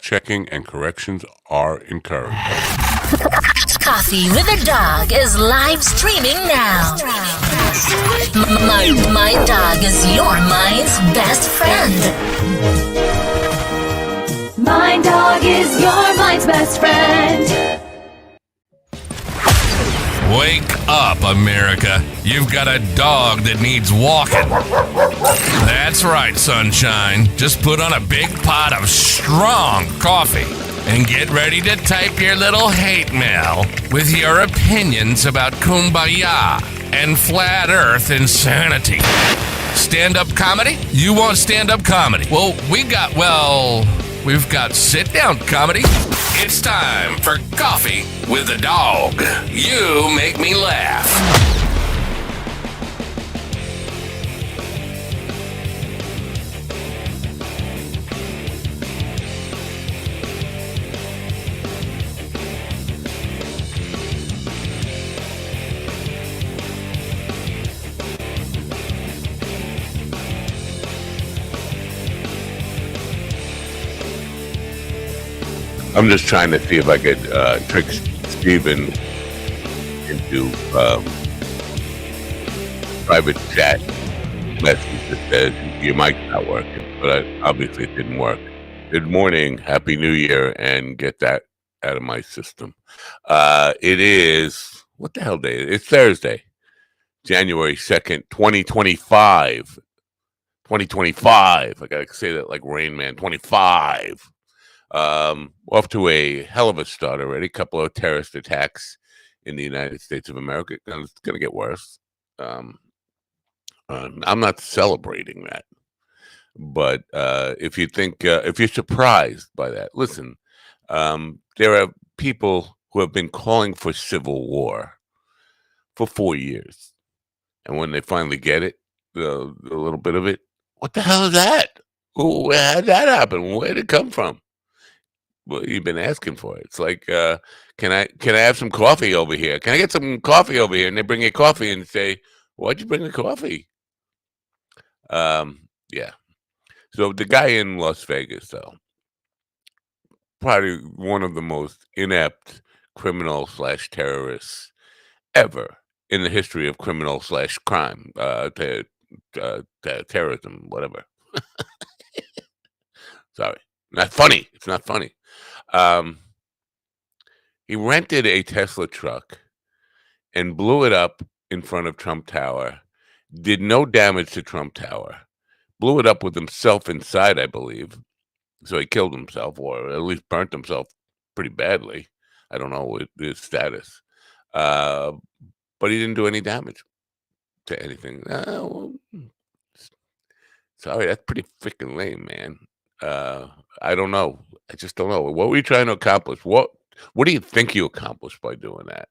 Checking and corrections are encouraged. Coffee with a Dog is live streaming now. My dog is your mind's best friend. My dog is your mind's best friend. Wake up, America. You've got a dog that needs walking. That's right, sunshine. Just put on a big pot of strong coffee and get ready to type your little hate mail with your opinions about kumbaya and flat earth insanity. Stand-up comedy? You want stand-up comedy? Well, we've got sit-down comedy. It's time for Coffee with a Dog. You make me laugh. I'm just trying to see if I could trick Steven into private chat message that says your mic's not working, but obviously it didn't work. Good morning, Happy New Year, and get that out of my system. It is, what the hell day is it? It's Thursday, January 2nd, 2025. 2025. I gotta say that like Rain Man, 25. Off to a hell of a start already. A couple of terrorist attacks in the United States of America. It's going to get worse. I'm not celebrating that, but if you're surprised by that, listen. There are people who have been calling for civil war for 4 years, and when they finally get it, the little bit of it, what the hell is that? How did that happen? Where did it come from? Well, you've been asking for it. It's like, can I have some coffee over here? Can I get some coffee over here? And they bring you coffee and say, why'd you bring the coffee? Yeah. So the guy in Las Vegas, though, probably one of the most inept criminal/terrorists ever in the history of criminal/crime, terrorism, whatever. Sorry, not funny. It's not funny. He rented a Tesla truck and blew it up in front of Trump Tower, did no damage to Trump Tower, blew it up with himself inside, I believe. So he killed himself, or at least burnt himself pretty badly. I don't know his status. But he didn't do any damage to anything. Sorry, that's pretty freaking lame, man. I don't know. I just don't know. What were you trying to accomplish? What do you think you accomplished by doing that?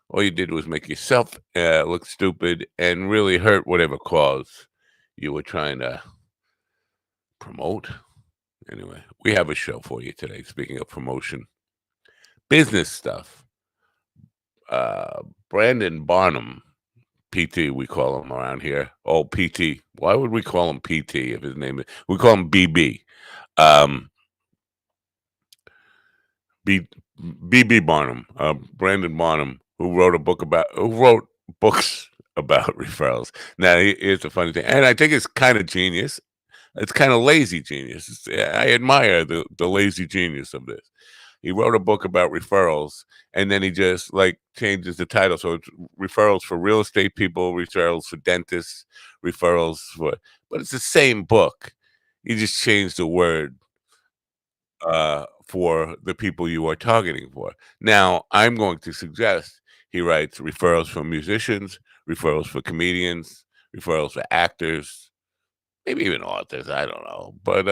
All you did was make yourself look stupid and really hurt whatever cause you were trying to promote. Anyway, we have a show for you today. Speaking of promotion, business stuff. Brandon Barnum, PT, we call him around here. Oh, PT. Why would we call him PT if his name is? We call him BB. BB Barnum, Brandon Barnum, who wrote books about referrals. Now, here's the funny thing, and I think it's kind of genius. It's kind of lazy genius. I admire the lazy genius of this. He wrote a book about referrals, and then he just changes the title. So it's referrals for real estate people, referrals for dentists, but it's the same book. You just changed the word for the people you are targeting for. Now, I'm going to suggest he writes referrals for musicians, referrals for comedians, referrals for actors, maybe even authors. I don't know. But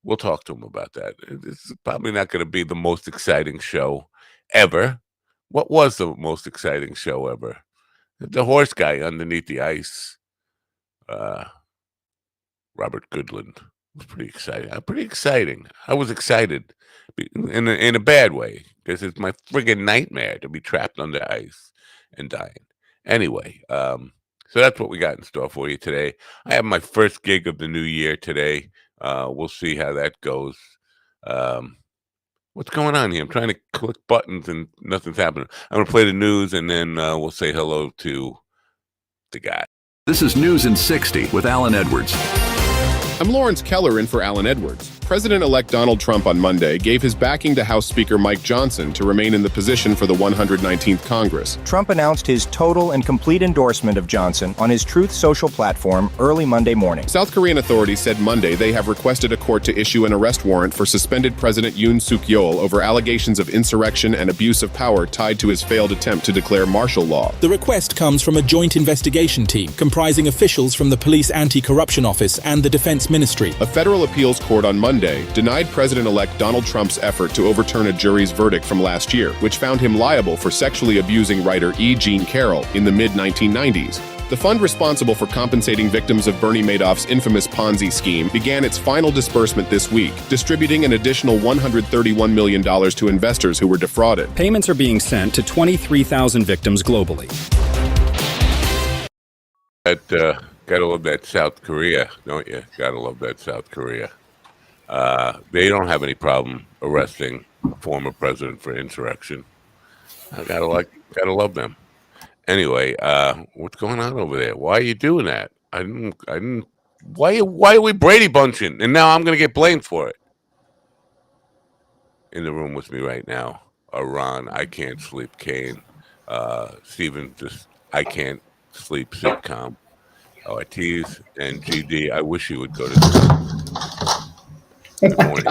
we'll talk to him about that. It's probably not going to be the most exciting show ever. What was the most exciting show ever? The horse guy underneath the ice. Robert Goodland. It was pretty exciting. I was excited in a bad way because it's my friggin' nightmare to be trapped under ice and dying. Anyway, so that's what we got in store for you today. I have my first gig of the new year today. We'll see how that goes. What's going on here? I'm trying to click buttons and nothing's happening. I'm going to play the news and then we'll say hello to the guy. This is News in 60 with Alan Edwards. I'm Lawrence Keller in for Alan Edwards. President-elect Donald Trump on Monday gave his backing to House Speaker Mike Johnson to remain in the position for the 119th Congress. Trump announced his total and complete endorsement of Johnson on his Truth Social platform early Monday morning. South Korean authorities said Monday they have requested a court to issue an arrest warrant for suspended President Yoon Suk-yeol over allegations of insurrection and abuse of power tied to his failed attempt to declare martial law. The request comes from a joint investigation team comprising officials from the Police Anti-Corruption Office and the Defense Ministry. A federal appeals court on Monday denied President-elect Donald Trump's effort to overturn a jury's verdict from last year, which found him liable for sexually abusing writer E. Jean Carroll in the mid-1990s. The fund responsible for compensating victims of Bernie Madoff's infamous Ponzi scheme began its final disbursement this week, distributing an additional $131 million to investors who were defrauded. Payments are being sent to 23,000 victims globally. Gotta love that South Korea, don't you? Gotta love that South Korea. They don't have any problem arresting a former president for insurrection. I gotta love them. Anyway, what's going on over there? Why are you doing that? I didn't. Why are we Brady bunching? And now I'm gonna get blamed for it. In the room with me right now are Ron, I Can't Sleep, Kane, Steven, just I Can't Sleep sitcom, Ortiz, and GD. I wish you would go to sleep. Good morning.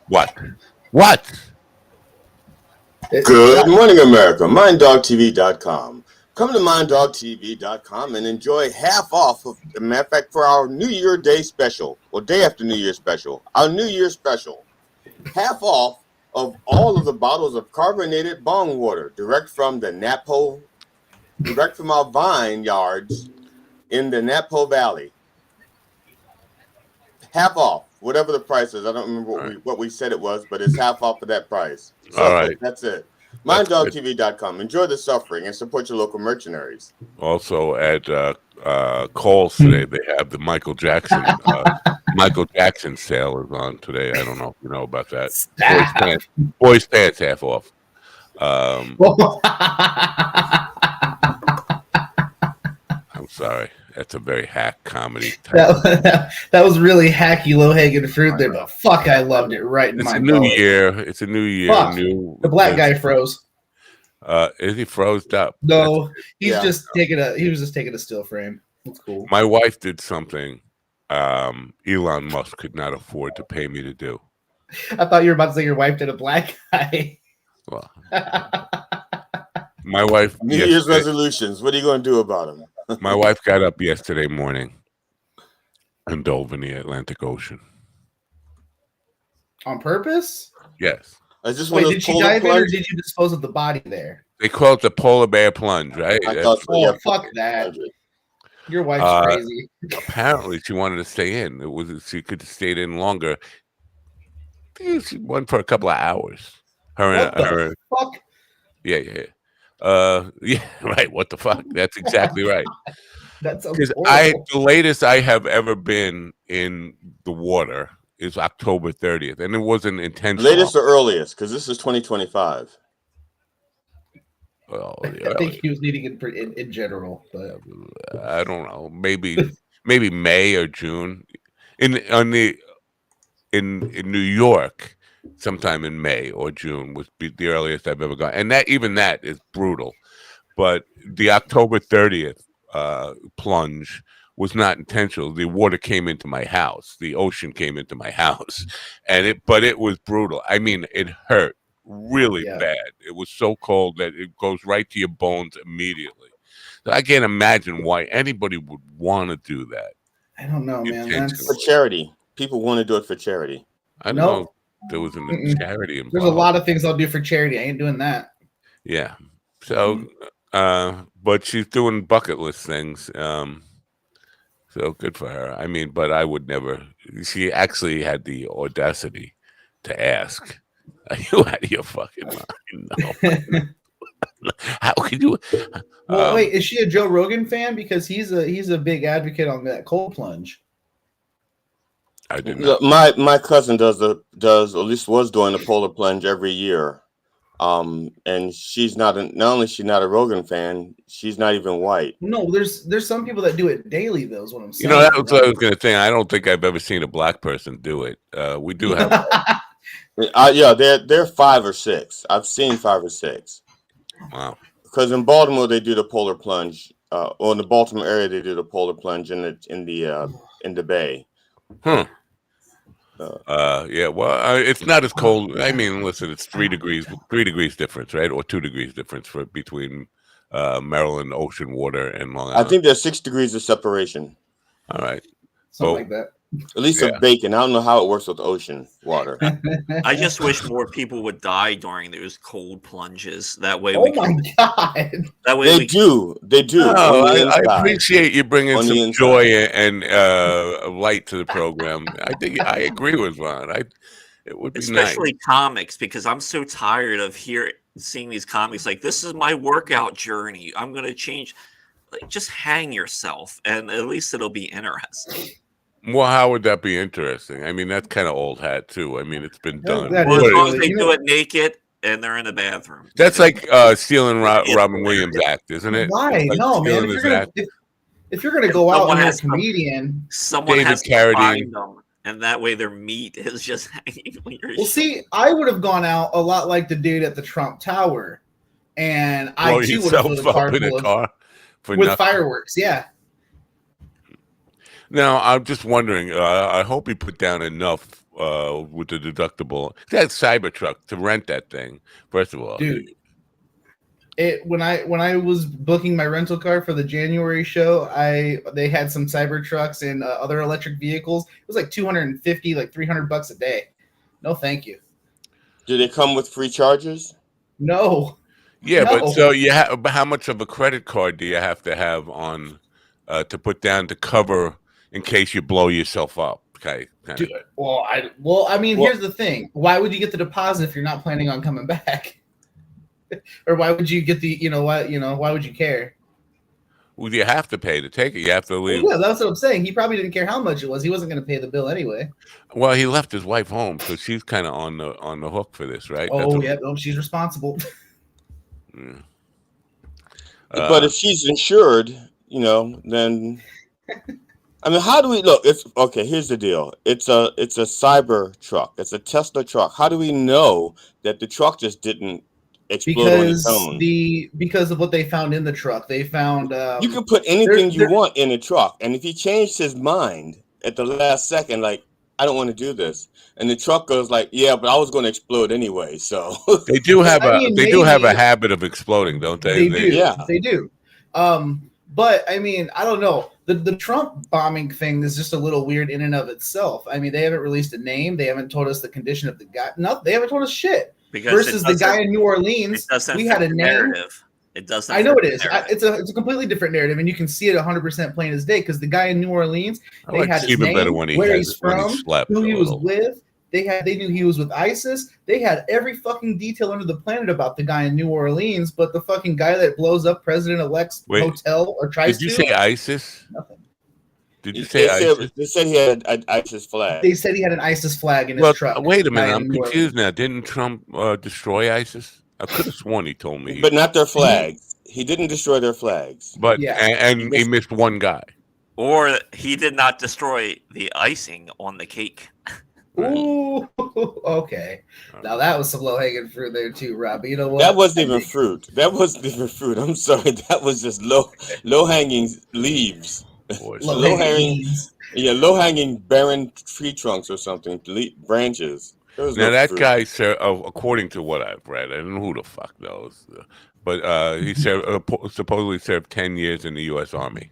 What? Good morning, America. MindDogTV.com. Come to MindDogTV.com and enjoy half off of, as a matter of fact, for our New Year Day special, or day after New Year special, our New Year special. Half off of all of the bottles of carbonated bong water, direct from our vineyards in the Napo Valley. Half off, whatever the price is. I don't remember what we said it was, but it's half off of that price. So all right. That's it. MindDogTV.com. Enjoy the suffering and support your local mercenaries. Also at Kohl's today, they have the Michael Jackson sale is on today. I don't know if you know about that. Boys pants half off. I'm sorry. That's a very hack comedy type. That was really hacky, low-hanging fruit there, but fuck, I loved it right in my New year. It's a new year. Fuck. The black guy froze. Is he froze up? No, he was just taking a still frame. That's cool. My wife did something Elon Musk could not afford to pay me to do. I thought you were about to say your wife did a black guy. Well, my wife. New Year's resolutions. What are you going to do about them? My wife got up yesterday morning and dove in the Atlantic Ocean. On purpose? Yes. Wait, did she dive in or did you dispose of the body there? They call it the polar bear plunge, right? Fuck that. Your wife's crazy. Apparently, she wanted to stay in. She could have stayed in longer. She went for a couple of hours. Fuck? Yeah. Yeah, right. What the fuck? That's exactly right. That's the latest I have ever been in the water is October 30th, and it wasn't intentional. Latest or earliest? Because this is 2025. Well, I think he was needing it in general, but I don't know. Maybe May or June. In New York. Sometime in May or June would be the earliest I've ever gone, and that is brutal. But the October 30th plunge was not intentional. The water came into my house. The ocean came into my house, but it was brutal. I mean, it hurt really bad. It was so cold that it goes right to your bones immediately. So I can't imagine why anybody would want to do that. I don't know, man. That's for charity. People want to do it for charity. I don't know. There was a charity involved. There's a lot of things I'll do for charity. I ain't doing that. Yeah. So, but she's doing bucket list things. So good for her. I mean, but I would never. She actually had the audacity to ask, "Are you out of your fucking mind?" No. How could you? Well, wait. Is she a Joe Rogan fan? Because he's a big advocate on that cold plunge. I did not. My cousin does or at least was doing the polar plunge every year. And she's not only is she not a Rogan fan, she's not even white. No, there's some people that do it daily though, is what I'm saying. That was what I was going to say. I don't think I've ever seen a black person do it. We do have. Yeah, they're 5 or 6. I've seen 5 or 6. Wow. Because in Baltimore they do the polar plunge. Or in the Baltimore area they do the polar plunge in the bay. Yeah. Well, it's not as cold. I mean, listen, it's 3 degrees difference, right? Or 2 degrees difference between Maryland ocean water and Long Island. I think there's 6 degrees of separation. All right. Something like that. At least of bacon. I don't know how it works with ocean water. I just wish more people would die during those cold plunges. That way, God! That way they do. Oh, I appreciate you bringing some joy and light to the program. I think I agree with Ron. It would be especially nice. comics, because I'm so tired of seeing these comics like, this is my workout journey. I'm going to change. Like, just hang yourself, and at least it'll be interesting. Well, how would that be interesting? I mean, that's kind of old hat too. I mean, it's been done. Well, as long as they do it naked and they're in the bathroom. That's like stealing Robin Williams' act, isn't it? Why? Like no, man. If you're gonna go out and you're a comedian, someone has to find them, and that way their meat is just hanging on your shoulder. See, I would have gone out a lot like the dude at the Trump Tower, and I too would have lit a car full with fireworks. Yeah. Now, I'm just wondering, I hope he put down enough with the deductible. That Cybertruck to rent that thing, first of all. Dude, when I was booking my rental car for the January show, they had some Cybertrucks and other electric vehicles. It was like $250, like $300 a day. No, thank you. Do they come with free chargers? No. Yeah, no. But so but how much of a credit card do you have to have on to put down to cover in case you blow yourself up? Okay. Dude, I mean, here's the thing. Why would you get the deposit if you're not planning on coming back? Or why would you get why would you care? Well, you have to pay to take it. You have to leave. Well, yeah, that's what I'm saying. He probably didn't care how much it was. He wasn't going to pay the bill anyway. Well, he left his wife home, so she's kind of on the hook for this, right? Oh, yeah. No, she's responsible. Yeah. But if she's insured, then I mean, how do we look? It's okay. Here's the deal. It's a cyber truck. It's a Tesla truck. How do we know that the truck just didn't explode on its own? Because of what they found in the truck. They found you can put anything you want in a truck, and if he changed his mind at the last second, like, I don't want to do this, and the truck goes like, yeah, but I was going to explode anyway. So they do have a habit of exploding, don't they? They do. But I mean, I don't know. The Trump bombing thing is just a little weird in and of itself. I mean, they haven't released a name. They haven't told us the condition of the guy. No, they haven't told us shit. Because versus the guy in New Orleans, we had a name. Narrative. It doesn't. I know it is. It's a completely different narrative, and you can see it 100% plain as day. Because the guy in New Orleans, they had his name, where he's from, who he was with. They knew he was with ISIS. They had every fucking detail under the planet about the guy in New Orleans, but the fucking guy that blows up President-elect's hotel or tries to. Did you say ISIS? Nothing. Did you say ISIS? They said he had an ISIS flag. They said he had an ISIS flag in his truck. Wait a minute, I'm confused now. Didn't Trump destroy ISIS? I could have sworn he told me. But not their flags. He didn't destroy their flags. But and he missed one guy. Or he did not destroy the icing on the cake. Ooh, okay. Now that was some low-hanging fruit there too, Rob. You know what? That wasn't even fruit. I'm sorry. That was just low-hanging leaves. Low-hanging barren tree trunks or something, branches. Now that guy, according to what I've read, I don't know who the fuck knows, but he supposedly served 10 years in the U.S. Army.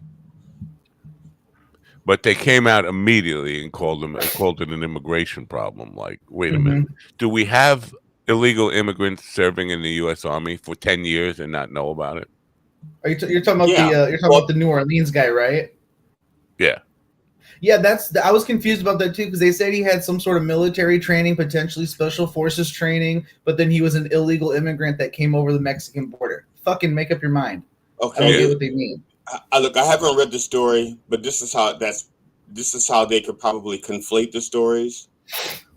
But they came out immediately and called it an immigration problem. Like, wait a minute, do we have illegal immigrants serving in the U.S. Army for 10 years and not know about it? Are you're talking about about the New Orleans guy, right? Yeah. Yeah, I was confused about that too, because they said he had some sort of military training, potentially special forces training, but then he was an illegal immigrant that came over the Mexican border. Fucking make up your mind. Okay. I don't get what they mean. Look, I haven't read the story, but this is how that's this is how they could probably conflate the stories.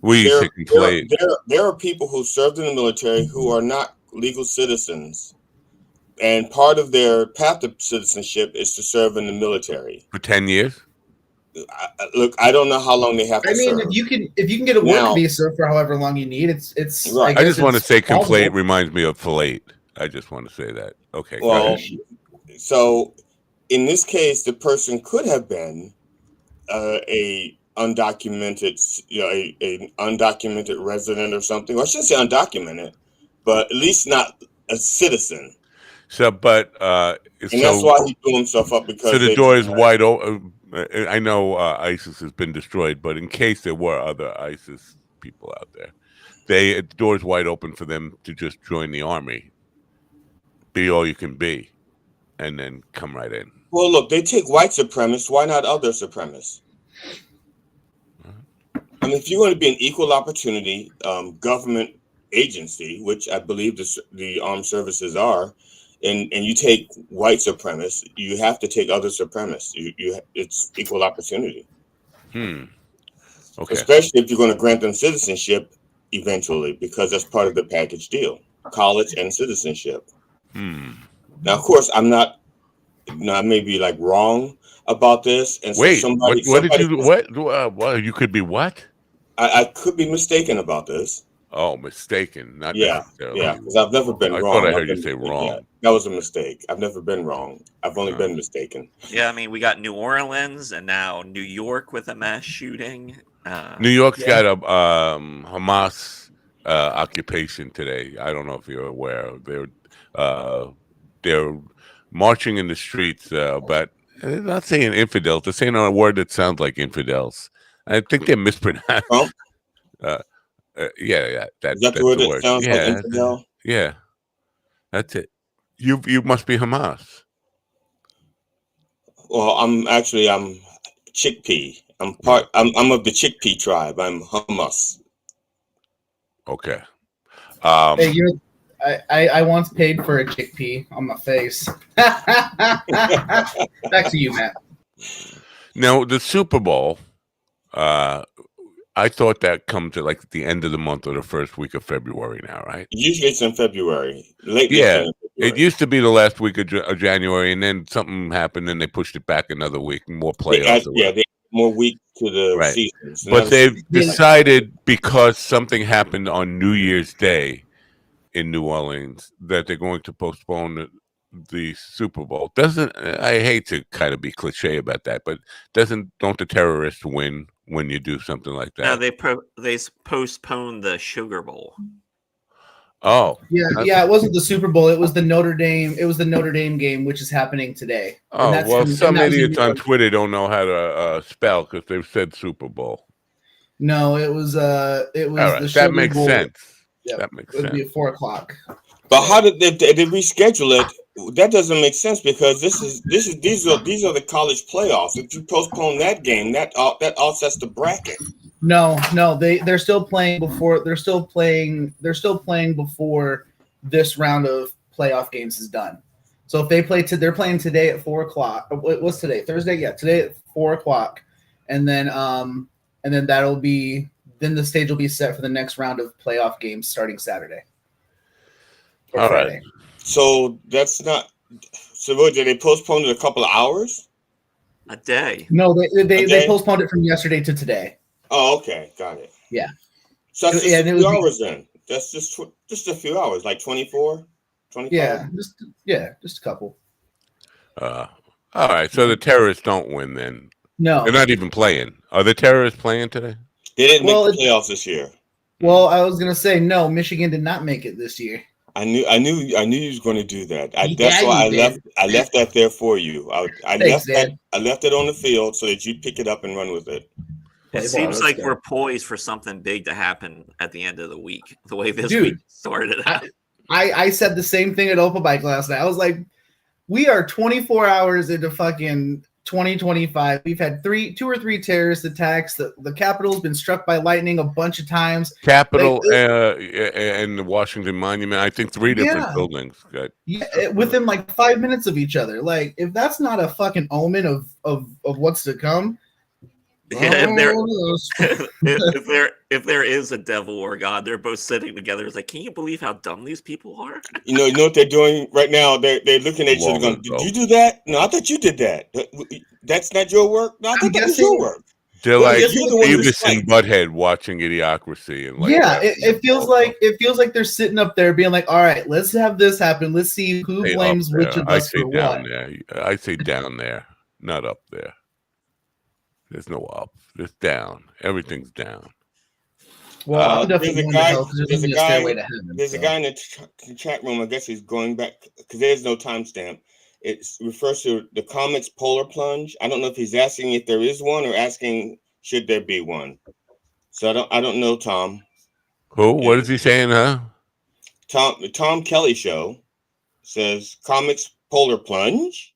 There are people who served in the military who are not legal citizens, and part of their path to citizenship is to serve in the military for 10 years. Look, I don't know how long they have to serve. if you can get a work visa for however long you need, it's right. I just want to say conflate reminds me of fillet. I just want to say that. Okay. Well, so in this case, the person could have been a undocumented, a undocumented resident or something. Well, I shouldn't say undocumented, but at least not a citizen. So, but and that's why he blew himself up, because so the door is wide open. I know ISIS has been destroyed, but in case there were other ISIS people out there, the door's wide open for them to just join the army, be all you can be, and then come right in. Well, look, they take white supremacists. Why not other supremacists? I mean, if you're going to be an equal opportunity government agency, which I believe the armed services are, and you take white supremacists, you have to take other supremacists. It's equal opportunity. Okay. Especially if you're going to grant them citizenship eventually, because that's part of the package deal: college and citizenship. Now, of course, I may be like wrong about this. And wait, so what did you? What? You could be what? I could be mistaken about this. Oh, mistaken, not necessarily. Yeah, because I've never been wrong. I thought I heard you say wrong. Yeah, that was a mistake. I've never been wrong. I've only been mistaken. Yeah, I mean, we got New Orleans and now New York with a mass shooting. New York's got a Hamas occupation today. I don't know if you're aware. They're marching in the streets, but they're not saying infidels. They're saying a word that sounds like infidels. I think they're mispronounced. Yeah, that's the word. That sounds like infidel? Yeah, that's it. You must be Hamas. Well, I'm chickpea. I'm of the chickpea tribe. I'm Hamas. Okay. Hey, I once paid for a chickpea on my face. Back to you, Matt. Now the Super Bowl. I thought that comes at like the end of the month or the first week of February now, right? Usually it's in February. Late February. It used to be the last week of January, and then something happened, and they pushed it back another week, more playoffs. They add more week to the season. So but they've decided, because something happened on New Year's Day in New Orleans, that they're going to postpone the Super Bowl. I hate to kind of be cliche about that, but don't the terrorists win when you do something like that? No, they postponed the Sugar Bowl. Oh, yeah. It wasn't the Super Bowl. It was the Notre Dame. It was the Notre Dame game, which is happening today. Oh, well, some idiots on Twitter don't know how to spell, because they've said Super Bowl. No, it was. It was right. the Sugar That makes Bowl. sense. Yep. That makes sense. It would be at 4:00. But how did they reschedule it? That doesn't make sense, because these are the college playoffs. If you postpone that game, that offsets the bracket. No, they're still playing before. They're still playing before this round of playoff games is done. So if they play they're playing today at 4:00. What's today? Thursday? Yeah, today at 4:00, and then that'll be. Then the stage will be set for the next round of playoff games starting Saturday. All Friday. Right. So that's not. So what, did they postpone it a couple of hours? A day. No, they postponed it from yesterday to today. Oh, okay, got it. Yeah. So that's just a few hours then. That's just a few hours, like 24, 25? Yeah, just a couple. All right, so the terrorists don't win then. No. They're not even playing. Are the terrorists playing today? They didn't make the playoffs this year. Well, I was gonna say no. Michigan did not make it this year. I knew you was going to do that. That's why I left that there for you. I left it on the field so that you'd pick it up and run with it. It seems like we're poised for something big to happen at the end of the week. The way this week started out. I said the same thing at Open Bike last night. I was like, we are 24 hours into fucking 2025. We've had 2 or 3 terrorist attacks. The Capitol's been struck by lightning a bunch of times. Capitol and the Washington Monument. I think 3 different buildings. Within like 5 minutes of each other. Like, if that's not a fucking omen of what's to come, Yeah, if there is a devil or God, they're both sitting together. It's like, can you believe how dumb these people are? You know what they're doing right now? They're looking at each other going, "Did you do that? No, I thought you did that. That's not your work. No, I thought that was your work." They're like Beavis and Butthead watching Idiocracy, and like it feels like they're sitting up there being like, "All right, let's have this happen. Let's see who blames which of us for what." I say down there, not up there. There's no up. It's down. Everything's down. Well, there's a guy in the chat room. I guess he's going back because there's no timestamp. It refers to the comics Polar Plunge. I don't know if he's asking if there is one or asking should there be one. So I don't know, Tom. Who? What is he saying, huh? The Tom Kelly Show says comics Polar Plunge.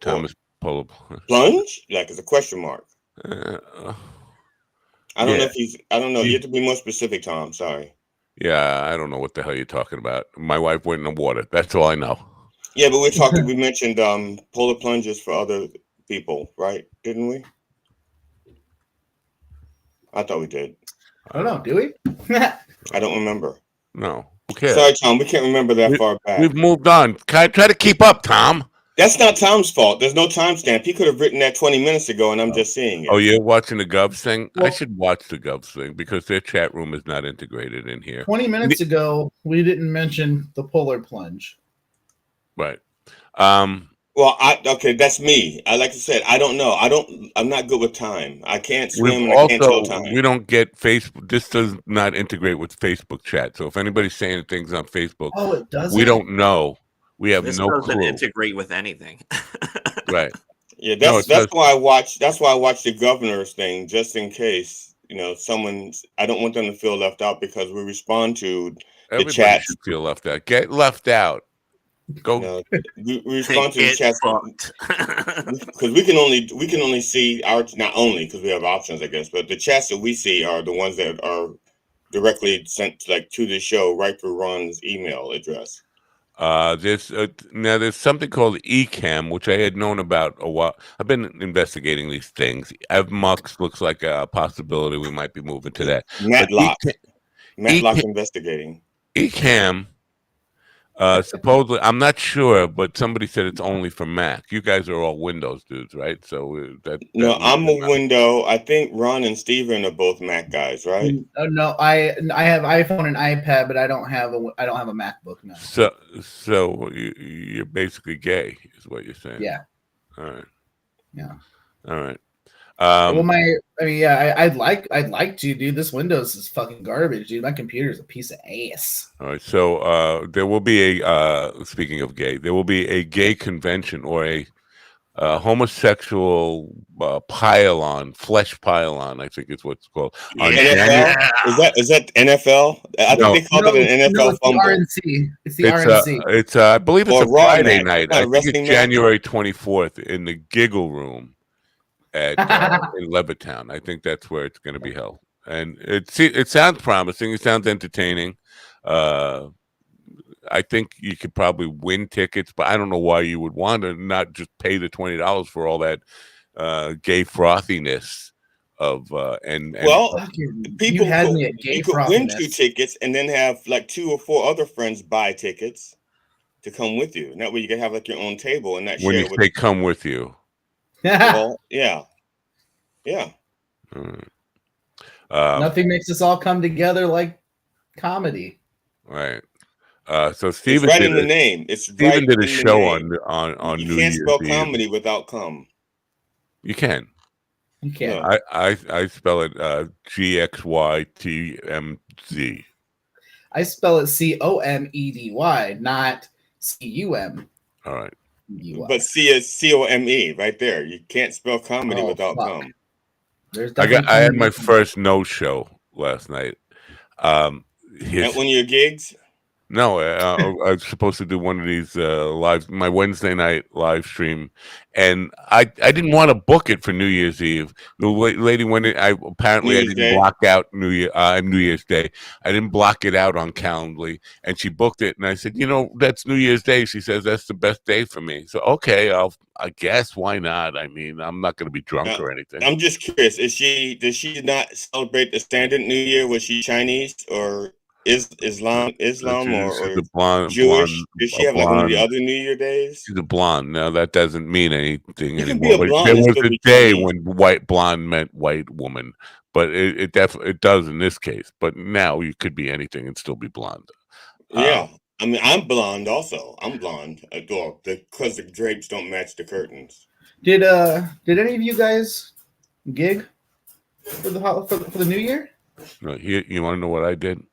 Thomas Polar Plunge? Like it's a question mark. I don't know if he's. I don't know. You have to be more specific, Tom. Sorry. Yeah, I don't know what the hell you're talking about. My wife went in the water. That's all I know. Yeah, but we're talking. We mentioned polar plunges for other people, right? Didn't we? I thought we did. I don't know. Do we? I don't remember. No. Okay. Sorry, Tom. We can't remember that far back. We've moved on. Try to keep up, Tom. That's not Tom's fault. There's no timestamp. He could have written that 20 minutes ago, and I'm just seeing it. Oh, you're watching the Govs thing? Well, I should watch the Govs thing because their chat room is not integrated in here. 20 minutes ago, we didn't mention the polar plunge. Right. Well, okay, that's me. Like I said, I don't know. I'm not good with time. I can't swim and I can't tell time. We don't get Facebook. This does not integrate with Facebook chat. So if anybody's saying things on Facebook, it doesn't. We don't know. We have this no doesn't clue. integrate with anything. Right. Yeah, that's why I watch. That's why I watch the governor's thing, just in case someone's. I don't want them to feel left out because we respond to the chat. Should feel left out. Get left out. Go. We respond to the chat because we can only see our not only because we have options, I guess, but the chats that we see are the ones that are directly sent to the show right through Ron's email address. There's something called eCam, which I had known about a while. I've been investigating these things. Evmux looks like a possibility. We might be moving to that. Matlock investigating. eCam, supposedly, I'm not sure, but somebody said it's only for Mac. You guys are all Windows dudes, right? So no, I'm a Window. I think Ron and Steven are both Mac guys, right? No, I have iPhone and iPad, but I don't have a MacBook now. So you're basically gay, is what you're saying? Yeah. All right. Yeah. All right. I'd like to, dude. This Windows is fucking garbage, dude. My computer is a piece of ass. All right, so there will be speaking of gay, there will be a gay convention or a homosexual flesh pile-on, I think is what it's called. NFL? Is that NFL? I think they call it an NFL fumble. It's the RNC. It's I believe it's a Friday night. I think it's January 24th in the Giggle Room at in Levittown. I think that's where it's going to be held, and it sounds promising. It sounds entertaining. I think you could probably win tickets, but I don't know why you would want to not just pay the $20 for all that gay frothiness of people could win 2 tickets and then have like 2 or 4 other friends buy tickets to come with you, and that way you can have like your own table and not when share you say come with you. Well, yeah. Nothing makes us all come together like comedy. Right. So Steven right in the name. Steven did a show on New Year's Eve. You can't spell Eve. comedy without come. You can. You can. I spell it GXYTMZ. I spell it COMEDY, not CUM. All right. But C is COME right there. You cannt spell comedy without come. I had my first no show last night. At one of your gigs? No, I was supposed to do one of these my Wednesday night live stream, and I didn't want to book it for New Year's Eve. The lady went in. I didn't block out New Year's Day. I didn't block it out on Calendly, and she booked it. And I said, that's New Year's Day. She says that's the best day for me. So okay, I guess why not? I mean, I'm not going to be drunk or anything. I'm just curious. Does she not celebrate the standard New Year? Was she Chinese or Islam or blonde, Jewish? Did she have like one of the blonde. other New Year days? She's a blonde. Now that doesn't mean anything You can anymore. be a blonde There and was still a be day Chinese. when white blonde meant white woman, but it definitely does in this case. But now you could be anything and still be blonde. Yeah, I mean, I'm blonde also. I'm blonde. Because the drapes don't match the curtains. Did any of you guys gig for the New Year? No, you want to know what I did?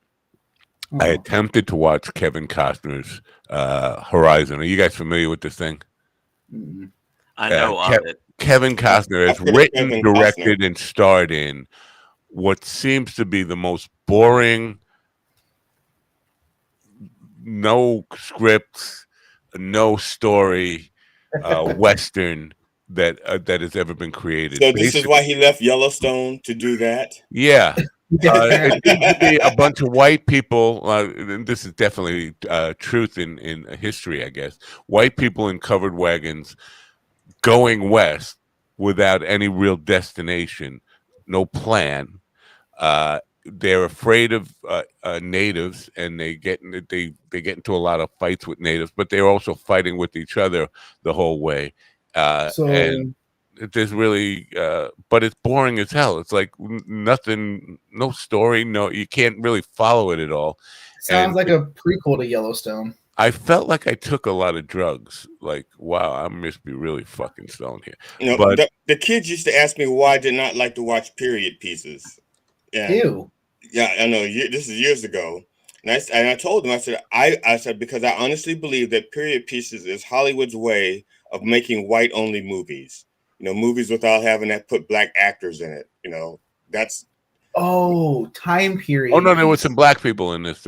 I attempted to watch Kevin Costner's Horizon. Are you guys familiar with this thing? I know of it. Kevin Costner has written, directed, and starred in what seems to be the most boring, no scripts, no story, Western that has ever been created. So this is why he left Yellowstone to do that? Yeah. It seems to be a bunch of white people. And this is definitely truth in history, I guess. White people in covered wagons going west without any real destination, no plan. They're afraid of natives, and they get into a lot of fights with natives, but they're also fighting with each other the whole way. And there's really, but it's boring as hell. It's like nothing, no story, you can't really follow it at all. Sounds like a prequel to Yellowstone. I felt like I took a lot of drugs. Like, wow, I must be really fucking stoned here. But the kids used to ask me why I did not like to watch period pieces. Yeah. Ew. Yeah, I know. This is years ago. And I told them, I said, because I honestly believe that period pieces is Hollywood's way of making white-only movies. Movies without having to put black actors in it. That's... Oh, time period. Oh no, there was some black people in this.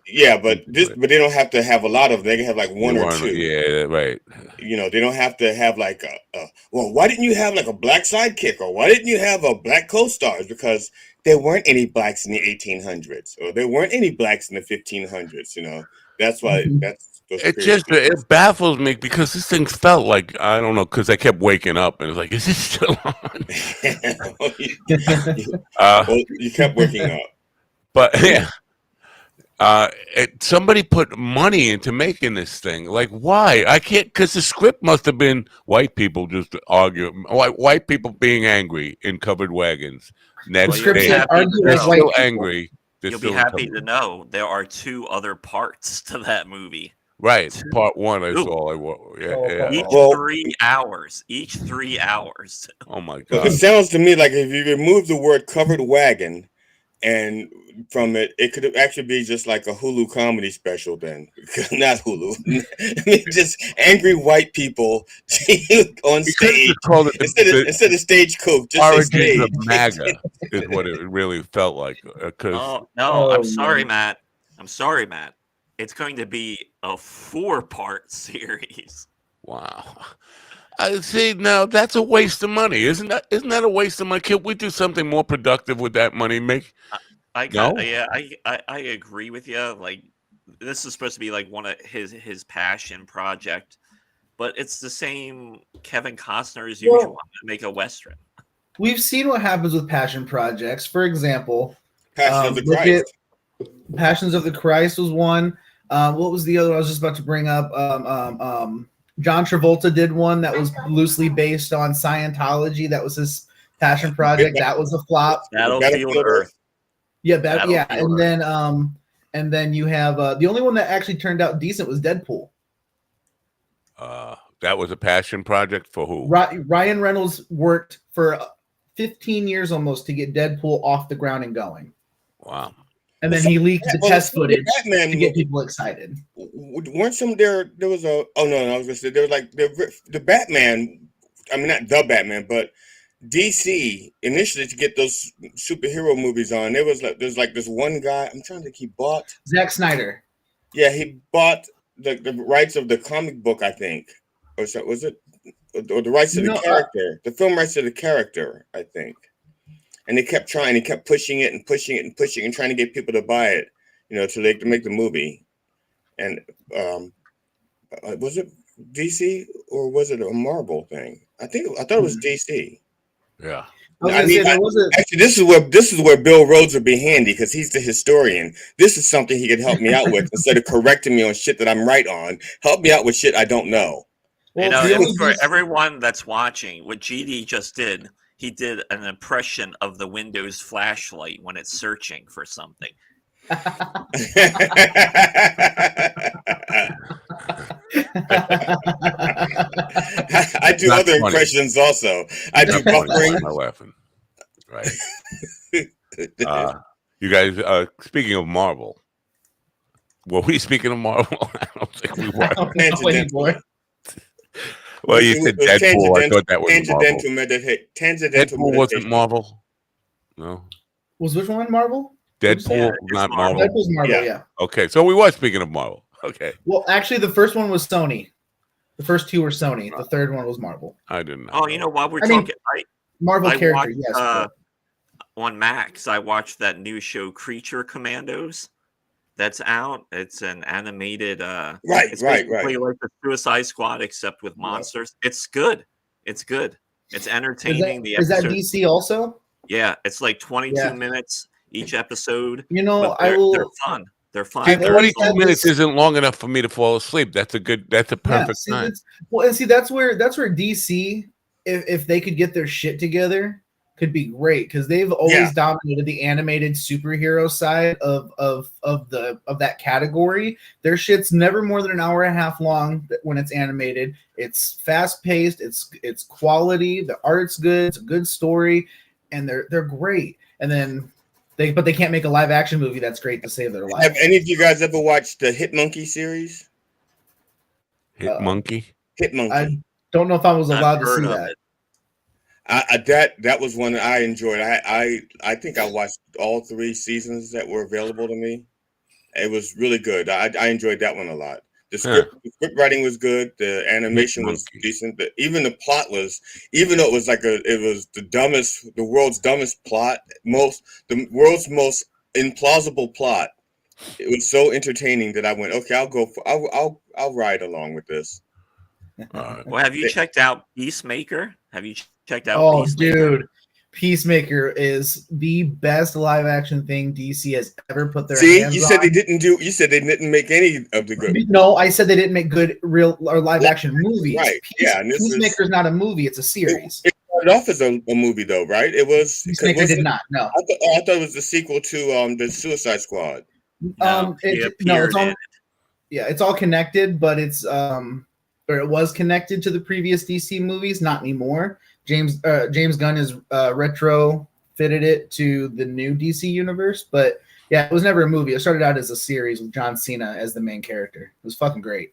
Yeah, but they don't have to have a lot of them. They can have like one or two. Yeah, right. They don't have to have like well, why didn't you have like a black sidekick, or why didn't you have a black co-stars? Because there weren't any blacks in the 1800s, or there weren't any blacks in the 1500s. That's why it baffles me, because this thing felt like, I don't know, because I kept waking up and it's like, is this still on? Well, you kept waking up, but yeah. Somebody put money into making this thing. Like, why? I can't, because the script must have been white people just arguing, white people being angry in covered wagons. Next day, they're still angry. You'll be happy to know there are 2 other parts to that movie. Right, part 1 I saw. Each 3 hours. Oh my god! It sounds to me like if you remove the word covered wagon and from it, it could actually be just like a Hulu comedy special. Then not Hulu. I mean, just angry white people on stage. Instead of Stagecoach, just Origins of MAGA is what it really felt like. I'm sorry, Matt. It's going to be a 4-part series. Wow. I see. Now that's a waste of money, isn't that a waste of money? Can't we do something more productive with that money? I agree with you. Like, this is supposed to be like one of his passion project, but it's the same Kevin Costner as usual to make a Western. We've seen what happens with passion projects. For example, Passion of the Christ. Passions of the Christ was one. What was the other one I was just about to bring up? John Travolta did one that was loosely based on Scientology. That was his passion project. That was a flop. Battlefield Earth. Yeah, and then you have the only one that actually turned out decent was Deadpool. That was a passion project for who? Ryan Reynolds worked for 15 years almost to get Deadpool off the ground and going. Wow. And then he leaked the test footage to get people excited. Weren't some there was a I was gonna say there was like the Batman, I mean not the Batman, but DC initially to get those superhero movies on. There's like this one guy, I'm trying to keep bought. Zack Snyder. Yeah, he bought the rights of the comic book, I think, or so was it, or the rights to the character, the film rights to the character, I think. And they kept trying, he kept pushing it and pushing it and pushing and trying to get people to buy it, so they could make the movie. And was it DC or was it a Marvel thing? I thought it was DC. Yeah. Actually, this is where Bill Rhodes would be handy because he's the historian. This is something he could help me out with instead of correcting me on shit that I'm right on. Help me out with shit I don't know. Well, for everyone that's watching, what GD just did, he did an impression of the Windows flashlight when it's searching for something. I do other impressions also. I do buffering. I'm laughing. Right. You guys, speaking of Marvel, were we speaking of Marvel? I don't think we were. Well, you said Deadpool. I thought that was Marvel. Deadpool wasn't Marvel. No. Was which one Marvel? Deadpool, not Marvel. Deadpool's Marvel, yeah. Okay, so we were speaking of Marvel. Okay. Well, actually, the first one was Sony. The first two were Sony. The third one was Marvel. I didn't know. Oh, while we're talking, Marvel character, watched, yes. On Max, I watched that new show, Creature Commandos. That's out. It's an animated. It's basically like the Suicide Squad, except with monsters. Yeah. It's good. It's good. It's entertaining. Is that DC also? Yeah, it's like 22 minutes each episode. They're fun. They're fun. 22 minutes isn't long enough for me to fall asleep. That's a perfect time. That's where DC, if they could get their shit together, could be great because they've always dominated the animated superhero side of that category. Their shit's never more than an hour and a half long when it's animated. It's fast paced. It's quality. The art's good. It's a good story, and they're great. And then they can't make a live action movie that's great to save their life. Have any of you guys ever watched the Hit Monkey series? Hit Monkey. I don't know if I was allowed to see that. That was one that I enjoyed. I think I watched all 3 seasons that were available to me. It was really good. I enjoyed that one a lot. The script writing was good. The animation was decent. Even the plot was, even though it was the world's dumbest plot, the world's most implausible plot. It was so entertaining that I went, okay, I'll ride along with this. Well, have you checked out Peacemaker? Have you checked out? Oh, dude, Peacemaker is the best live action thing DC has ever put their hands on. You said they didn't make any of the good. No, I said they didn't make good real or live action movies. Right? Peacemaker's not a movie; it's a series. It started off as a movie, though, right? It was. Peacemaker did not. No, I thought it was the sequel to the Suicide Squad. It's all connected, but it's or it was connected to the previous DC movies, not anymore. James Gunn has retrofitted it to the new DC universe, but yeah, it was never a movie. It started out as a series with John Cena as the main character. It was fucking great.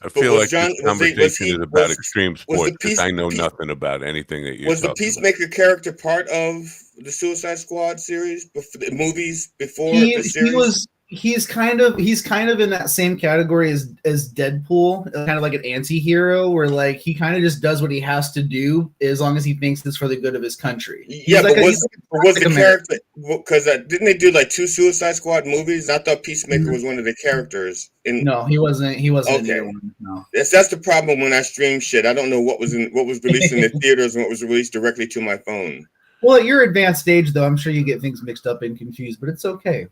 I feel like this conversation is about extreme sports because I know nothing about anything that you. Was the Peacemaker character part of the Suicide Squad series, the movies before the series? He's kind of in that same category as Deadpool, kind of like an anti-hero where like he kind of just does what he has to do as long as he thinks it's for the good of his country. Was the character, because didn't they do like 2 Suicide Squad movies? I thought Peacemaker was one of the characters. No, he wasn't. He wasn't. Okay. One, no. That's the problem when I stream shit. I don't know what was released in the theaters and what was released directly to my phone. Well, at your advanced stage, though, I'm sure you get things mixed up and confused, but it's okay.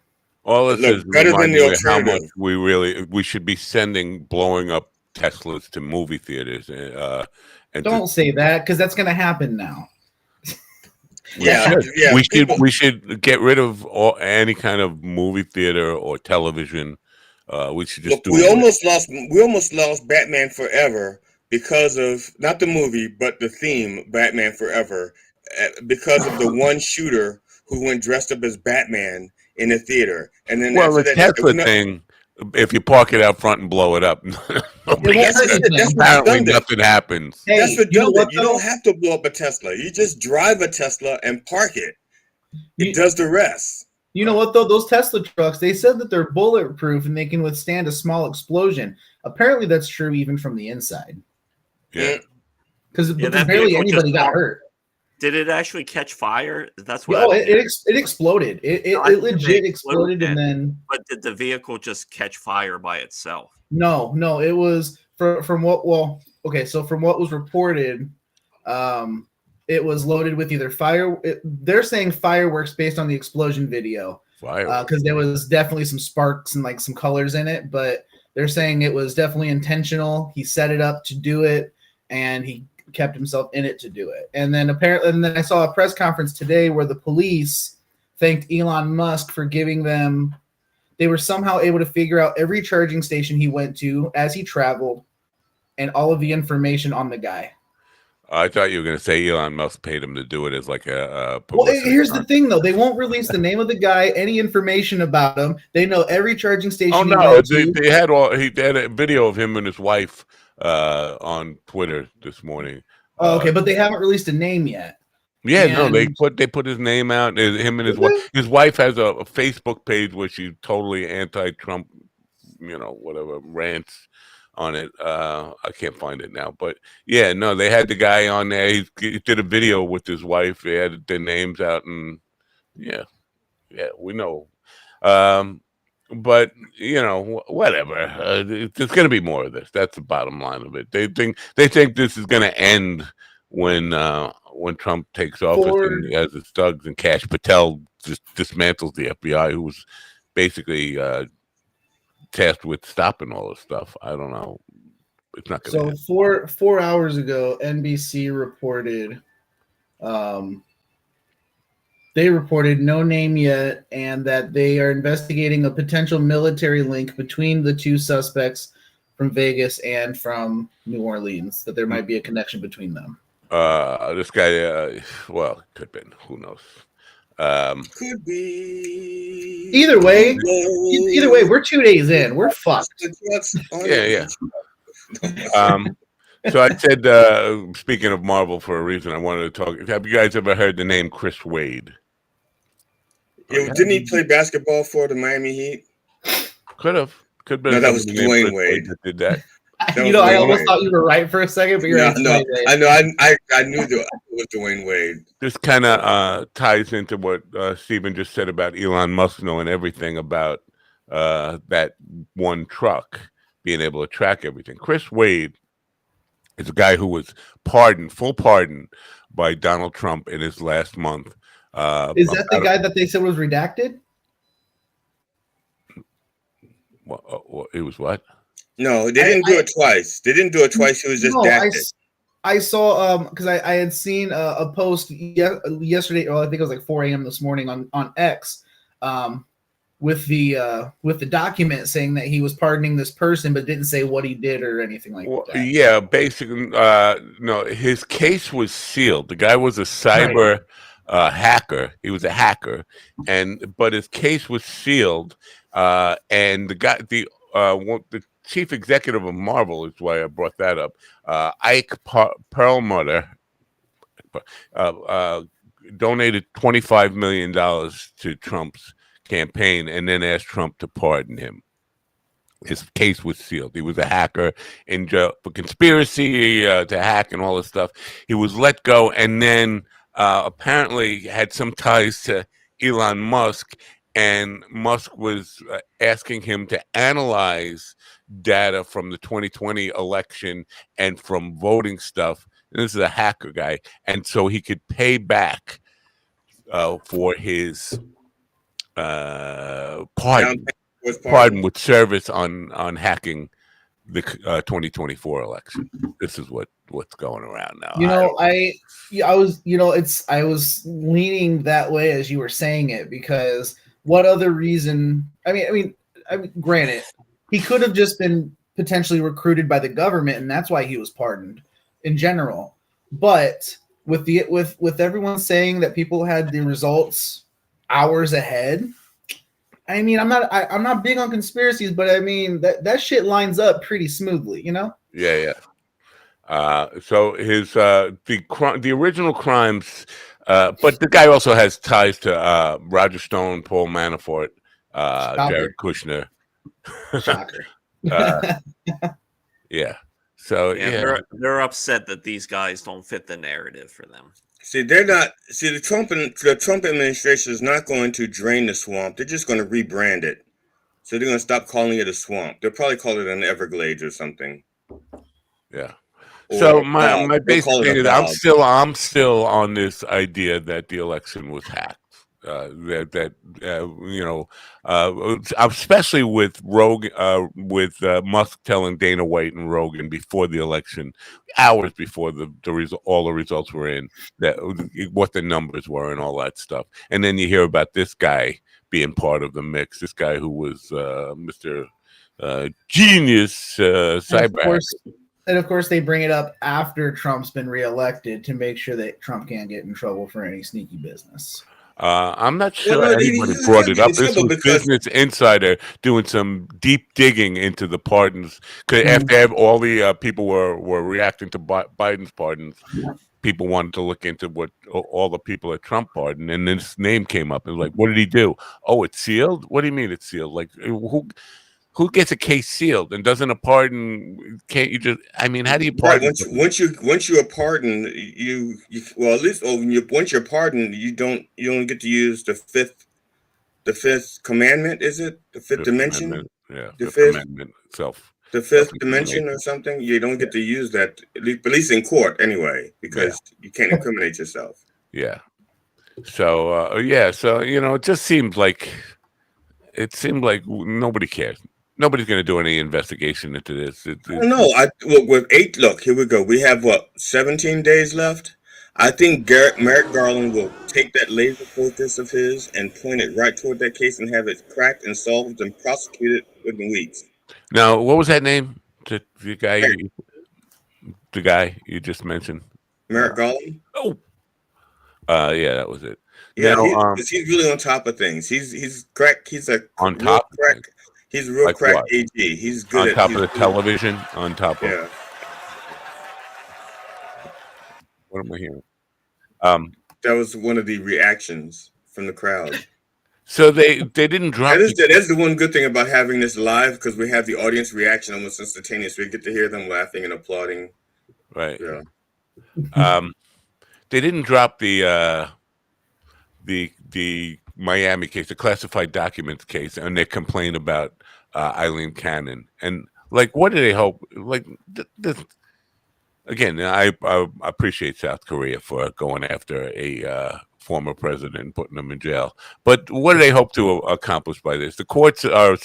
All this is better than the alternative. How much we should be sending blowing up Teslas to movie theaters. And don't say that because that's going to happen now. We should get rid of any kind of movie theater or television. We should just do. We almost lost Batman Forever because of not the movie but the theme Batman Forever because of the one shooter who went dressed up as Batman in the theater, and then the Tesla thing. If you park it out front and blow it up, apparently nothing happens. Hey, that's redundant. You don't have to blow up a Tesla. You just drive a Tesla and park it. It does the rest. You know what though? Those Tesla trucks, they said that they're bulletproof and they can withstand a small explosion. Apparently, that's true even from the inside. Yeah, because barely anybody got hurt. Did it actually catch fire? That's what. It exploded. It legit exploded, and then. But did the vehicle just catch fire by itself? No. It was from what. Well, okay. So from what was reported, it was loaded with either fire. They're saying fireworks based on the explosion video. Because there was definitely some sparks and like some colors in it, but they're saying it was definitely intentional. He set it up to do it, and he kept himself in it to do it. And then I saw a press conference today where the police thanked Elon Musk for giving them. They were somehow able to figure out every charging station he went to as he traveled, and all of the information on the guy. I thought you were going to say Elon Musk paid him to do it as like a well, here's the thing, though. They won't release the name of the guy, any information about him. They know every charging station. Oh, no. They had a video of him and his wife on Twitter this morning. Oh, okay, but they haven't released a name yet. Yeah, no, they put his name out. Him and his wife. His wife has a Facebook page where she's totally anti-Trump, whatever, rants on it. I can't find it now, but yeah, no, they had the guy on there. He did a video with his wife. They had their names out, and yeah, we know. But whatever. There's going to be more of this. That's the bottom line of it. They think this is going to end when Trump takes office and has his thugs, and Kash Patel just dismantles the FBI, who was basically tasked with stopping all this stuff. I don't know. It's not going to. So 4 hours ago, NBC reported. They reported no name yet, and that they are investigating a potential military link between the two suspects from Vegas and from New Orleans. That there might be a connection between them. This guy, well, could have been. Who knows? Could be. Either way, we're 2 days in. We're fucked. Yeah. So I said, speaking of Marvel, for a reason, I wanted to talk. Have you guys ever heard the name Chris Wade? Yeah, didn't he play basketball for the Miami Heat? Could have. No, that was Dwayne Wade that did that. I almost thought you were right for a second, but you're right. No, I know. I knew it was Dwayne Wade. This kind of ties into what Stephen just said about Elon Musk knowing everything about that one truck, being able to track everything. Chris Wade is a guy who was full pardon by Donald Trump in his last month. Is that the guy that they said was redacted? Well, it was what? No, they didn't do it twice. They didn't do it twice. It was just redacted. I saw because I had seen a post yesterday, or I think it was like 4 a.m. this morning on X, with the document saying that he was pardoning this person, but didn't say what he did or anything like that. Yeah, basically, no, his case was sealed. The guy was a cyber hacker. He was a hacker, but his case was sealed. And the chief executive of Marvel is why I brought that up. Ike Perlmutter donated $25 million to Trump's campaign and then asked Trump to pardon him. His case was sealed. He was a hacker in jail for conspiracy to hack and all this stuff. He was let go, and then apparently had some ties to Elon Musk, and Musk was asking him to analyze data from the 2020 election and from voting stuff. And this is a hacker guy, and so he could pay back for his pardon with service on hacking the 2024 election. This is what's going around now. I was leaning that way as you were saying it, because what other reason? I mean, granted, he could have just been potentially recruited by the government, and that's why he was pardoned in general. But with everyone saying that people had the results hours ahead, I mean, I'm not big on conspiracies, but I mean that shit lines up pretty smoothly, Yeah. So his the original crimes But the guy also has ties to Roger Stone, Paul Manafort, Jared Kushner. Shocker. Yeah. So yeah, they're upset that these guys don't fit the narrative for them. See, they're not. See, the Trump administration is not going to drain the swamp. They're just going to rebrand it. So they're going to stop calling it a swamp. They'll probably call it an Everglades or something. Yeah. So my basic thing is I'm still on this idea that the election was hacked. Especially with Musk telling Dana White and Rogan before the election, hours before all the results were in, that what the numbers were and all that stuff. And then you hear about this guy being part of the mix. This guy who was Mr. Genius Cyber. And of course, they bring it up after Trump's been reelected to make sure that Trump can't get in trouble for any sneaky business. I'm not sure anybody brought it up. This was Business Insider doing some deep digging into the pardons. Because after all the people were reacting to Biden's pardons, people wanted to look into what all the people at Trump pardoned, and this name came up. It was like, what did he do? Oh, it's sealed? What do you mean it's sealed? Like, who gets a case sealed, and doesn't a pardon? Can't you just? I mean, how do you pardon? Once you are pardoned, once you're pardoned, you don't get to use the fifth commandment. Is it the fifth dimension? Yeah, the fifth commandment itself. The fifth dimension or something. You don't get to use that, at least in court anyway, because you can't incriminate yourself. Yeah. So so it just seemed like nobody cares. Nobody's going to do any investigation into this. No, with 8. Look, here we go. We have 17 days left. I think Merrick Garland will take that laser focus of his and point it right toward that case and have it cracked and solved and prosecuted within weeks. Now, what was that name? The guy you just mentioned, Merrick Garland. Oh, yeah, that was it. Yeah, now, he's really on top of things. He's crack. He's on top. Crack. He's a real crack what? AG. He's good on top of the television. On top of what am I hearing? That was one of the reactions from the crowd. So they didn't drop. That's the one good thing about having this live, because we have the audience reaction almost instantaneous. We get to hear them laughing and applauding. Right. Yeah. They didn't drop the Miami case, the classified documents case, and they complain about Eileen Cannon. And like, what do they hope? Like, again, I appreciate South Korea for going after a former president and putting him in jail. But what do they hope to accomplish by this? The courts are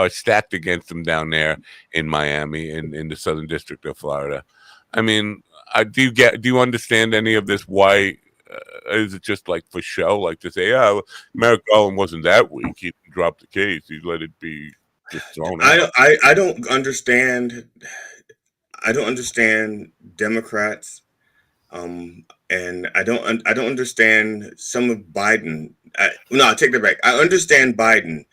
stacked against them down there in Miami, in the Southern District of Florida. I mean, do you understand any of this? Why? Is it just like for show, like to say, Merrick Garland wasn't that weak, he dropped the case, he let it be just thrown out? I don't understand. I don't understand Democrats, and I don't understand some of Biden. I take that back. I understand Biden,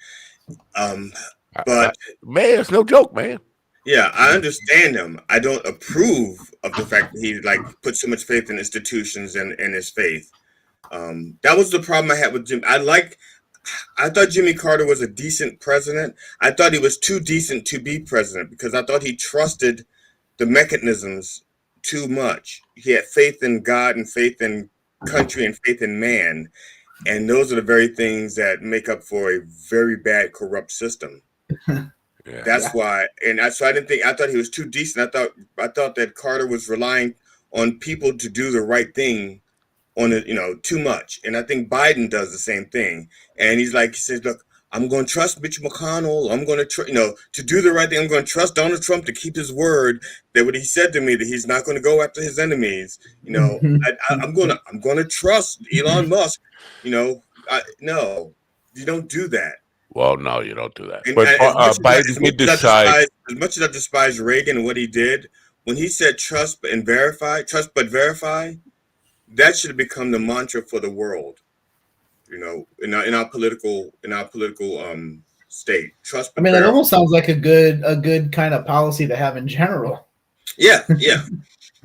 but man, it's no joke, man. Yeah, I understand him. I don't approve of the fact that he put so much faith in institutions and his faith. That was the problem I had with Jim. I thought Jimmy Carter was a decent president. I thought he was too decent to be president because I thought he trusted the mechanisms too much. He had faith in God and faith in country and faith in man. And those are the very things that make up for a very bad, corrupt system. That's why, so I didn't think. I thought he was too decent. I thought that Carter was relying on people to do the right thing, on it, too much. And I think Biden does the same thing. And he says, "Look, I'm going to trust Mitch McConnell. I'm going to, to do the right thing. I'm going to trust Donald Trump to keep his word. That what he said to me, that he's not going to go after his enemies. I'm going to trust Elon Musk. No, you don't do that." Well, no, you don't do that. And, but Biden did decide. As much as I despise Reagan and what he did, when he said trust but verify, that should have become the mantra for the world. In our political state, trust. I mean, it almost sounds like a good kind of policy to have in general. Yeah.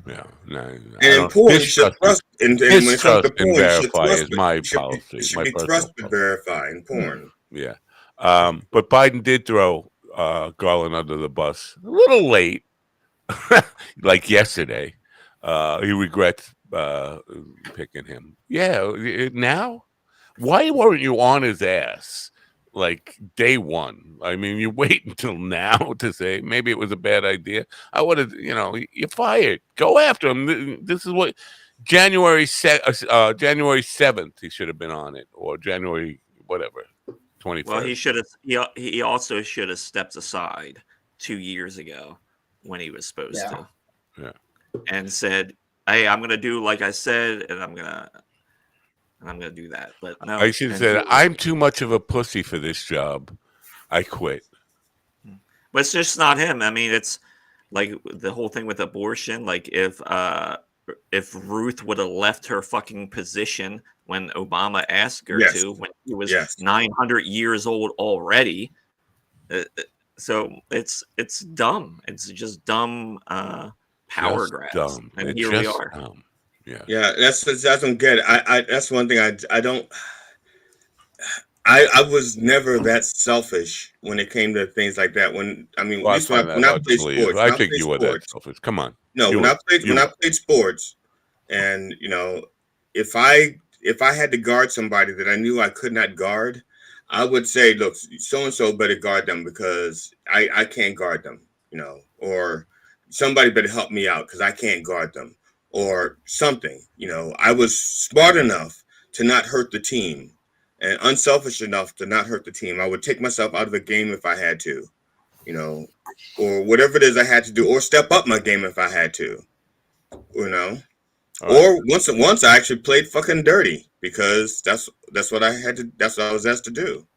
Yeah, no. And in porn, you should trust. And when it comes to porn, verify is my policy. It should be trust and verify in porn. Yeah. But Biden did throw Garland under the bus a little late, like yesterday. He regrets picking him. Yeah, now? Why weren't you on his ass like day one? I mean, you wait until now to say maybe it was a bad idea. I would have, you're fired. Go after him. This is what January 7th he should have been on it, or January whatever 21st. Well, he also should have stepped aside 2 years ago when he was supposed to. Yeah. And said, "Hey, I'm gonna do like I said, and I'm gonna do that." But no, I should have said, "I'm too much of a pussy for this job. I quit." But it's just not him. I mean, it's like the whole thing with abortion. Like if Ruth would have left her fucking position when Obama asked her to, when he was 900 years old already. So it's dumb. It's just dumb power grabs. Dumb. And here we are. Dumb. Yeah, that's don't get it. I that's one thing I don't. I was never that selfish when it came to things like that. When I played sports, I think you were that selfish. Come on. No, when I played sports, and if I had to guard somebody that I knew I could not guard, I would say, look, so and so better guard them because I can't guard them, or somebody better help me out because I can't guard them, or something. I was smart enough to not hurt the team and unselfish enough to not hurt the team. I would take myself out of the game if I had to, or whatever it is I had to do, or step up my game if I had to, Or once I actually played fucking dirty because that's what I had to. That's what I was asked to do.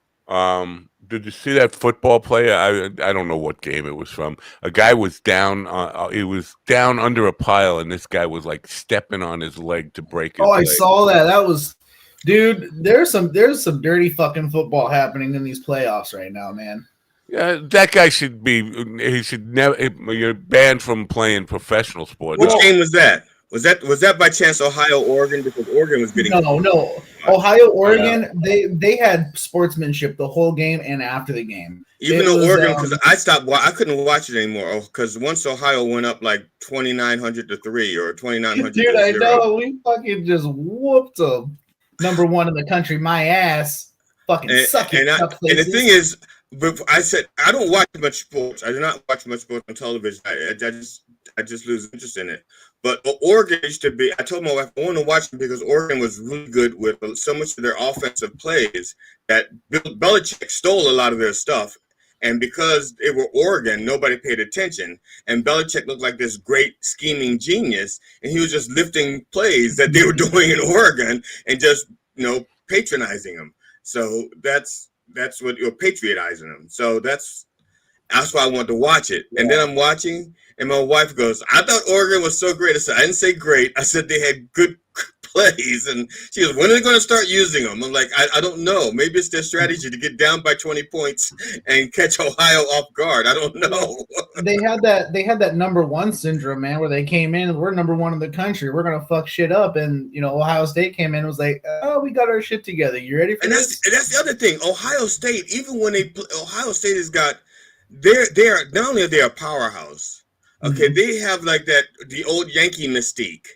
Did you see that football player? I don't know what game it was from. A guy was down. He was down under a pile, and this guy was like stepping on his leg to break his leg. I saw that. That was, dude. There's some dirty fucking football happening in these playoffs right now, man. Yeah, that guy should be. He should never. You're banned from playing professional sports. Which game was that? Was that by chance Ohio, Oregon? Because Oregon was getting no. Ohio, Oregon, they had sportsmanship the whole game and after the game. Even though Oregon, because I couldn't watch it anymore because once Ohio went up like 2,900-3 or 2,900. Dude, I know we fucking just whooped them. Number one in the country, my ass. Fucking suck it. And the thing is, but I said I don't watch much sports. I do not watch much sports on television. I just lose interest in it. But Oregon used to be. I told my wife I want to watch them because Oregon was really good with so much of their offensive plays that Belichick stole a lot of their stuff. And because they were Oregon, nobody paid attention. And Belichick looked like this great scheming genius, and he was just lifting plays that they were doing in Oregon and just patronizing them. So that's what you're patriotising them. So that's why I wanted to watch it. And then I'm watching, and my wife goes, "I thought Oregon was so great." I said, "I didn't say great. I said they had good plays." And she goes, "When are they going to start using them?" I'm like, I don't know. Maybe it's their strategy to get down by 20 points and catch Ohio off guard. I don't know. They had that number one syndrome, man, where they came in, we're number one in the country. We're going to fuck shit up. And, Ohio State came in and was like, "Oh, we got our shit together. You ready for this?" And that's the other thing. Ohio State, even when Ohio State has got, they're not only are they a powerhouse, okay, they have like the old Yankee mystique.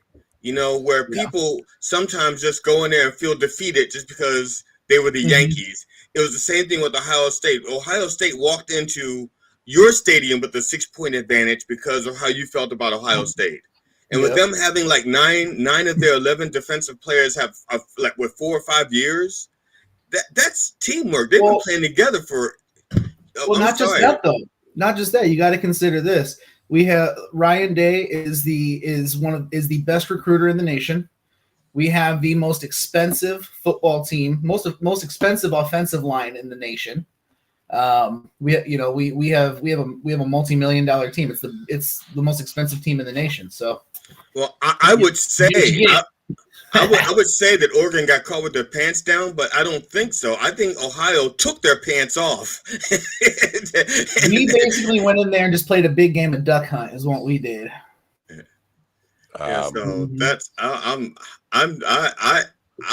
Where people sometimes just go in there and feel defeated just because they were the Yankees. It was the same thing with Ohio State. Ohio State walked into your stadium with a 6-point advantage because of how you felt about Ohio State. And with them having like nine of their 11 defensive players have like with 4 or 5 years, that's teamwork. They've been playing together for. Not just that though. Not just that. You got to consider this. We have Ryan Day is the best recruiter in the nation. We have the most expensive football team, most expensive offensive line in the nation. We have a multi-million-dollar team. It's the most expensive team in the nation. So, well, I would say. I would say that Oregon got caught with their pants down, but I don't think so. I think Ohio took their pants off. We basically went in there and just played a big game of duck hunt is what we did. So that's I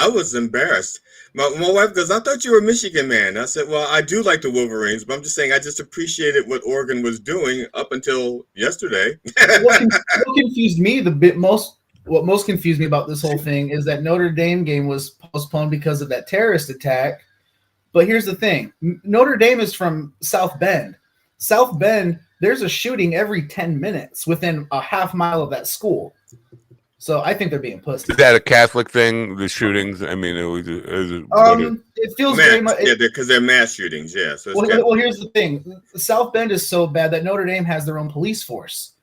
was embarrassed. My wife goes, I thought you were a Michigan man. I said, well, I do like the Wolverines, but I'm just saying I just appreciated what Oregon was doing up until yesterday. What confused me what most confused me about this whole thing is that Notre Dame game was postponed because of that terrorist attack. But here's the thing. Notre Dame is from South Bend. South Bend, there's a shooting every 10 minutes within a half mile of that school. So I think they're being pussy. Is that a Catholic thing? The shootings? I mean, it feels very much. Yeah, because they're mass shootings. Yeah. So well, here's the thing: South Bend is so bad that Notre Dame has their own police force,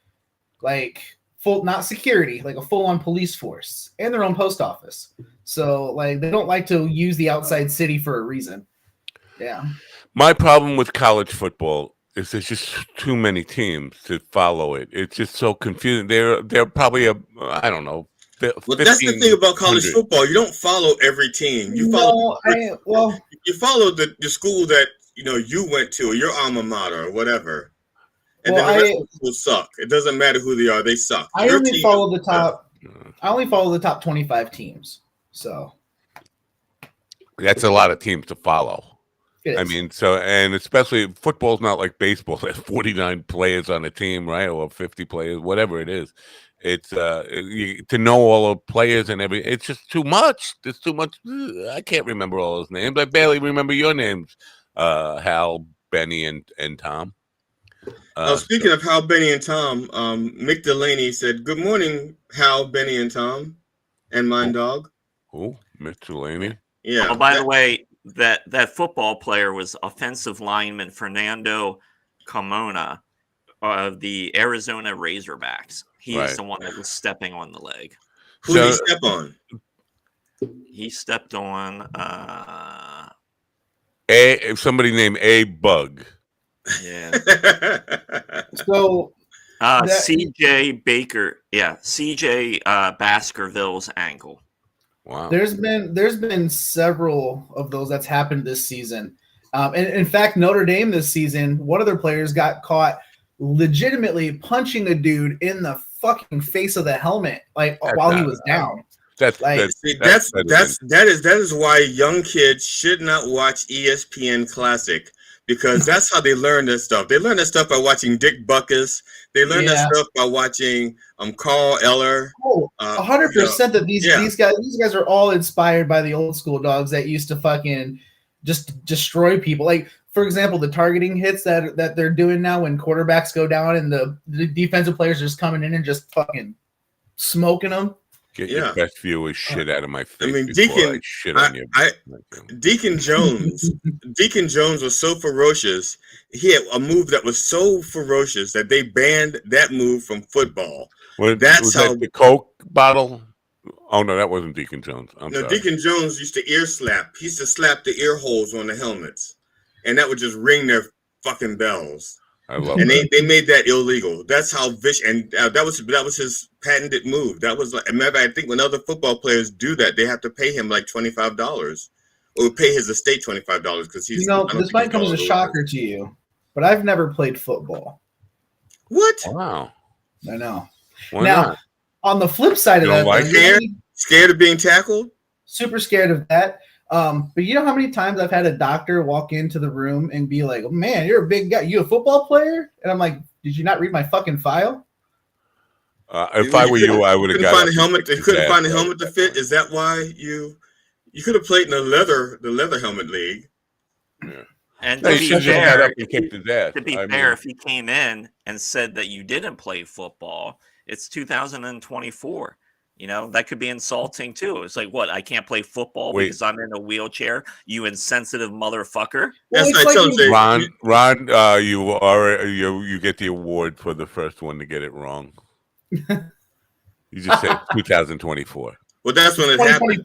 like full, not security, like a full-on police force, and their own post office. So, like, they don't like to use the outside city for a reason. Yeah. My problem with college football is there's just too many teams to follow it. It's just so confusing. They're probably I don't know. Well, that's the thing about college football. You don't follow every team. You follow. You follow the school that you went to, or your alma mater, or whatever. And then the rest of the schools suck. It doesn't matter who they are; they suck. I only follow the top 25 teams. So that's a lot of teams to follow. I mean, and especially football's not like baseball. There's 49 players on a team, right? Or 50 players, whatever it is. It's to know all the players and everything. It's just too much. There's too much. I can't remember all those names. I barely remember your names, Hal, Benny, and Tom. Speaking of Hal, Benny, and Tom, Mick Delaney said, "Good morning, Hal, Benny, and Tom, and Mine Dog." Oh, Mick Delaney. Yeah. Oh, by the way, that football player was offensive lineman Fernando Carmona of the Arizona Razorbacks. He's the one that was stepping on the leg. Who did he step on? He stepped on somebody named A Bug. Yeah. So CJ Baker, CJ Baskerville's ankle. Wow. There's been several of those that's happened this season. And in fact, Notre Dame this season, one of their players got caught legitimately punching a dude in the fucking face of the helmet, while he was down. That is why young kids should not watch ESPN Classic, because that's how they learn this stuff. They learn that stuff by watching Dick Buckus. They learn that stuff by watching Carl Eller. 100% that these guys are all inspired by the old school dogs that used to fucking just destroy people. Like, for example, the targeting hits that they're doing now when quarterbacks go down and the defensive players are just coming in and just fucking smoking them. Get your best view of shit out of my face. I mean, Deacon Jones. Deacon Jones was so ferocious. He had a move that was so ferocious that they banned that move from football. That's how the Coke bottle. Oh no, that wasn't Deacon Jones. I'm sorry. Deacon Jones used to ear slap. He used to slap the ear holes on the helmets, and that would just ring their fucking bells. I love and that. they made that illegal. That's how vicious, and that was his patented move. That was like, remember, I think when other football players do that, they have to pay him like $25, or pay his estate $25 because he's. This might come as a shocker to you, but I've never played football. What? Wow. I know. Why not? On the flip side of that, scared of being tackled. Super scared of that. But you know how many times I've had a doctor walk into the room and be like, oh, man, you're a big guy. You a football player? And I'm like, did you not read my fucking file? If I were you, I would have got a helmet. You couldn't find a helmet to fit. Is that why you could have played in the leather helmet league? Yeah. And to be fair, if he came in and said that you didn't play football, it's 2024. That could be insulting too. It's like, what? I can't play football because I'm in a wheelchair. You insensitive motherfucker. That's right. Ron, you get the award for the first one to get it wrong. You just said 2024. Well, that's when it happened.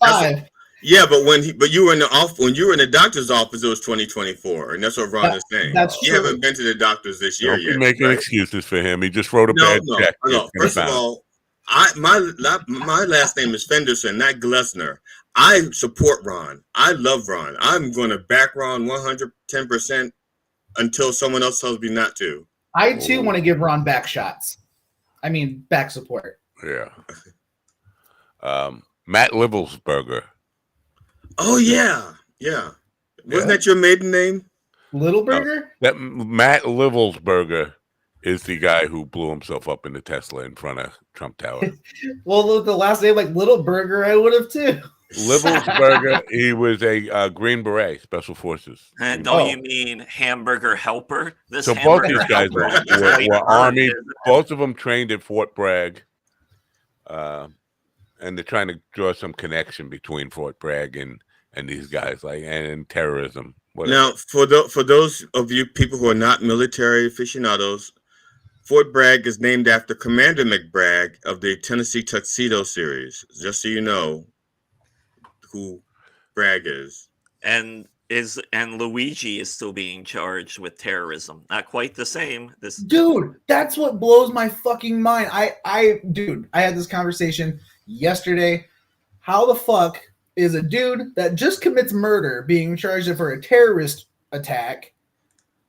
Yeah, but when you were in the doctor's office, it was 2024, and that's what Ron is saying. That's you haven't been to the doctors this year yet. Don't be making excuses for him. He just wrote a bad check. No. First of all, my last name is Fenderson, not Glessner. I support Ron. I love Ron. I'm going to back Ron 110% until someone else tells me not to. I too want to give Ron back shots. I mean, back support. Yeah. Matt Livelsberger. Oh yeah. Wasn't that your maiden name? Littleberger? That Matt Livelsberger is the guy who blew himself up in the Tesla in front of Trump Tower. Well, the last name like Littleberger, I would have too. Livelsberger, he was a Green Beret, Special Forces. Don't you mean Hamburger Helper? So both these guys were Army. Both of them trained at Fort Bragg. And they're trying to draw some connection between Fort Bragg and these guys, and terrorism. Whatever. Now, for those of you people who are not military aficionados, Fort Bragg is named after Commander McBragg of the Tennessee Tuxedo series. Just so you know who Bragg is. And Luigi is still being charged with terrorism. Not quite the same. Dude, that's what blows my fucking mind. I had this conversation yesterday. How the fuck is a dude that just commits murder being charged for a terrorist attack,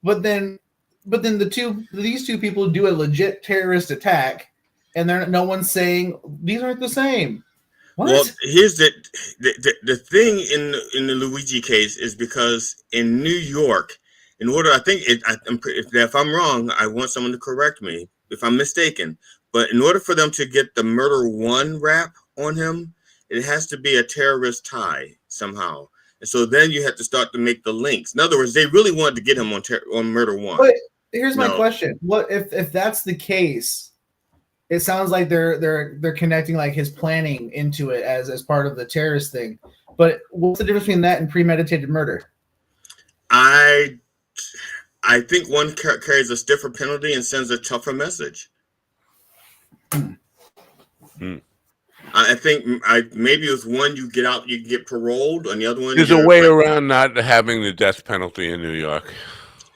but then these two people do a legit terrorist attack, and no one's saying these aren't the same. What? Well, here's the thing in the Luigi case is because in New York, in order, if I'm wrong, I want someone to correct me if I'm mistaken. But in order for them to get the murder one rap on him, it has to be a terrorist tie somehow. And so then you have to start to make the links. In other words, they really wanted to get him on murder one. But here's my question: what if that's the case? It sounds like they're connecting like his planning into it as part of the terrorist thing. But what's the difference between that and premeditated murder? I think one carries a stiffer penalty and sends a tougher message. I think maybe with one you get out, you get paroled. On the other one, there's a way around not having the death penalty in New York.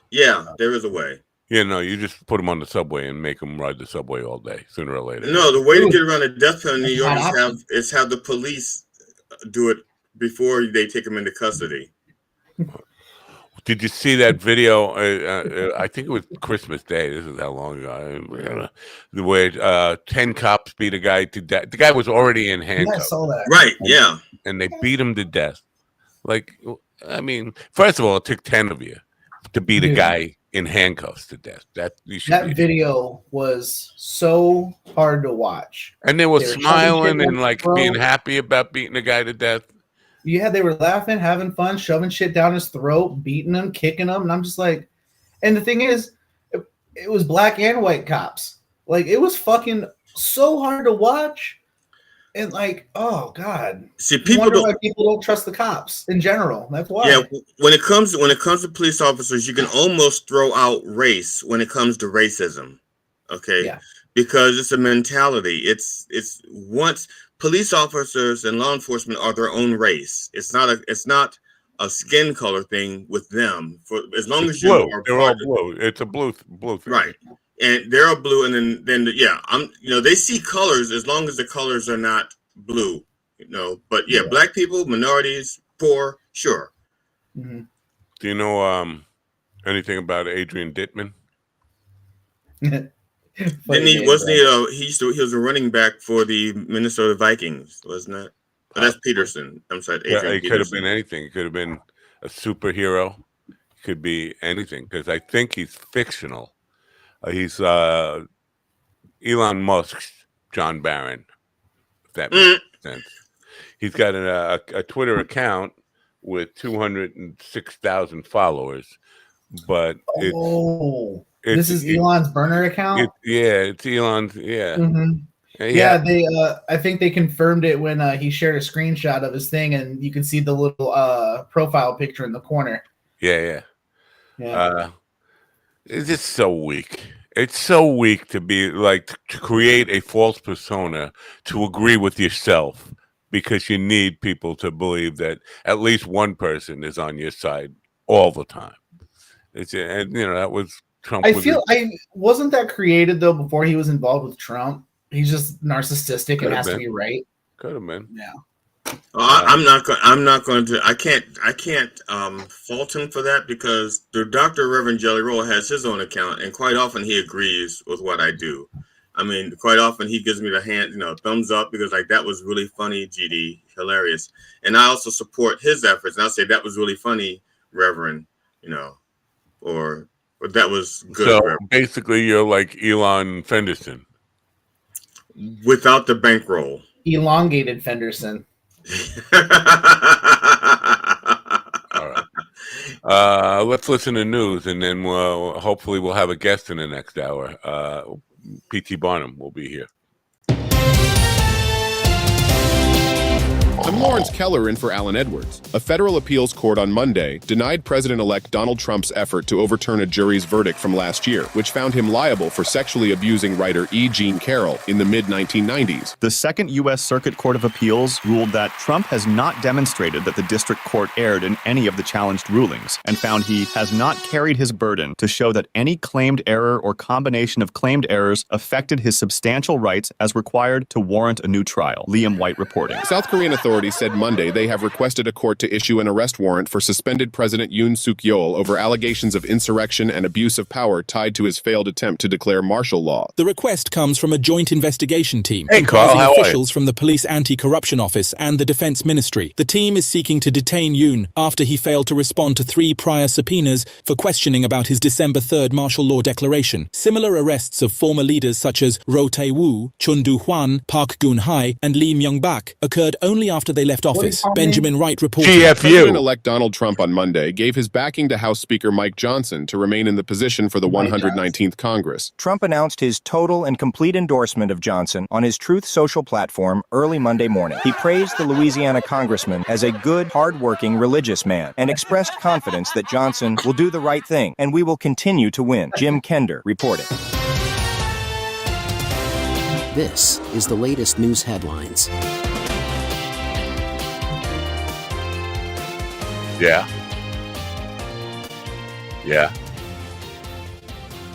Yeah, there is a way. You just put them on the subway and make them ride the subway all day, sooner or later. No, the way to get around the death penalty in New York is have the police do it before they take them into custody. Did you see that video? I think it was Christmas Day. This is how long ago. Where 10 cops beat a guy to death. The guy was already in handcuffs. Yeah, I saw that. Right, yeah. And they beat him to death. First of all, it took 10 of you to beat a guy in handcuffs to death. That video was so hard to watch. And they were smiling and being happy about beating a guy to death. Yeah, they were laughing, having fun, shoving shit down his throat, beating him, kicking him. And I'm just like, and the thing is, it was black and white cops. Like, it was fucking so hard to watch. And oh God. See, people don't trust the cops in general. That's why. Yeah, when it comes to police officers, you can almost throw out race when it comes to racism. Okay? Yeah. Because it's a mentality. It's once police officers and law enforcement are their own race. It's not a skin color thing with them. For as long as you are, they're all blue. It's a blue thing. Right. And they're all blue, and then they see colors as long as the colors are not blue, But yeah, black people, minorities, poor, sure. Mm-hmm. Do you know anything about Adrian Dittman? He was a running back for the Minnesota Vikings, wasn't it? Oh, that's Peterson. I'm sorry, Adrian Peterson. Could have been anything. It could have been a superhero. It could be anything because I think he's fictional. He's Elon Musk's John Barron, if that makes sense. He's got a Twitter account with 206,000 followers, but this is Elon's burner account? It's Elon's, yeah. Mm-hmm. Yeah, they I think they confirmed it when he shared a screenshot of his thing, and you can see the little profile picture in the corner. Yeah. It's just so weak. It's so weak to be to create a false persona to agree with yourself because you need people to believe that at least one person is on your side all the time. That was Trump. Wasn't that created though before he was involved with Trump? He's just narcissistic and has to be right. Could have been. Yeah. I'm not going to. I can't fault him for that because the Dr. Reverend Jelly Roll has his own account, and quite often he agrees with what I do. I mean, quite often he gives me the hand, thumbs up, because like that was really funny, GD, hilarious. And I also support his efforts, and I'll say that was really funny, Reverend, or that was good. So Reverend. basically, you're like Elon Fenderson without the bankroll. Elongated Fenderson. All right. Let's listen to news, and then hopefully we'll have a guest in the next hour. P.T. Barnum will be here. I'm Lawrence Keller in for Alan Edwards. A federal appeals court on Monday denied President-elect Donald Trump's effort to overturn a jury's verdict from last year, which found him liable for sexually abusing writer E. Jean Carroll in the mid-1990s. The Second U.S. Circuit Court of Appeals ruled that Trump has not demonstrated that the district court erred in any of the challenged rulings, and found he has not carried his burden to show that any claimed error or combination of claimed errors affected his substantial rights as required to warrant a new trial. Liam White reporting. South Korean authorities said Monday they have requested a court to issue an arrest warrant for suspended President Yoon Suk-yeol over allegations of insurrection and abuse of power tied to his failed attempt to declare martial law. The request comes from a joint investigation team comprising officials from the Police Anti-Corruption Office and the Defense Ministry. The team is seeking to detain Yoon after he failed to respond to 3 prior subpoenas for questioning about his December 3rd martial law declaration. Similar arrests of former leaders such as Roh Tae-woo, Chun Doo-hwan, Park Geun-hye, and Lee Myung-bak occurred only after they left office. Benjamin Wright reported. President-elect Donald Trump on Monday gave his backing to House Speaker Mike Johnson to remain in the position for the 119th Congress. Trump announced his total and complete endorsement of Johnson on his Truth Social platform early Monday morning. He praised the Louisiana congressman as a good, hard-working, religious man and expressed confidence that Johnson will do the right thing and we will continue to win. Jim Kender reported. This is the latest news headlines. Yeah.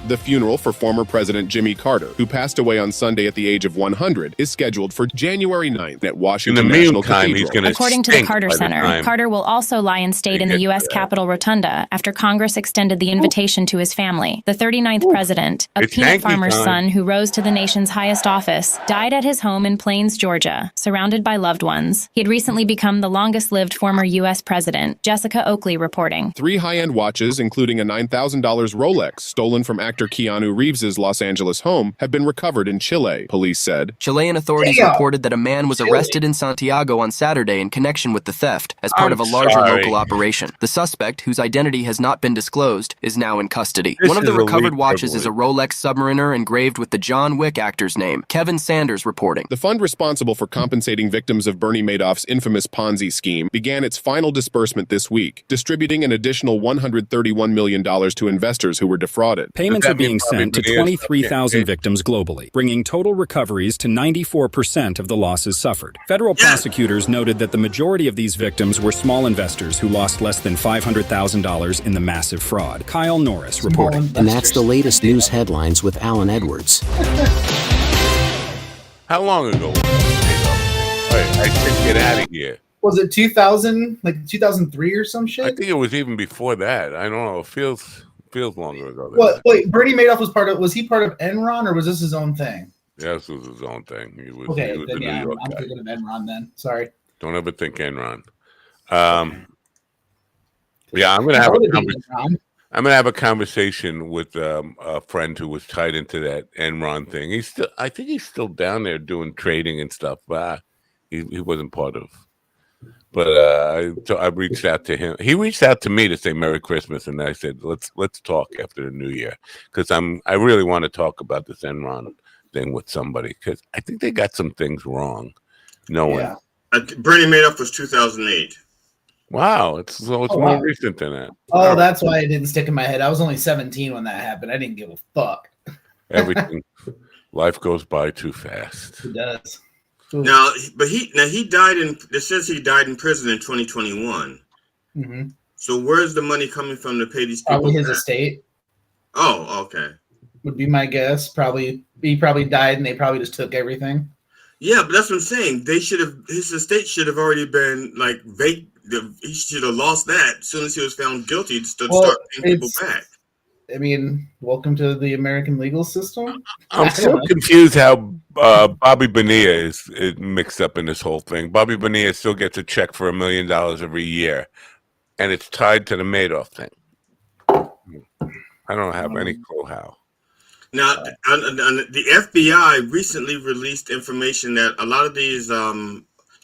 The funeral for former President Jimmy Carter, who passed away on Sunday at the age of 100, is scheduled for January 9th at Washington National Cathedral. According to the Carter Center, Carter will also lie in state in the U.S. Capitol Rotunda after Congress extended the invitation to his family. The 39th president, a peanut farmer's son who rose to the nation's highest office, died at his home in Plains, Georgia, surrounded by loved ones. He had recently become the longest-lived former U.S. president. Jessica Oakley reporting. 3 high-end watches, including a $9,000 Rolex stolen from actor Keanu Reeves' Los Angeles home, have been recovered in Chile, police said. Chilean authorities reported that a man was arrested in Santiago on Saturday in connection with the theft as part of a larger local operation. The suspect, whose identity has not been disclosed, is now in custody. One of the recovered watches is a Rolex Submariner engraved with the John Wick actor's name. Kevin Sanders reporting. The fund responsible for compensating victims of Bernie Madoff's infamous Ponzi scheme began its final disbursement this week, distributing an additional $131 million to investors who were defrauded. Payments are being sent to 23,000 victims globally, bringing total recoveries to 94% of the losses suffered. Federal prosecutors noted that the majority of these victims were small investors who lost less than $500,000 in the massive fraud. Kyle Norris reporting. And that's the latest news headlines with Alan Edwards. How long ago was that? I said get out of here. Was it 2000, like 2003 or some shit? I think it was even before that. I don't know. It feels longer ago. What? Wait, Bernie Madoff was he part of Enron or was this his own thing? Yeah, this was his own thing. He was then, the New York I'm guy. thinking of Enron then. Sorry. Don't ever think Enron. Yeah, I'm gonna have a conversation. I'm gonna have a conversation with a friend who was tied into that Enron thing. I think he's still down there doing trading and stuff, but he wasn't part of. But I reached out to him. He reached out to me to say Merry Christmas, and I said let's talk after the New Year because I really want to talk about this Enron thing with somebody because I think they got some things wrong. Bernie Madoff was 2008. Wow, it's more recent than that. Oh, that's why it didn't stick in my head. I was only 17 when that happened. I didn't give a fuck. Everything, life goes by too fast. It does. Now, but he died in. It says he died in prison in 2021. Mm-hmm. So where's the money coming from to pay these people? Probably his estate. Oh, okay. Would be my guess. He probably died, and they probably just took everything. Yeah, but that's what I'm saying. His estate should have already been like vague. He should have lost that as soon as he was found guilty to start paying people back. I mean, welcome to the American legal system. I'm so confused how Bobby Bonilla is mixed up in this whole thing. Bobby Bonilla still gets a check for $1 million every year, and it's tied to the Madoff thing. I don't have any clue how. Now, the FBI recently released information that a lot of these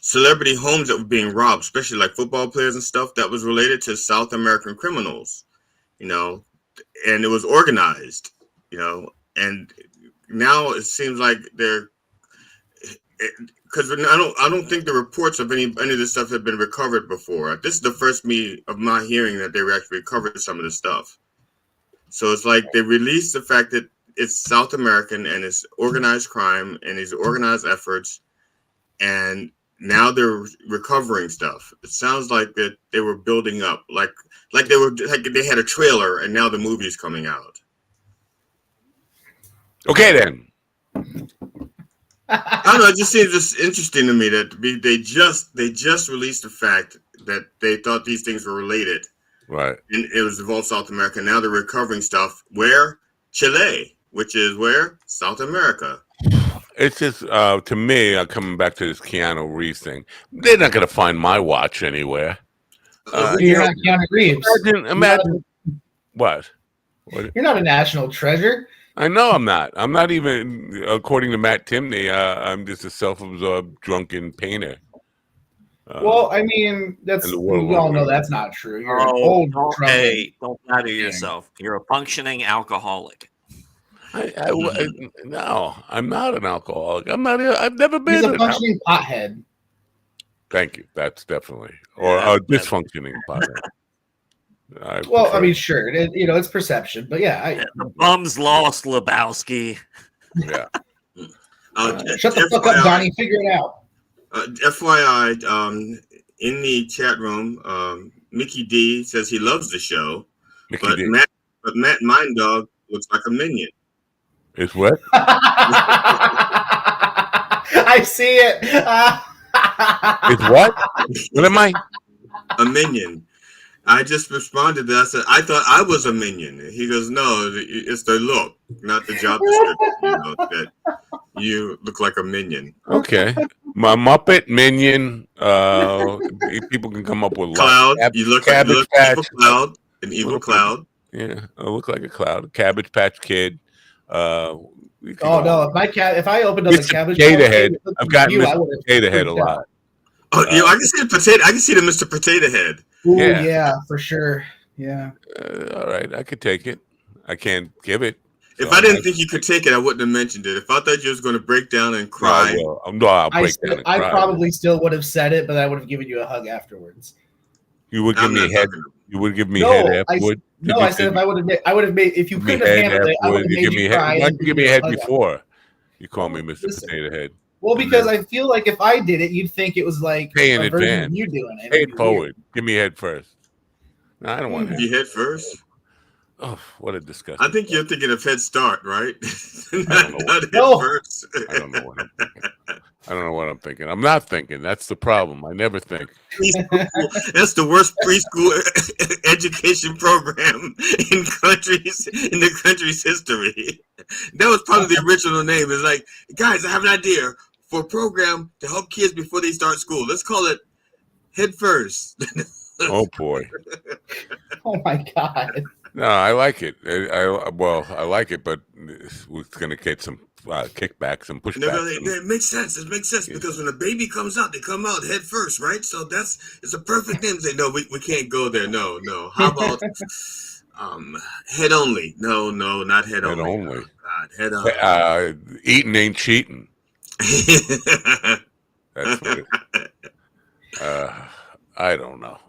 celebrity homes that were being robbed, especially like football players and stuff, that was related to South American criminals, and it was organized, and now it seems like they're, because I don't think the reports of any of this stuff have been recovered before. This is the first of my hearing that they actually recovered some of the stuff. So it's like they released the fact that it's South American and it's organized crime and these organized efforts, and now they're recovering stuff. It sounds like that they were building up, like they had a trailer and now the movie is coming out. Okay, then. I don't know. It just seems just interesting to me that they just released the fact that they thought these things were related. Right. And it was involved South America. Now they're recovering stuff. Where? Chile, which is where? South America. It's just, to me, coming back to this Keanu Reeves thing, they're not going to find my watch anywhere. You're not Keanu Reeves. Imagine what? You're not a national treasure. I know I'm not. I'm not even, according to Matt Timney, I'm just a self-absorbed drunken painter. Well, I mean, we all know that's not true. You're an old drunk. Hey, don't lie to yourself. You're a functioning alcoholic. No, I'm not an alcoholic. I've never been. He's a functioning pothead. Thank you. That's definitely, or a dysfunctioning pothead. I mean, sure, it's perception, but yeah. The bum's lost, Lebowski. Yeah. Shut the fuck up, Donnie. Figure it out. FYI, in the chat room, Mickey D says he loves the show, but Matt Mind Dog looks like a minion. It's what? I see it. It's what? What am I? A minion. I just responded to that. I said, I thought I was a minion. He goes, no, it's the look, not the job description. That you look like a minion. Okay. My Muppet minion. People can come up with cloud. You look like evil cloud, an evil cloud. Yeah, I look like a cloud. Cabbage Patch Kid. No! If I opened up a Cabbage Potato Head, I've got Mr. Potato Head a lot. Oh, I can see the potato. I can see the Mr. Potato Head. Ooh, yeah, for sure. Yeah. All right, I could take it. I can't give it. If I didn't think you could take it, I wouldn't have mentioned it. If I thought you was going to break down and cry, I'll break down and cry. I probably still would have said it, but I would have given you a hug afterwards. You would give me a head. You would give me a head afterward. I said if I would have made. If you couldn't have handled it, I would have made you cry. Why didn't you give me a head before? You call me Mr. Potato Head. Well, because I feel like if I did it, you'd think it was like pay in advance. You doing it? Pay it forward. Give me head first. No, I don't want head. You head first. Oh, what a disgusting! I think you're thinking of Head Start, right? not head first. I don't know what I'm thinking. I don't know what I'm thinking. I'm not thinking. That's the problem. I never think. That's the worst preschool education program in the country's history. That was probably the original name. It's like, guys, I have an idea for a program to help kids before they start school. Let's call it Head First. Oh boy. Oh my God. No, I like it. I like it, but we're gonna get some kickback, some pushback. It makes sense. It makes sense because when a baby comes out, they come out head first, right? So it's a perfect name. Say no, we can't go there. No. How about head only? No, not head only. Head only. Oh, God, head only. Eating ain't cheating. That's what it, I don't know.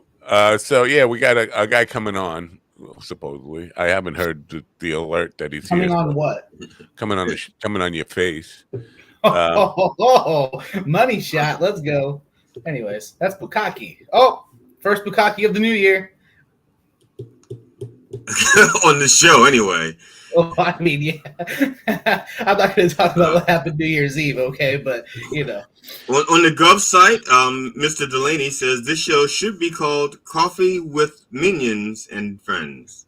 So yeah, we got a guy coming on. Supposedly, I haven't heard the alert that he's coming here. On what? Coming on your face. Money shot. Let's go. Anyways, that's Bukkake. Oh, first Bukkake of the new year. On the show, anyway. Oh, I mean, yeah. I'm not going to talk about what happened New Year's Eve, okay? But, On the Gov site, Mr. Delaney says this show should be called Coffee with Minions and Friends.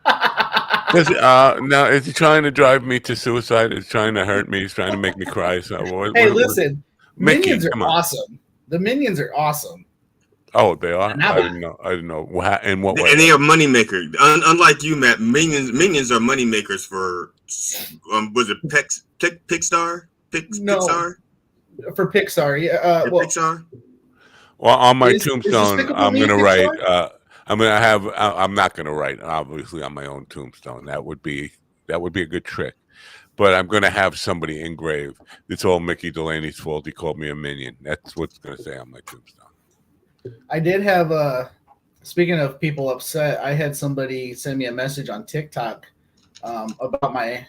Now, is he trying to drive me to suicide? Is he trying to hurt me? He's trying to make me cry. So listen, Mickey, Minions are come on. awesome. The Minions are awesome. Oh, they are. I didn't know. In what way? And they are money makers. Unlike you, Matt. Minions are money makers for. Was it Pixar? Pixar? For Pixar, yeah. Pixar. Well, on my tombstone, I'm going to write. I'm not going to write, obviously, on my own tombstone. That would be a good trick. But I'm going to have somebody engrave. It's all Mickey Delaney's fault. He called me a minion. That's what's going to say on my tombstone. I did have speaking of people upset, I had somebody send me a message on TikTok about my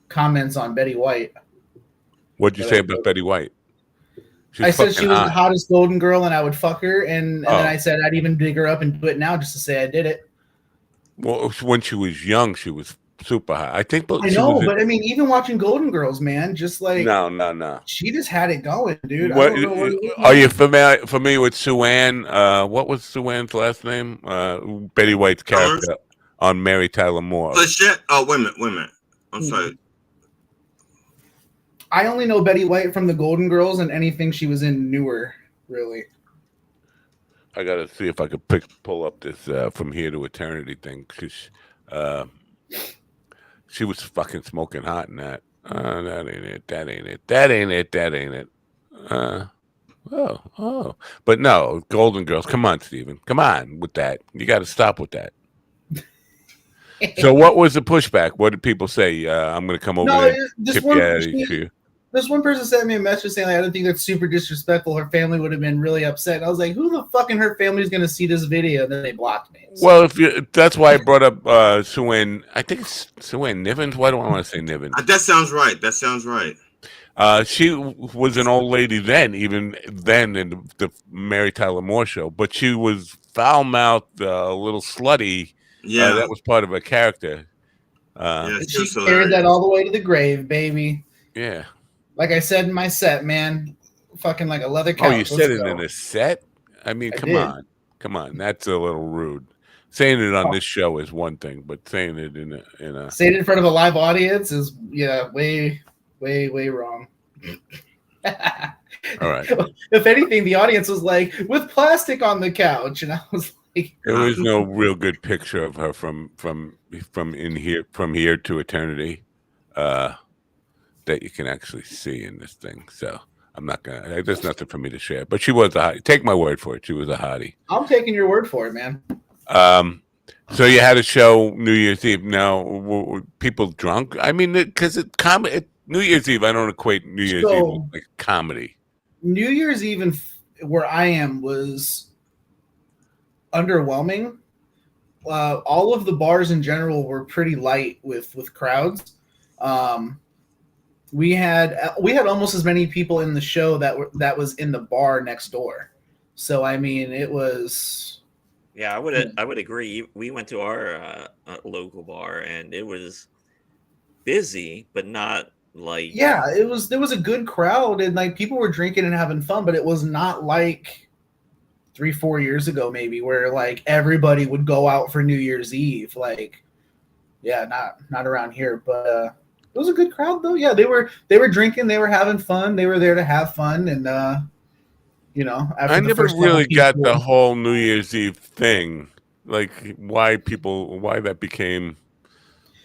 comments on Betty White. What'd you say about Betty White? I said she was the hottest golden girl and I would fuck her, and then I said I'd even dig her up and do it now just to say I did it. Well, when she was young, she was super hot. I know, but I mean, even watching Golden Girls, man, just like no, she just had it going, dude. Are you familiar with Sue Ann? What was Sue Ann's last name? Betty White's character on Mary Tyler Moore. Oh, wait a minute. I'm sorry. I only know Betty White from the Golden Girls and anything she was in newer, really. I gotta see if I could pull up this From Here to Eternity thing, because she was fucking smoking hot in that. That ain't it. That ain't it. That ain't it. That ain't it. But no, Golden Girls. Come on, Steven. Come on with that. You got to stop with that. So, what was the pushback? What did people say? I'm going to come over there. This one person sent me a message saying, like, I don't think that's super disrespectful. Her family would have been really upset. And I was like, who the fuck in her family is going to see this video? And then they blocked me. So. Well, that's why I brought up Sue Ann. I think it's Sue Ann Nivens. Why do I want to say Nivens? That sounds right. She was an old lady even then in the Mary Tyler Moore show, but she was foul-mouthed, a little slutty. Yeah, that was part of her character. She carried that all the way to the grave, baby. Yeah. Like I said in my set, man, fucking like a leather couch. Oh, you said it in a set? I mean, come on. That's a little rude. Saying it on this show is one thing, but saying it in a saying it in front of a live audience is way wrong. All right. If anything, the audience was like, with plastic on the couch, and I was like, there was no real good picture of her from here to eternity. That you can actually see in this thing. So I'm not gonna. There's nothing for me to share. But she was a hottie. Take my word for it. She was a hottie. I'm taking your word for it, man. So you had a show New Year's Eve. Now, were people drunk? I mean, because New Year's Eve, I don't equate New Year's Eve with like comedy. New Year's Eve, where I am, was underwhelming. All of the bars in general were pretty light with crowds. We had almost as many people in the show that was in the bar next door. So I mean, it was. Yeah, I would agree. We went to our local bar and it was busy, but not like. Yeah, there was a good crowd and like people were drinking and having fun, but it was not like 3-4 years ago maybe where like everybody would go out for New Year's Eve. Like, yeah, not around here, but. It was a good crowd though. Yeah, they were drinking, they were having fun, they were there to have fun, and I never really got the whole New Year's Eve thing, like why that became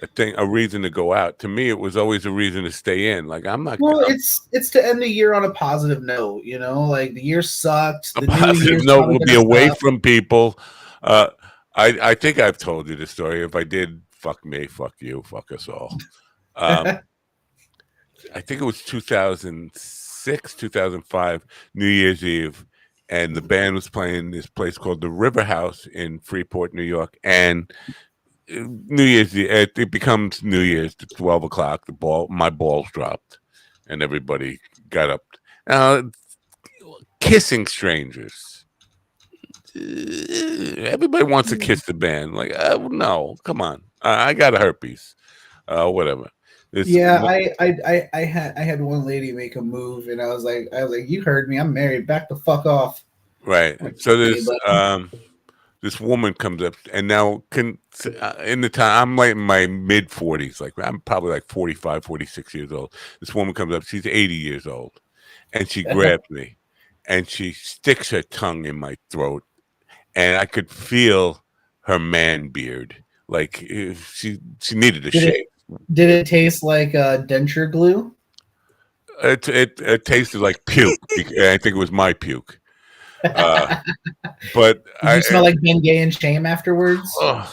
a thing, a reason to go out. To me, it was always a reason to stay in. Like I'm not. Well, it's to end the year on a positive note. Like the year sucked. A positive note will be away from people. I think I've told you the story. If I did, fuck me, fuck you, fuck us all. I think it was 2006, 2005, New Year's Eve, and the band was playing this place called the River House in Freeport, New York. And New Year's Eve, it becomes New Year's at 12 o'clock. My balls dropped, and everybody got up. Kissing strangers. Everybody wants to kiss the band. Like, no, come on. I got a herpes. Whatever. I had one lady make a move, and I was like, you heard me. I'm married. Back the fuck off. Right. So there's this woman comes up, and now in the time I'm like in my mid 40s, like I'm probably like 45, 46 years old. This woman comes up, she's 80 years old, and she grabs me, and she sticks her tongue in my throat, and I could feel her man beard, like she needed a shave. Did it taste like denture glue? It tasted like puke. I think it was my puke. But did you smell like Bengay and shame afterwards? When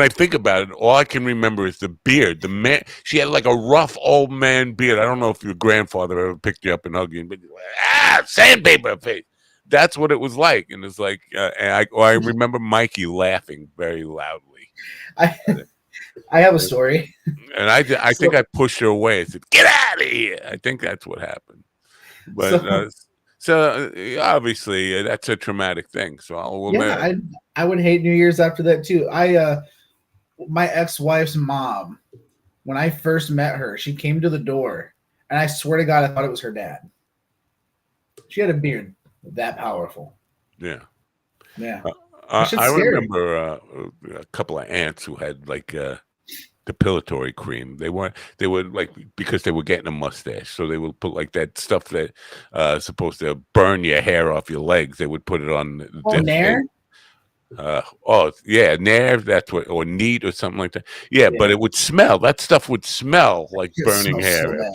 I think about it, all I can remember is the beard. The man, she had like a rough old man beard. I don't know if your grandfather ever picked you up and hugged you, but sandpaper face. That's what it was like, and it's like, and I remember Mikey laughing very loudly. I have a story, and I think I pushed her away. I said, "Get out of here!" I think that's what happened, but. So obviously that's a traumatic thing. So I would hate New Year's after that too. My ex-wife's mom, when I first met her, she came to the door, and I swear to God, I thought it was her dad. She had a beard that powerful. Yeah. I remember a couple of aunts who had like depilatory cream. They would like, because they were getting a mustache, so they would put like that stuff that supposed to burn your hair off your legs. They would put it on Nair. Nair. That's what, or neat or something like that. Yeah, but it would smell. That stuff would smell like burning hair.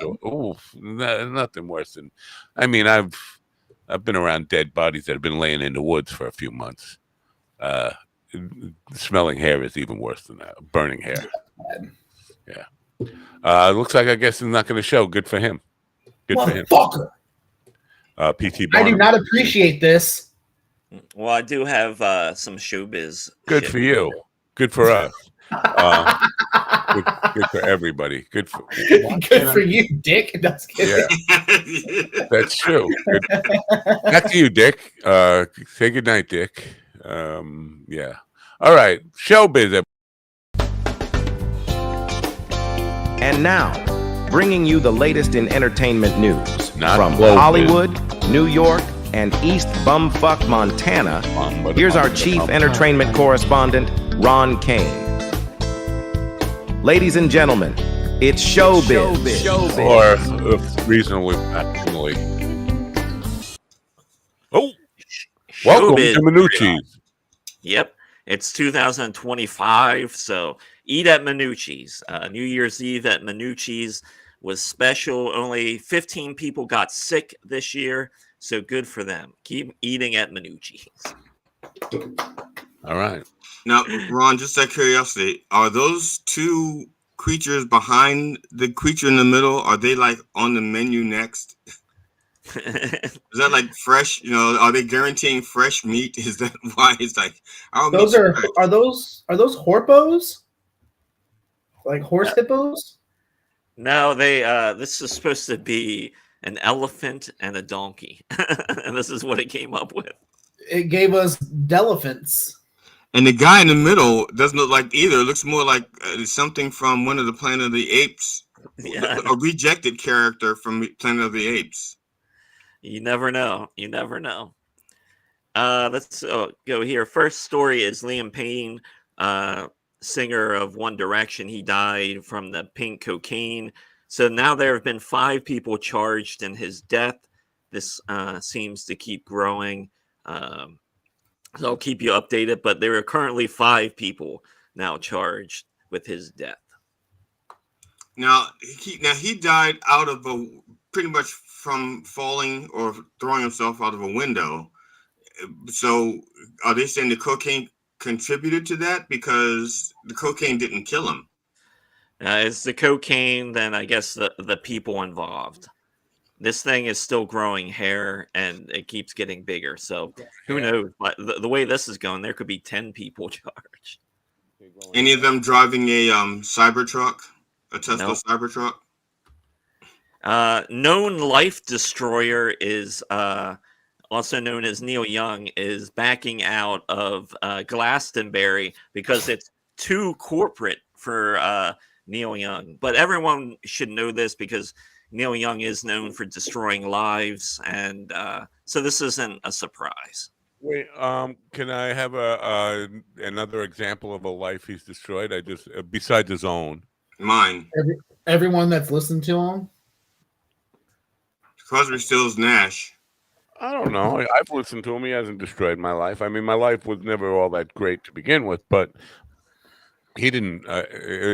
Nothing worse than. I mean, I've been around dead bodies that have been laying in the woods for a few months. Smelling hair is even worse than that. Burning hair. Yeah. Looks like, I guess, he's not going to show. Good for him. Good for him. PT. I do not appreciate this. Well, I do have some showbiz. Good for you. Good for us. Good for everybody. Good for you, Dick. That's good. Yeah. That's true. Back to you, Dick. Say good night, Dick. Yeah. All right. Showbiz. And now, bringing you the latest in entertainment news from global. Hollywood, New York, and East Bumfuck, Montana. Here's our chief entertainment correspondent, Ron Kane. Ladies and gentlemen, it's showbiz. Or reasonably factually. Welcome to Minucci's. Yep. It's 2025, so eat at Minucci's. New Year's Eve at Minucci's was special. Only 15 people got sick this year, so good for them. Keep eating at Minucci's. All right. Now, Ron, just out of curiosity, are those two creatures behind the creature in the middle, are they like on the menu next? Is that like fresh? You know, are they guaranteeing fresh meat? Is that why it's like are those horpos? Like horse hippos? No, they this is supposed to be an elephant and a donkey. And this is what it came up with. It gave us Delephants. And the guy in the middle doesn't look like either. It looks more like something from one of the Planet of the Apes. Yeah. A rejected character from Planet of the Apes. You never know. You never know. Let's go here. First story is Liam Payne, singer of One Direction. He died from the pink cocaine. So now there have been 5 people charged in his death. This seems to keep growing. So I'll keep you updated. But there are currently 5 people now charged with his death. Now he died out of pretty much from falling or throwing himself out of a window. So are they saying the cocaine contributed to that? Because the cocaine didn't kill him. It's the cocaine, then I guess the people involved. This thing is still growing hair, and it keeps getting bigger. So who knows? But the way this is going, there could be 10 people charged. Any of them driving a Cybertruck, a Tesla Cybertruck? Known life destroyer is also known as Neil Young, is backing out of Glastonbury because it's too corporate for Neil Young. But everyone should know this because Neil Young is known for destroying lives, and so this isn't a surprise. Wait, can I have another example of a life he's destroyed? I just besides his own. Mine. Everyone that's listened to him. Crosby, Stills, Nash. I don't know. I've listened to him. He hasn't destroyed my life. I mean, my life was never all that great to begin with, but he didn't.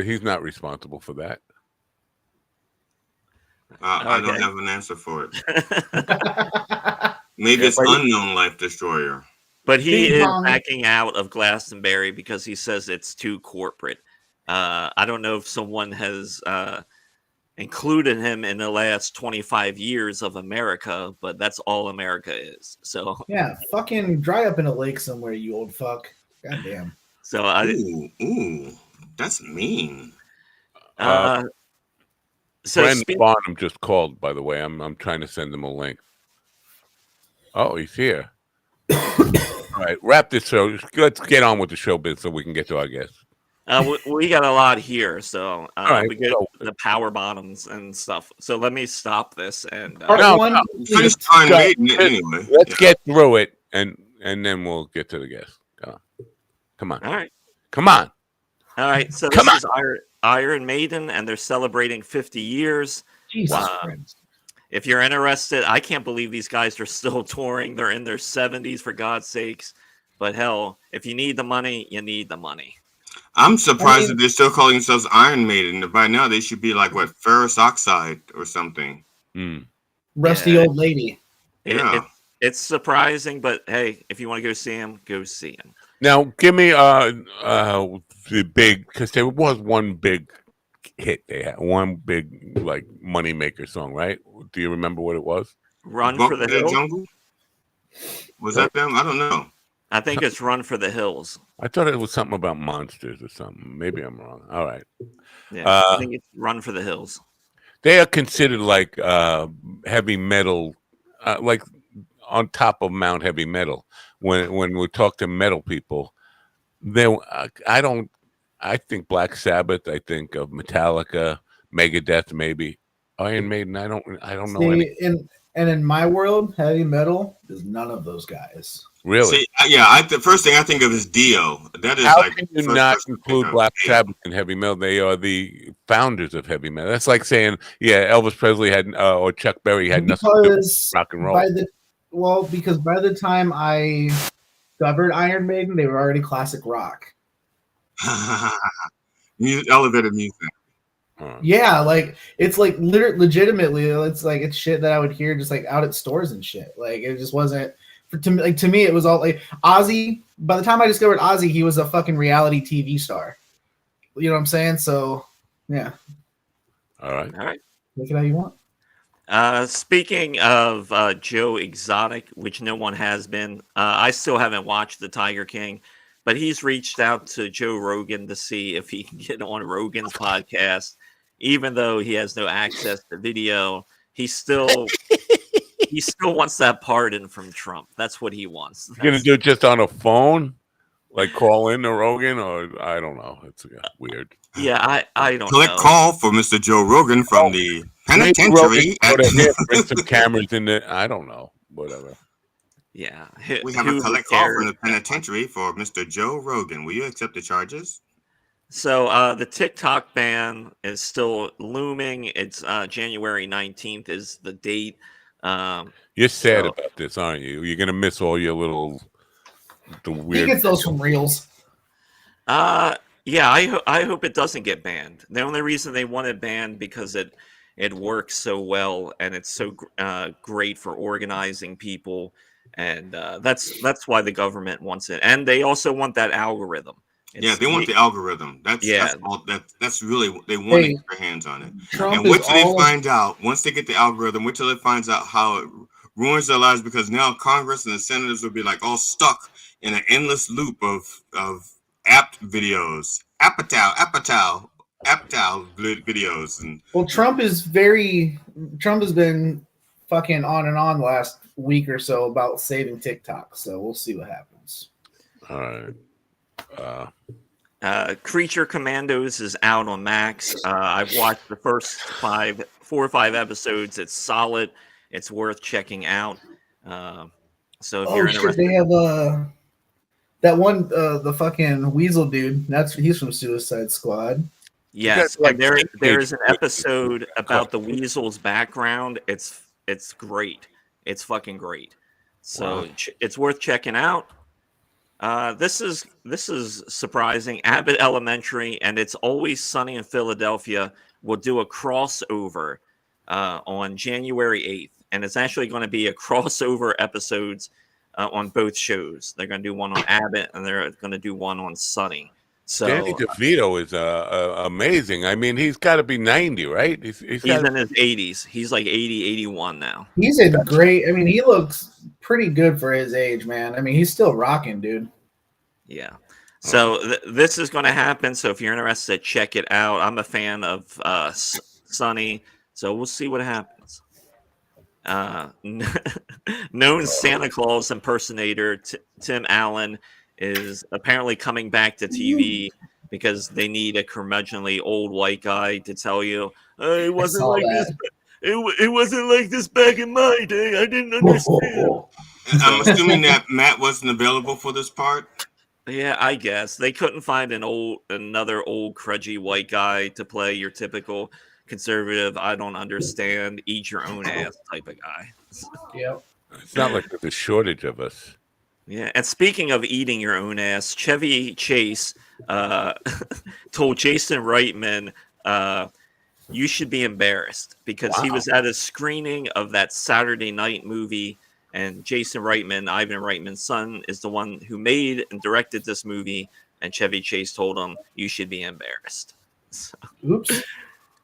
He's not responsible for that. I don't have an answer for it. Maybe it's unknown life destroyer. But he is backing out of Glastonbury because he says it's too corporate. I don't know if someone has included him in the last 25 years of America, but that's all America is. So yeah, fucking dry up in a lake somewhere, you old fuck. Goddamn. So ooh, that's mean. So Brandon Barnum just called, by the way. I'm trying to send him a link. Oh, he's here. All right, wrap this show. Let's get on with the showbiz so we can get to our guests. We got a lot here, so right, we get the power bottoms and stuff. So let me stop this and let's get through it, and then we'll get to the guests. Come on. All right. Come on. All right. So this is Iron Maiden, and they're celebrating 50 years. Jesus Christ. If you're interested, I can't believe these guys are still touring. They're in their 70s, for God's sakes. But hell, if you need the money, you need the money. I'm surprised that they're still calling themselves Iron Maiden. By now, they should be like, what, ferrous oxide or something. Rusty old lady. It's surprising, but hey, if you want to go see him, go see him. Now, give me the big, because there was one big hit they had, one big like moneymaker song, right? Do you remember what it was? Run for the Hills. Jungle? Was that them? I don't know. I think it's Run for the Hills. I thought it was something about monsters or something. Maybe I'm wrong. All right. Yeah, I think it's Run for the Hills. They are considered like heavy metal, like on top of Mount Heavy Metal. When we talk to metal people, I think Black Sabbath. I think of Metallica, Megadeth, maybe Iron Maiden. I don't know any. In my world, heavy metal is none of those guys. Really? See, the first thing I think of is Dio. That is how can you not include Black Sabbath in heavy metal? They are the founders of heavy metal. That's like saying, Elvis Presley had or Chuck Berry had nothing to do with rock and roll. Because by the time I discovered Iron Maiden, they were already classic rock. Elevated music. Yeah, like it's like legitimately, it's shit that I would hear just like out at stores and shit. Like it just wasn't to me. It was all like Ozzy. By the time I discovered Ozzy, he was a fucking reality TV star. You know what I'm saying? So yeah. All right. Make it how you want. Speaking of Joe Exotic, which no one has been, I still haven't watched The Tiger King, but he's reached out to Joe Rogan to see if he can get on Rogan's podcast, even though he has no access to video. He still wants that pardon from Trump. That's what he wants. You're gonna do it just on a phone, like call in to Rogan, or I don't know. It's weird. Yeah, I don't know. Collect call for Mr. Joe Rogan from the penitentiary. Bring some cameras in there. I don't know. Whatever. Yeah. We have a collect call from the penitentiary for Mr. Joe Rogan. Will you accept the charges? So the TikTok ban is still looming. It's January 19th is the date. You're sad about this, aren't you? You're gonna miss all your the weird. He gets those from Reels. Yeah, I hope it doesn't get banned. The only reason they want it banned because it works so well and it's so great for organizing people, and that's why the government wants it. And they also want that algorithm. They want the algorithm. That's really they want to get their hands on it. And wait till they find out. Once they get the algorithm, wait till it finds out how it ruins their lives, because now Congress and the senators will be like all stuck in an endless loop of apt videos, apatow videos. And Trump has been fucking on and on the last week or so about saving TikTok. So we'll see what happens. All right. Creature Commandos is out on Max. I've watched the first 4 or 5 episodes. It's solid. It's worth checking out. So if you're interested, they have that one the fucking Weasel dude. He's from Suicide Squad. Yes, and there is an episode about the Weasel's background. It's great. It's fucking great. So it's worth checking out. This is surprising. Abbott Elementary and It's Always Sunny in Philadelphia will do a crossover on January 8th, and it's actually going to be a crossover episodes on both shows. They're going to do one on Abbott, and they're going to do one on Sunny. So Danny DeVito is amazing. I mean, he's got to be 90, right? He's in his 80s. He's like 80, 81 now. He's in great. I mean, he looks pretty good for his age, man. I mean, he's still rocking, dude. Yeah. So this is going to happen. So if you're interested, check it out. I'm a fan of Sunny, so we'll see what happens. Known Santa Claus impersonator Tim Allen is apparently coming back to TV because they need a curmudgeonly old white guy to tell you, it wasn't like this. It wasn't like this back in my day. I didn't understand. I'm assuming that Matt wasn't available for this part. Yeah, I guess they couldn't find another old crudgy white guy to play your typical conservative, I don't understand, eat your own ass type of guy. Yep. It's not like there's a shortage of us. Yeah, and speaking of eating your own ass, Chevy Chase told Jason Reitman, you should be embarrassed because he was at a screening of that Saturday Night movie, and Jason Reitman, Ivan Reitman's son, is the one who made and directed this movie, and Chevy Chase told him, you should be embarrassed. Oops.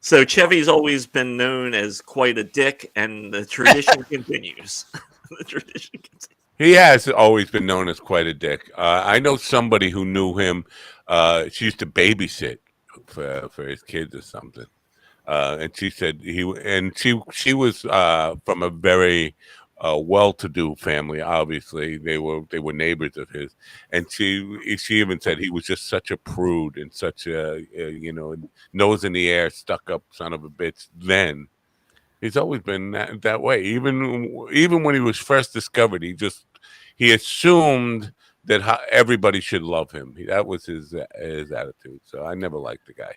So Chevy's always been known as quite a dick, and the tradition continues. The tradition continues. He has always been known as quite a dick. I know somebody who knew him. She used to babysit for his kids or something, and she said she was from a very well-to-do family. Obviously, they were neighbors of his, and she even said he was just such a prude and such a nose in the air, stuck-up son of a bitch. Then he's always been that way. Even when he was first discovered, he assumed that everybody should love him. That was his attitude. So I never liked the guy.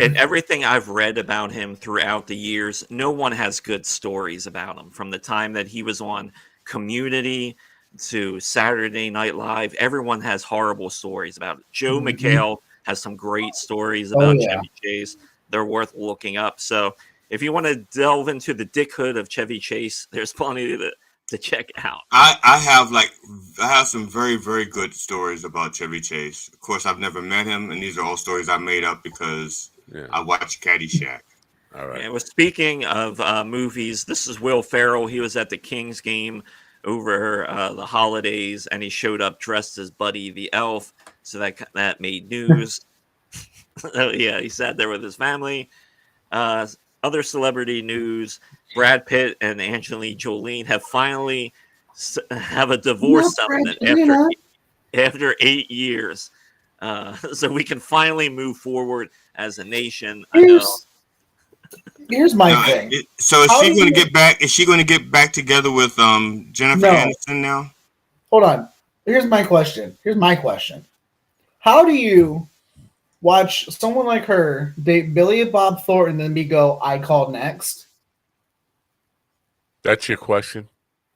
And everything I've read about him throughout the years, no one has good stories about him. From the time that he was on Community to Saturday Night Live, everyone has horrible stories about it. Joe McHale has some great stories about Chevy Chase. They're worth looking up. So if you want to delve into the dickhood of Chevy Chase, there's plenty to check out. I have some very, very good stories about Chevy Chase. Of course, I've never met him, and these are all stories I made up because I watched Caddyshack. All right. Yeah, well, speaking of movies, this is Will Ferrell. He was at the Kings game over the holidays, and he showed up dressed as Buddy the Elf, so that made news. Yeah, he sat there with his family. Other celebrity news: Brad Pitt and Angelina Jolie have finally have a divorce settlement after 8 years. So we can finally move forward as a nation. Here's my thing. So is she going to get back? Is she going to get back together with Jennifer Aniston now? Hold on. Here's my question. How do you watch someone like her date Billy Bob Thornton and then go, I called next? That's your question?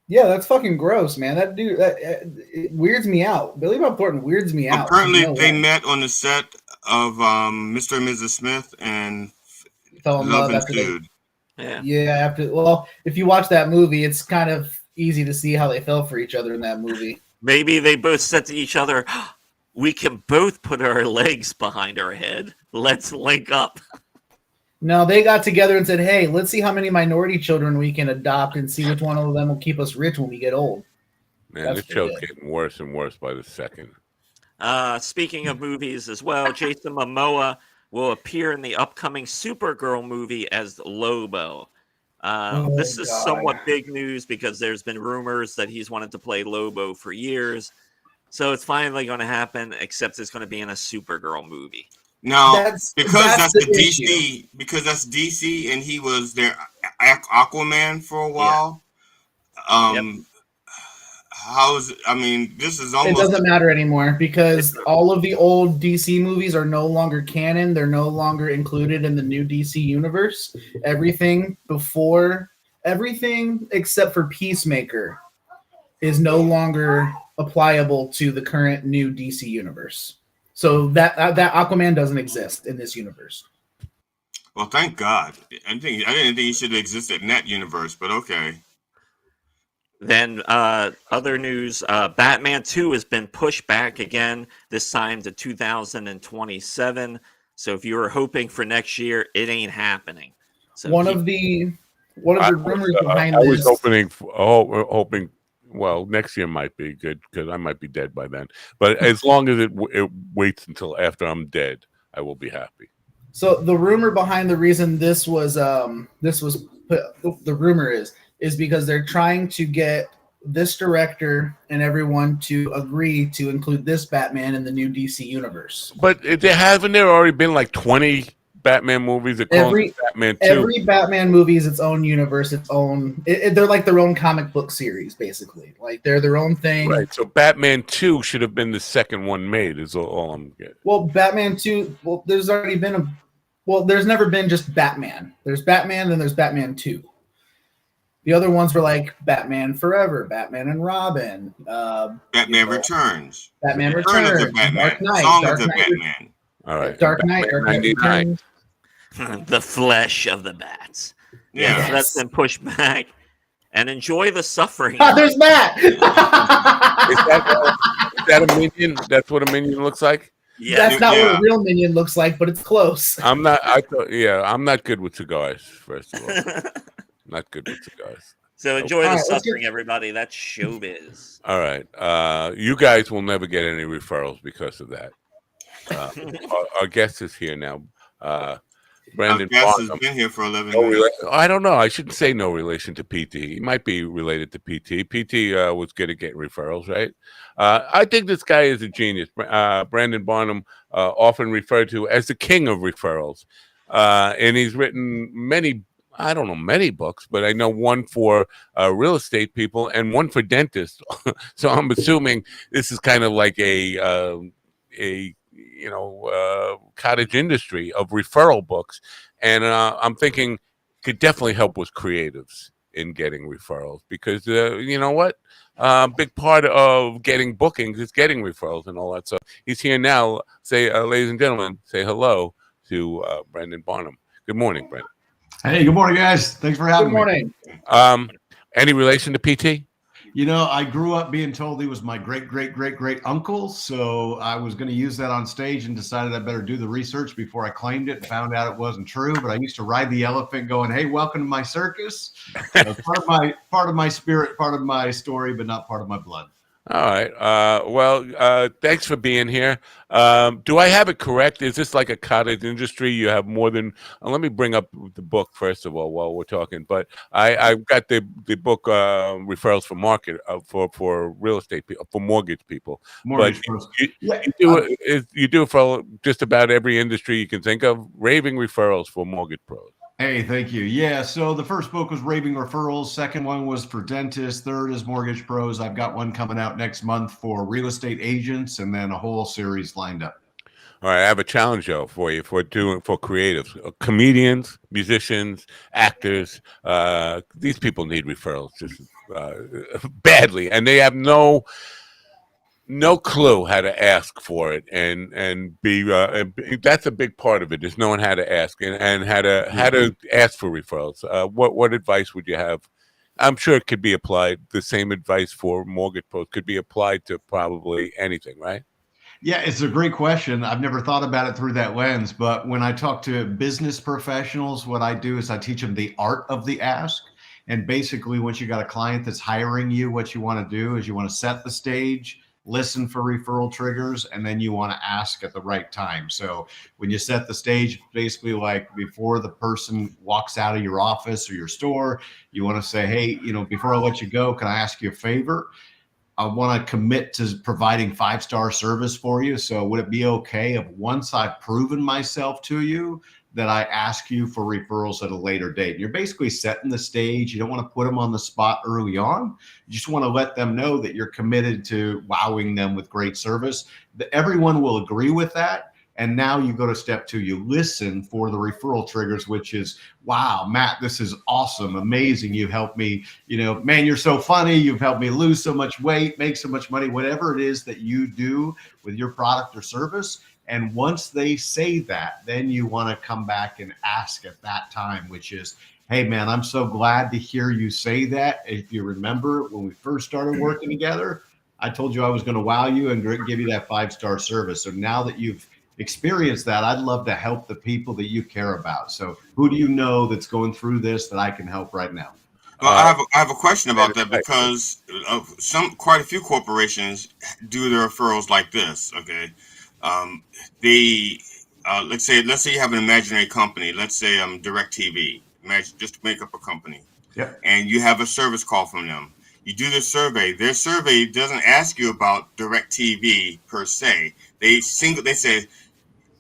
Yeah, that's fucking gross, man. That dude, it weirds me out. Billy Bob Thornton weirds me out. Apparently, they met on the set of Mr. and Mrs. Smith and fell in love after ensued. If you watch that movie, it's kind of easy to see how they fell for each other in that movie. Maybe they both said to each other, we can both put our legs behind our head. Let's link up. No, they got together and said, hey, let's see how many minority children we can adopt and see which one of them will keep us rich when we get old. Man, this show's getting worse and worse by the second. Speaking of movies as well, Jason Momoa will appear in the upcoming Supergirl movie as Lobo. This is somewhat big news because there's been rumors that he's wanted to play Lobo for years. So it's finally going to happen, except it's going to be in a Supergirl movie. No, because that's DC, and he was their Aquaman for a while. I mean, this is almost. It doesn't matter anymore because all of the old DC movies are no longer canon. They're no longer included in the new DC universe. Everything except for Peacemaker is no longer applicable to the current new DC universe. So that Aquaman doesn't exist in this universe. Well, thank God. I didn't think he should have existed in that universe, but okay. Then other news, Batman 2 has been pushed back again, this time to 2027. So if you were hoping for next year, it ain't happening. So one of the rumors behind this. I was hoping. Well, next year might be good because I might be dead by then. But as long as it waits until after I'm dead, I will be happy. So the rumor behind the reason this was put, the rumor is because they're trying to get this director and everyone to agree to include this Batman in the new DC universe. But haven't there already been like 20 Batman movies that call it Batman 2? Every Batman movie is its own universe, its own. They're like their own comic book series, basically. Like they're their own thing. Right. So Batman 2 should have been the second one made. Is all I'm getting. Well, Batman 2. Well, there's already been there's never been just Batman. There's Batman, then there's Batman 2. The other ones were like Batman Forever, Batman and Robin, Batman Returns, Batman Returns, Dark Knight, Batman. All right, Dark Knight, Returns. The flesh of the bats. Yeah, so that's been pushed back. And enjoy the suffering. There's Matt. Is that a minion? That's what a minion looks like. Yeah, that's not what a real minion looks like, but it's close. I'm not. I'm not good with cigars. First of all, not good with cigars. So enjoy the suffering, everybody. That's showbiz. All right, you guys will never get any referrals because of that. Our guest is here now. Brandon Barnum has been here for 11 years. I don't know. I shouldn't say no relation to PT. He might be related to PT. PT was good at getting referrals, right? I think this guy is a genius. Brandon Barnum, often referred to as the king of referrals. And he's written many books, but I know one for real estate people and one for dentists. So I'm assuming this is kind of like a cottage industry of referral books, and I'm thinking could definitely help with creatives in getting referrals because you know what, big part of getting bookings is getting referrals and all that. So he's here now. Say, ladies and gentlemen, say hello to Brandon Barnum. Good morning, Brandon. Hey, good morning, guys. Thanks for having me. Good morning. Any relation to PT? You know, I grew up being told he was my great uncle, so I was going to use that on stage and decided I better do the research before I claimed it and found out it wasn't true. But I used to ride the elephant going, hey, welcome to my circus. Part of my spirit, part of my story, but not part of my blood. All right. Thanks for being here. Do I have it correct? Is this like a cottage industry? You have more than. Let me bring up the book first of all while we're talking. But I've got the book referrals for market for real estate people, for mortgage people. Mortgage but you do it for just about every industry you can think of. Raving referrals for mortgage pros. Hey, thank you. Yeah, so the first book was Raving Referrals. Second one was for dentists. Third is Mortgage Pros. I've got one coming out next month for real estate agents, and then a whole series lined up. All right, I have a challenge though for you for creatives, comedians, musicians, actors. These people need referrals just badly, and they have no clue how to ask for it and be that's a big part of it is knowing how to ask and how to ask for referrals. What advice would you have? I'm sure it could be applied. The same advice for mortgage pros could be applied to probably anything, right? Yeah, it's a great question. I've never thought about it through that lens, but when I talk to business professionals, what I do is I teach them the art of the ask. And basically, once you got a client that's hiring you, what you want to do is you want to set the stage, listen for referral triggers, and then you want to ask at the right time. So when you set the stage, basically like before the person walks out of your office or your store, you want to say, hey, before I let you go, can I ask you a favor? I want to commit to providing 5-star service for you. So would it be okay if once I've proven myself to you that I ask you for referrals at a later date? You're basically setting the stage. You don't want to put them on the spot early on. You just want to let them know that you're committed to wowing them with great service. Everyone will agree with that. And now you go to step 2, you listen for the referral triggers, which is, wow, Matt, this is awesome, amazing. You helped me, man, you're so funny. You've helped me lose so much weight, make so much money, whatever it is that you do with your product or service. And once they say that, then you want to come back and ask at that time, which is, hey, man, I'm so glad to hear you say that. If you remember when we first started working together, I told you I was going to wow you and give you that 5-star service. So now that you've experience that, I'd love to help the people that you care about. So who do you know that's going through this that I can help right now? Well, I have a question about that, because quite a few corporations do their referrals like this. Okay, let's say you have an imaginary company. Let's say DirecTV. Imagine, just to make up a company. Yep. And you have a service call from them. You do the survey. Their survey doesn't ask you about DirecTV per se. They say,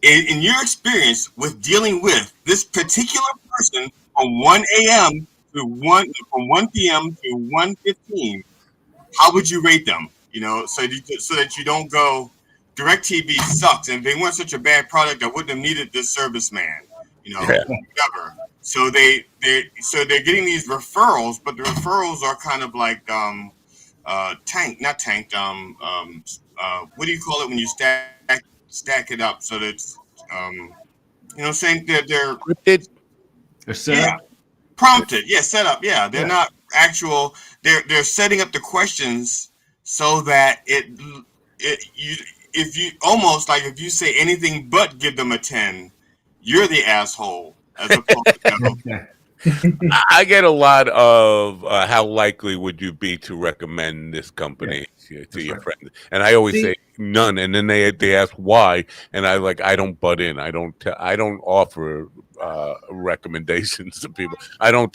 in your experience with dealing with this particular person from 1 a.m. from 1 p.m. to 1:15, how would you rate them? So that you don't go, DirecTV sucks, and if they weren't such a bad product, I wouldn't have needed this serviceman. Whatever. So they're getting these referrals, but the referrals are kind of like not tanked. What do you call it when you stack it up so that it's saying that they're scripted? They're set up. Prompted. Yeah, set up. Yeah, they're not actual. They're setting up the questions so that if you say anything but give them a 10, you're the asshole. As opposed to, I get a lot of how likely would you be to recommend this company to your friend, and I always say none, and then they ask why, and I don't butt in. I don't offer recommendations to people. I don't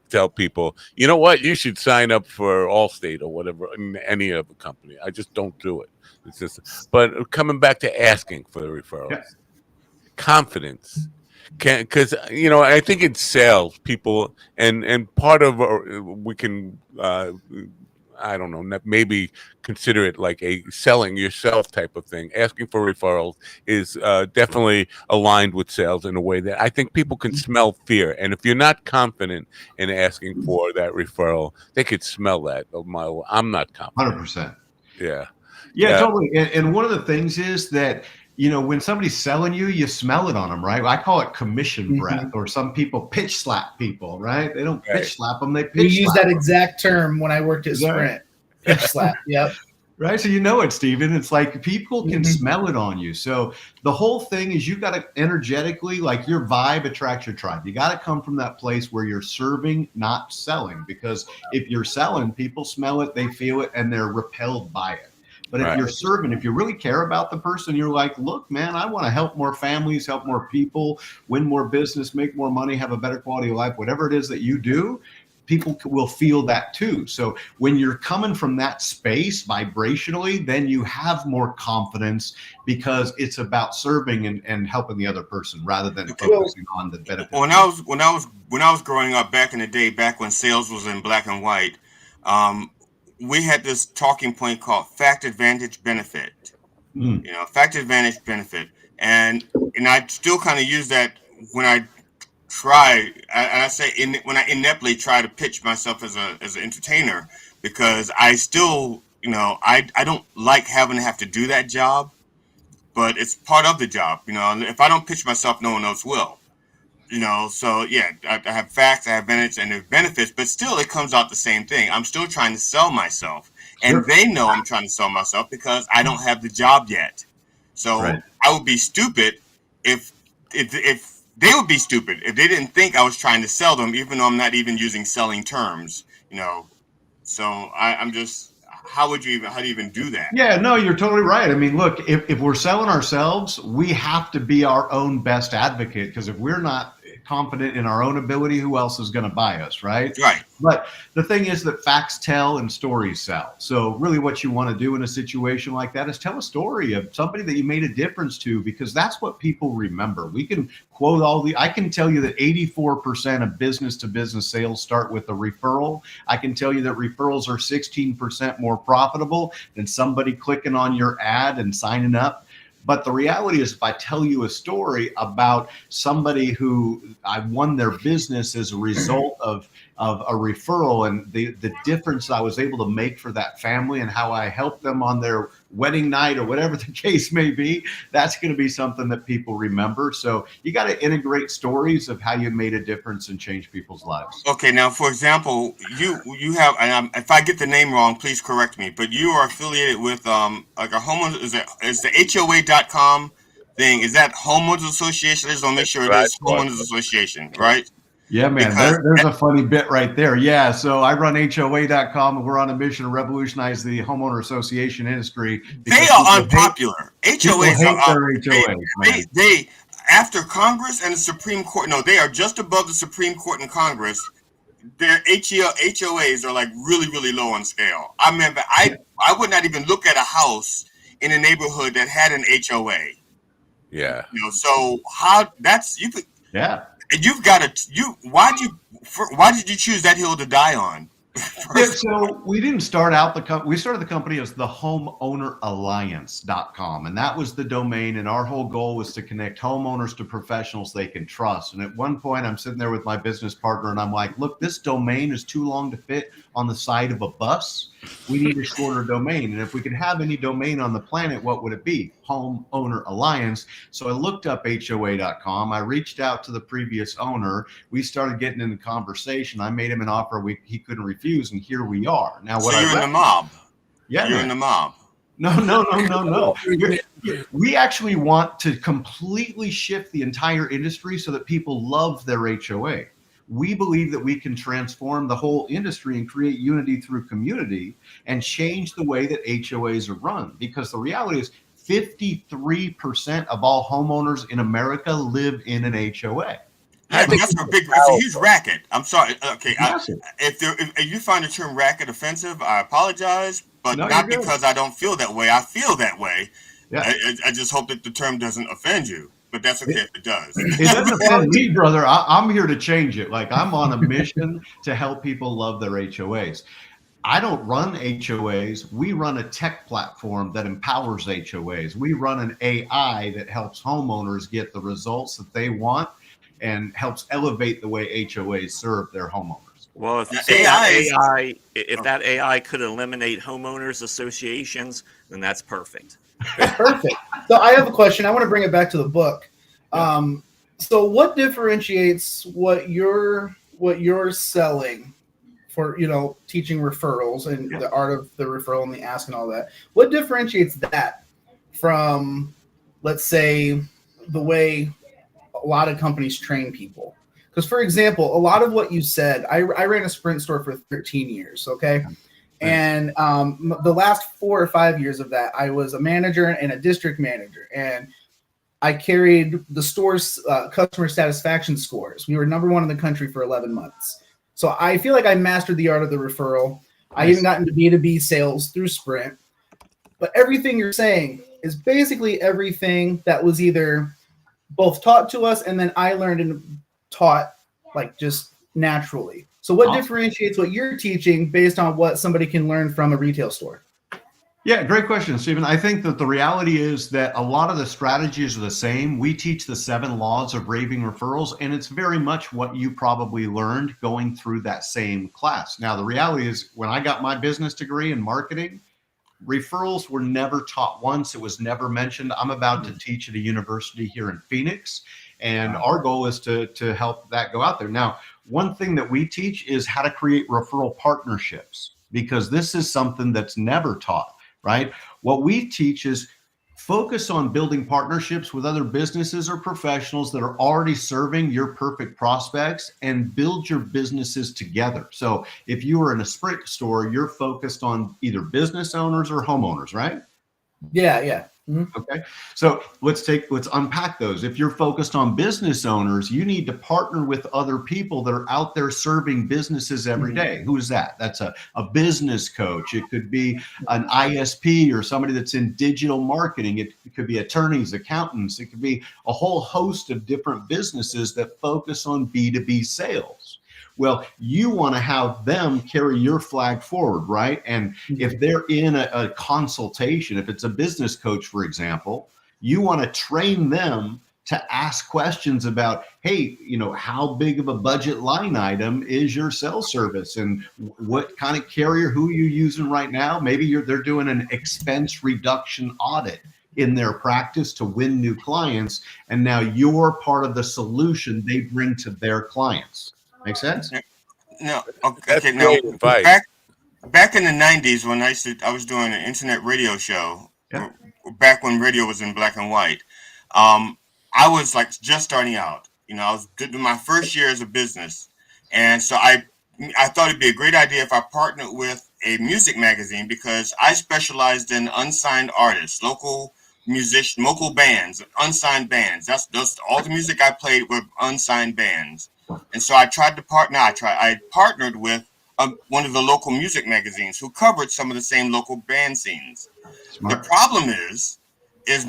tell people, you know what, you should sign up for Allstate or whatever, any other company. I just don't do it. It's just, but coming back to asking for the referrals, confidence. Because I think in sales, people and part of we can I don't know, maybe consider it like a selling yourself type of thing. Asking for referrals is definitely aligned with sales in a way that I think people can smell fear, and if you're not confident in asking for that referral, they could smell that. I'm not confident. 100%. Yeah, totally. And one of the things is that, when somebody's selling you, you smell it on them, right? I call it commission breath, or some people pitch slap people, right? They don't pitch slap them, they pitch slap. We use that exact term when I worked at Sprint. Pitch slap, yep. Right, so it, Stephen. It's like people can smell it on you. So the whole thing is you got to energetically, like your vibe attracts your tribe. You got to come from that place where you're serving, not selling. Because if you're selling, people smell it, they feel it, and they're repelled by it. But if you're serving, if you really care about the person, you're like, look, man, I want to help more families, help more people, win more business, make more money, have a better quality of life, whatever it is that you do, people will feel that too. So when you're coming from that space vibrationally, then you have more confidence because it's about serving and helping the other person rather than focusing on the benefit. When I was growing up back in the day, back when sales was in black and white, we had this talking point called fact advantage benefit. Fact advantage benefit, and I still kind of use that when I try. I say when I ineptly try to pitch myself as an entertainer, because I still, I don't like having to have to do that job, but it's part of the job. If I don't pitch myself, no one else will. So I have facts, I have benefits, and there's benefits, but still it comes out the same thing. I'm still trying to sell myself, and they know I'm trying to sell myself because I don't have the job yet. So I would be stupid if they would be stupid if they didn't think I was trying to sell them, even though I'm not even using selling terms. So I'm just. How do you even do that? Yeah, no, you're totally right. I mean, look, if we're selling ourselves, we have to be our own best advocate, because if we're not confident in our own ability, who else is going to buy us, right? Right. But the thing is that facts tell and stories sell. So really what you want to do in a situation like that is tell a story of somebody that you made a difference to, because that's what people remember. We can quote I can tell you that 84% of business to business sales start with a referral. I can tell you that referrals are 16% more profitable than somebody clicking on your ad and signing up. But the reality is, if I tell you a story about somebody who I won their business as a result of a referral, and the difference I was able to make for that family and how I helped them on their wedding night or whatever the case may be, that's going to be something that people remember. So you got to integrate stories of how you made a difference and change people's lives. Okay, now for example, you have, and if I get the name wrong, please correct me, but you are affiliated with like a homeowners, is the HOA.com thing, is that homeowners association? I just want to make sure it is homeowners association, right? Yeah, man, there's a funny bit right there. Yeah, so I run HOA.com, and we're on a mission to revolutionize the homeowner association industry. They are unpopular. HOAs are they after Congress and the Supreme Court. No, they are just above the Supreme Court and Congress. Their HOAs are like really, really low on scale. I remember I would not even look at a house in a neighborhood that had an HOA. Yeah. You know, so how that's you could. Yeah. And you've got to why did you choose that hill to die on? Yeah, so we didn't start out we started the company as the homeowneralliance.com, and that was the domain, and our whole goal was to connect homeowners to professionals they can trust. And at one point I'm sitting there with my business partner and I'm like, look, this domain is too long to fit on the side of a bus. We need a shorter domain. And if we could have any domain on the planet, what would it be? Homeowner Alliance. So I looked up HOA.com. I reached out to the previous owner. We started getting into conversation. I made him an offer he couldn't refuse, and here we are. Now, so you're in the mob. Yeah, you're in the mob. No. We actually want to completely shift the entire industry so that people love their HOA. We believe that we can transform the whole industry and create unity through community and change the way that HOAs are run. Because the reality is 53% of all homeowners in America live in an HOA. Yeah, but it's a huge racket. I'm sorry. Okay, if you find the term racket offensive, I apologize, but not because I don't feel that way. I feel that way. Yeah. I just hope that the term doesn't offend you. But that's okay if it does. It doesn't offend me, brother. I'm here to change it. Like, I'm on a mission to help people love their HOAs. I don't run HOAs. We run a tech platform that empowers HOAs. We run an AI that helps homeowners get the results that they want and helps elevate the way HOAs serve their homeowners. Well, if that AI could eliminate homeowners associations, then that's perfect. Perfect. So I have a question. I want to bring it back to the book. So what differentiates what you're selling for, teaching referrals and the art of the referral and the ask and all that? What differentiates that from, let's say, the way a lot of companies train people? Because, for example, a lot of what you said, I ran a Sprint store for 13 years, okay? And the last 4 or 5 years of that, I was a manager and a district manager. And I carried the store's customer satisfaction scores. We were #1 in the country for 11 months. So I feel like I mastered the art of the referral. I even got into B2B sales through Sprint. But everything you're saying is basically everything that was either both taught to us and then I learned and taught like just naturally. So what differentiates what you're teaching based on what somebody can learn from a retail store? Yeah, great question, Stephen. I think that the reality is that a lot of the strategies are the same. We teach the 7 laws of raving referrals, and it's very much what you probably learned going through that same class. Now, the reality is when I got my business degree in marketing, referrals were never taught once. It was never mentioned. I'm about to teach at a university here in Phoenix, and our goal is to help that go out there. Now, one thing that we teach is how to create referral partnerships, because this is something that's never taught, right? What we teach is focus on building partnerships with other businesses or professionals that are already serving your perfect prospects and build your businesses together. So if you are in a Sprint store, you're focused on either business owners or homeowners, right? Yeah. Okay. So let's unpack those. If you're focused on business owners, you need to partner with other people that are out there serving businesses every day. Who is that? That's a business coach. It could be an ISP or somebody that's in digital marketing. It could be attorneys, accountants. It could be a whole host of different businesses that focus on B2B sales. Well, you want to have them carry your flag forward, right? And if they're in a consultation, if it's a business coach, for example, you want to train them to ask questions about, hey, how big of a budget line item is your cell service, and what kind of carrier, who are you using right now? Maybe they're doing an expense reduction audit in their practice to win new clients, and now you're part of the solution they bring to their clients. Make sense? No. Okay. Now, back in the 90s, when I was doing an internet radio show, back when radio was in black and white, I was like just starting out. I was doing my first year as a business, and so I thought it'd be a great idea if I partnered with a music magazine, because I specialized in unsigned artists, local musicians, local bands, unsigned bands. That's all the music I played with unsigned bands. And so I tried to partner. I partnered with one of the local music magazines who covered some of the same local band scenes. Smart. The problem is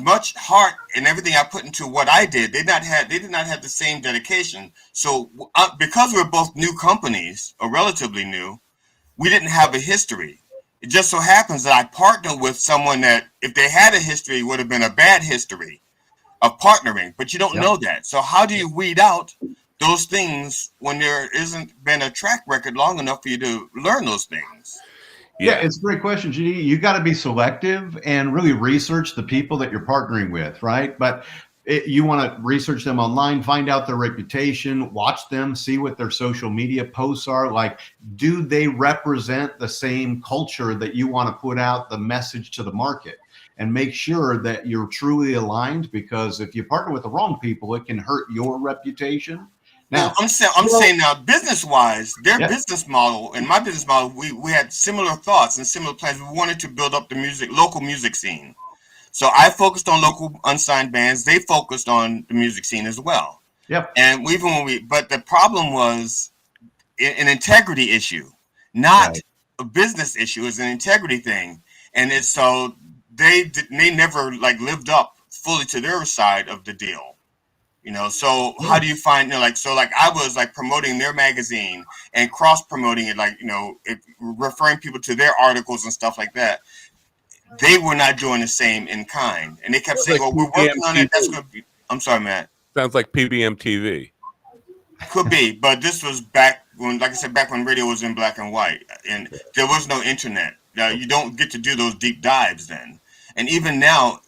much heart and everything I put into what I did. They did not have the same dedication. So because we're both new companies, or relatively new, we didn't have a history. It just so happens that I partnered with someone that, if they had a history, would have been a bad history of partnering. But you don't know that. So how do you weed out those things when there isn't been a track record long enough for you to learn those things? Yeah, it's a great question, GD. You got to be selective and really research the people that you're partnering with, right? But you want to research them online, find out their reputation, watch them, see what their social media posts are like. Do they represent the same culture that you want to put out the message to the market? And make sure that you're truly aligned, because if you partner with the wrong people, it can hurt your reputation. Now, I'm saying now, business-wise, their business model and my business model, we had similar thoughts and similar plans. We wanted to build up the local music scene. So I focused on local unsigned bands. They focused on the music scene as well. Yep. And but the problem was an integrity issue, not a business issue. It's an integrity thing, and it's so they never lived up fully to their side of the deal. So how do you find, I was promoting their magazine and cross promoting it, referring people to their articles and stuff like that. They were not doing the same in kind. And they kept saying, well, we're working on it. That's going to be, I'm sorry, Matt. Sounds like PBM TV. Could be, but this was back when, like I said, back when radio was in black and white and there was no internet. You don't get to do those deep dives then. And even now,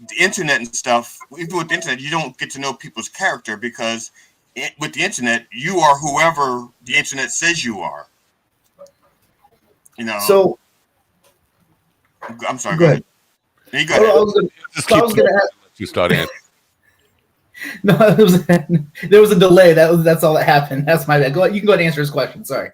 the internet and stuff, even with the internet, you don't get to know people's character, because with the internet, you are whoever the internet says you are. So I'm sorry. Go ahead. You go ahead. You start answering. No, there was a delay. That's all that happened. That's my bad. You can go ahead and answer his question. Sorry.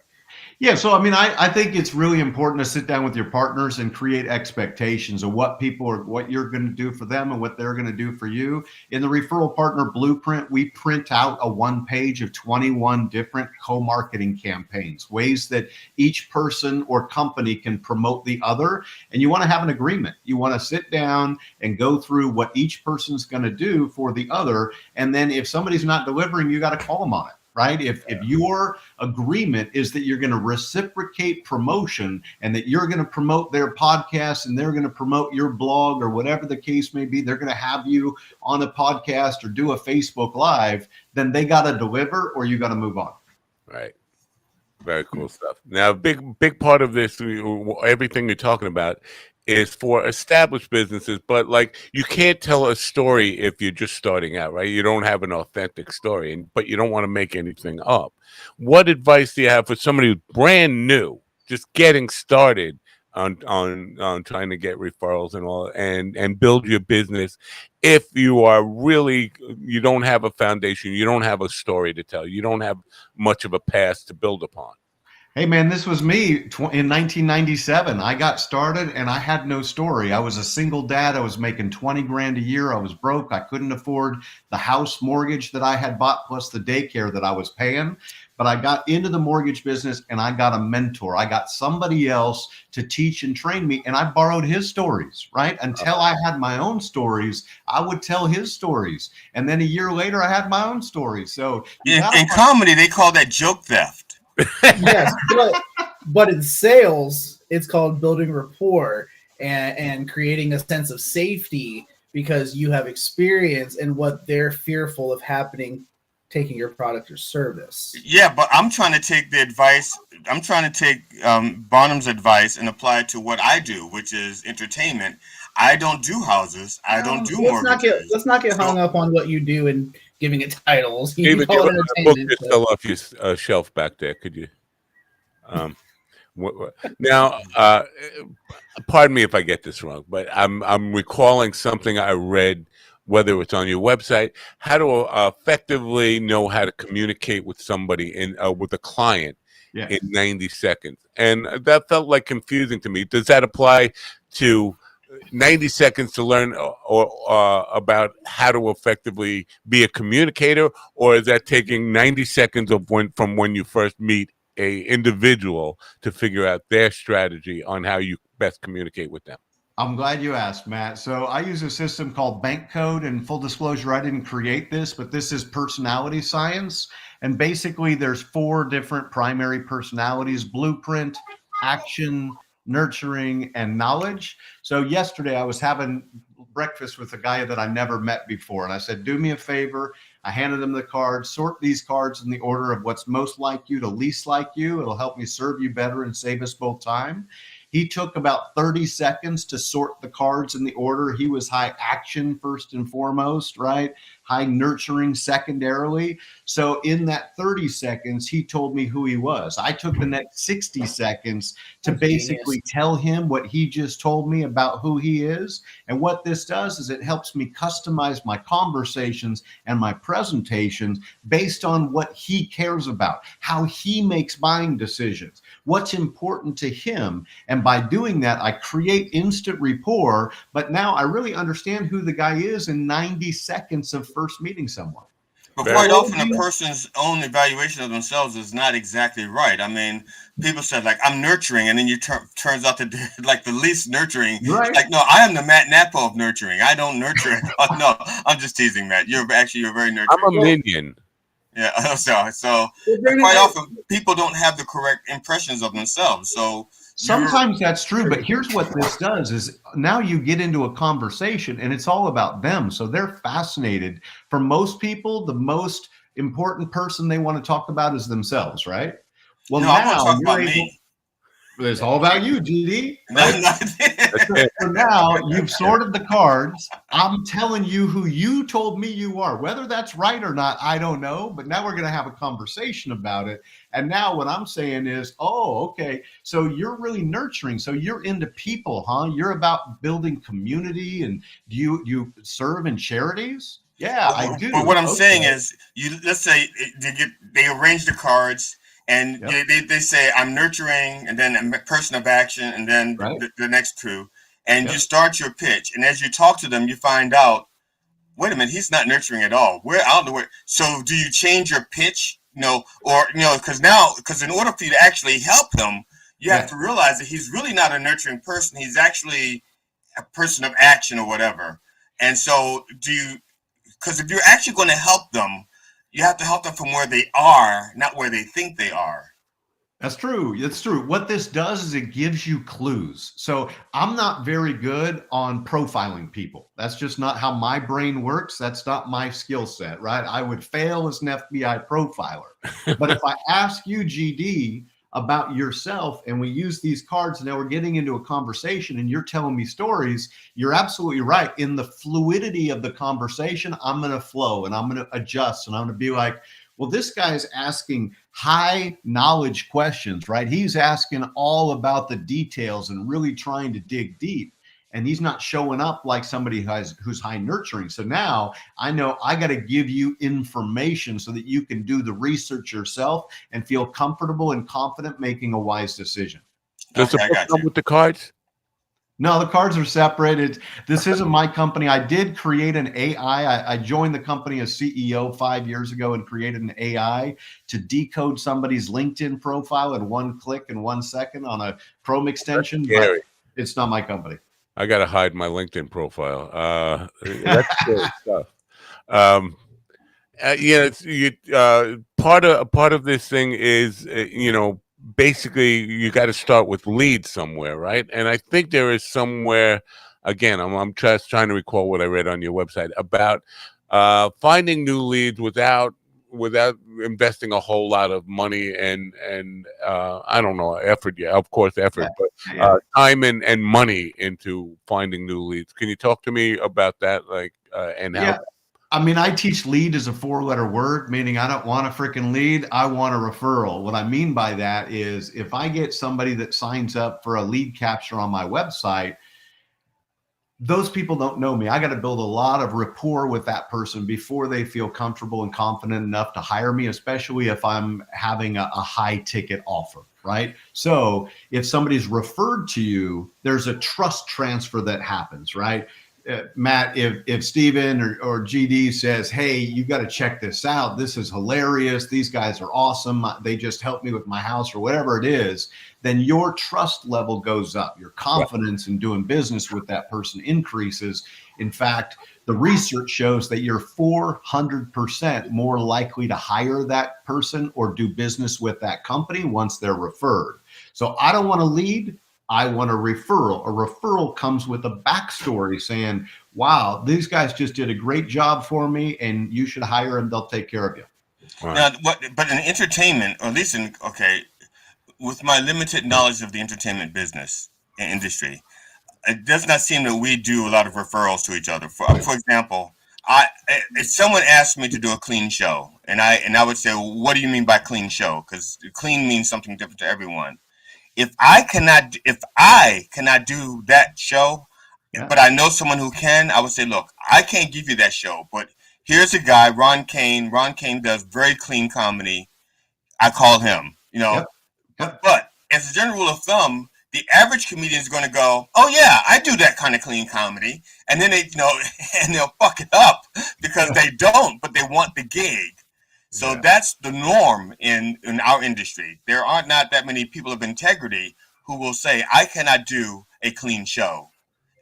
Yeah, so I think it's really important to sit down with your partners and create expectations of what you're going to do for them and what they're going to do for you. In the referral partner blueprint, we print out a 1-page of 21 different co-marketing campaigns, ways that each person or company can promote the other. And you want to have an agreement. You want to sit down and go through what each person's going to do for the other. And then if somebody's not delivering, you got to call them on it. Right? If your agreement is that you're going to reciprocate promotion and that you're going to promote their podcast and they're going to promote your blog or whatever the case may be, they're going to have you on a podcast or do a Facebook Live, then they got to deliver or you got to move on. Right. Very cool stuff. Now, big part of this, everything you're talking about, is for established businesses, but you can't tell a story if you're just starting out, right? You don't have an authentic story, but you don't want to make anything up. What advice do you have for somebody who's brand new, just getting started on trying to get referrals and all, and build your business? If you are you don't have a foundation, you don't have a story to tell, you don't have much of a past to build upon. Hey, man, this was me in 1997. I got started and I had no story. I was a single dad. I was making 20 grand a year. I was broke. I couldn't afford the house mortgage that I had bought plus the daycare that I was paying. But I got into the mortgage business and I got a mentor. I got somebody else to teach and train me. And I borrowed his stories, right? Until I had my own stories, I would tell his stories. And then a year later, I had my own stories. So in comedy, they call that joke theft. Yes, but in sales, it's called building rapport and creating a sense of safety because you have experience in what they're fearful of happening, taking your product or service. Yeah, but I'm trying to take the advice. I'm trying to take Barnum's advice and apply it to what I do, which is entertainment. I don't do houses. I don't do mortgages. Let's not get hung up on what you do and giving it titles. You David, call you it have a book that fell off your shelf back there. Could you? Now, pardon me if I get this wrong, but I'm recalling something I read, whether it's on your website, how to effectively know how to communicate with somebody with a client in 90 seconds. And that felt like confusing to me. Does that apply to 90 seconds to learn or about how to effectively be a communicator, or is that taking 90 seconds from when you first meet a individual to figure out their strategy on how you best communicate with them? I'm glad you asked, Matt. So I use a system called Bank Code, and full disclosure, I didn't create this, but this is personality science. And basically there's 4 different primary personalities: blueprint, action, nurturing, and knowledge. So yesterday I was having breakfast with a guy that I never met before. And I said, do me a favor. I handed him the cards, sort these cards in the order of what's most like you to least like you. It'll help me serve you better and save us both time. He took about 30 seconds to sort the cards in the order. He was high action first and foremost, right? High nurturing secondarily. So in that 30 seconds, he told me who he was. I took the next 60 seconds to basically tell him what he just told me about who he is. And what this does is it helps me customize my conversations and my presentations based on what he cares about, how he makes buying decisions, what's important to him. And by doing that, I create instant rapport, but now I really understand who the guy is in 90 seconds of first meeting someone. But quite often a person's own evaluation of themselves is not exactly right. I mean, people said, like, I'm nurturing, and then turns out to do like the least nurturing. Right. Like, no, I am the Matt Nappo of nurturing. I don't nurture. No, I'm just teasing, Matt. You're very nurturing. I'm a minion. Yeah, so quite often people don't have the correct impressions of themselves. So sometimes that's true, but here's what this does is now you get into a conversation and it's all about them. So they're fascinated. For most people, the most important person they want to talk about is themselves, right? Well, no, I want to talk about me. It's all about you, GD. Right? So now you've sorted the cards. I'm telling you who you told me you are. Whether that's right or not, I don't know. But now we're going to have a conversation about it. And now what I'm saying is, oh, okay, so you're really nurturing. So you're into people, huh? You're about building community. And do you serve in charities? Yeah, I do. But what I'm saying is, let's say they arrange the cards. And they say, I'm nurturing, and then a person of action, and then the next 2. And you start your pitch. And as you talk to them, you find out, wait a minute, he's not nurturing at all. We're out the way. So do you change your pitch? Because in order for you to actually help him, you have to realize that he's really not a nurturing person. He's actually a person of action or whatever. And so because if you're actually going to help them, you have to help them from where they are, not where they think they are. That's true. It's true. What this does is it gives you clues. So I'm not very good on profiling people. That's just not how my brain works. That's not my skill set, right? I would fail as an FBI profiler. But if I ask you, GD, about yourself and we use these cards and now we're getting into a conversation and you're telling me stories, you're absolutely right. In the fluidity of the conversation, I'm going to flow and I'm going to adjust and I'm going to be like, well, this guy's asking high knowledge questions, right? He's asking all about the details and really trying to dig deep. and he's not showing up like somebody who's high nurturing. So now I know I got to give you information so that you can do the research yourself and feel comfortable and confident making a wise decision. Does the book come with the cards? No, the cards are separated. This isn't my company. I did create an AI. I joined the company as CEO 5 years ago and created an AI to decode somebody's LinkedIn profile in 1 click in 1 second on a Chrome extension. But it's not my company. I got to hide my LinkedIn profile. That's scary stuff. Part of this thing is, basically you got to start with leads somewhere, right? And I think there is somewhere, again, I'm just trying to recall what I read on your website about finding new leads without investing a whole lot of money and I don't know, effort. Yeah, of course, effort, but time and money into finding new leads. Can you talk to me about that, and how? I mean, I teach lead as a 4-letter word, meaning I don't want a freaking lead. I want a referral. What I mean by that is if I get somebody that signs up for a lead capture on my website, those people don't know me. I got to build a lot of rapport with that person before they feel comfortable and confident enough to hire me, especially if I'm having a high ticket offer, right? So if somebody's referred to you, there's a trust transfer that happens, right? Matt, if Steven or GD says, hey, you got to check this out. This is hilarious. These guys are awesome. They just helped me with my house or whatever it is. Then your trust level goes up. Your confidence in doing business with that person increases. In fact, the research shows that you're 400% more likely to hire that person or do business with that company once they're referred. So I don't want to lead. I want a referral. A referral comes with a backstory saying, wow, these guys just did a great job for me and you should hire them. They'll take care of you. Now, but in entertainment, or at least with my limited knowledge of the entertainment business and industry, it does not seem that we do a lot of referrals to each other. For example, if someone asked me to do a clean show, and I would say, well, what do you mean by clean show? Because clean means something different to everyone. If I cannot do that show, but I know someone who can, I would say, look, I can't give you that show, but here's a guy, Ron Kane. Ron Kane does very clean comedy. I call him, But as a general rule of thumb, the average comedian is going to go, oh yeah, I do that kind of clean comedy, and then and they'll fuck it up because they don't, but they want the gig. So that's the norm in our industry. There are not that many people of integrity who will say, I cannot do a clean show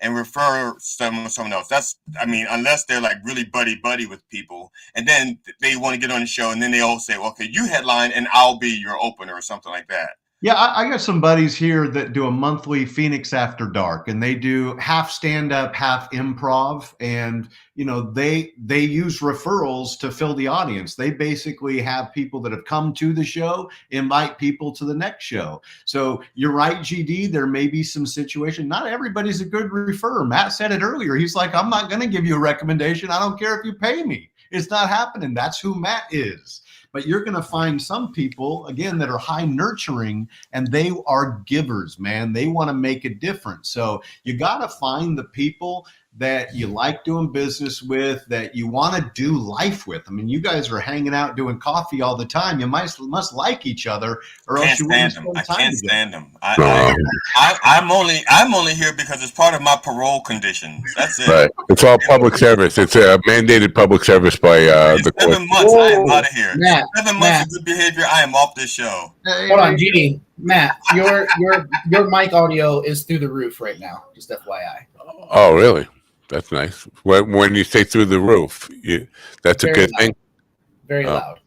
and refer someone else. Unless they're like really buddy with people, and then they want to get on the show, and then they all say, well, okay, you headline and I'll be your opener or something like that. Yeah, I got some buddies here that do a monthly Phoenix After Dark, and they do half stand-up, half improv, and they use referrals to fill the audience. They basically have people that have come to the show invite people to the next show. So you're right, GD, there may be some situation. Not everybody's a good referrer. Matt said it earlier. He's like, I'm not going to give you a recommendation. I don't care if you pay me. It's not happening. That's who Matt is. But you're going to find some people, again, that are high nurturing, and they are givers, man. They want to make a difference. So you got to find the people that you like doing business with, that you want to do life with. I mean, you guys are hanging out doing coffee all the time. You must like each other, or else you wouldn't spend time together. I can't stand them. I'm only here because it's part of my parole conditions. That's it. Right. It's all public service. It's a mandated public service by the court. 7 months. I am out of here. Matt, 7 months of good behavior. I am off this show. Hold on, GD. Matt, your mic audio is through the roof right now. Just FYI. Oh, really? That's nice. When you say through the roof, that's a good thing. Very loud.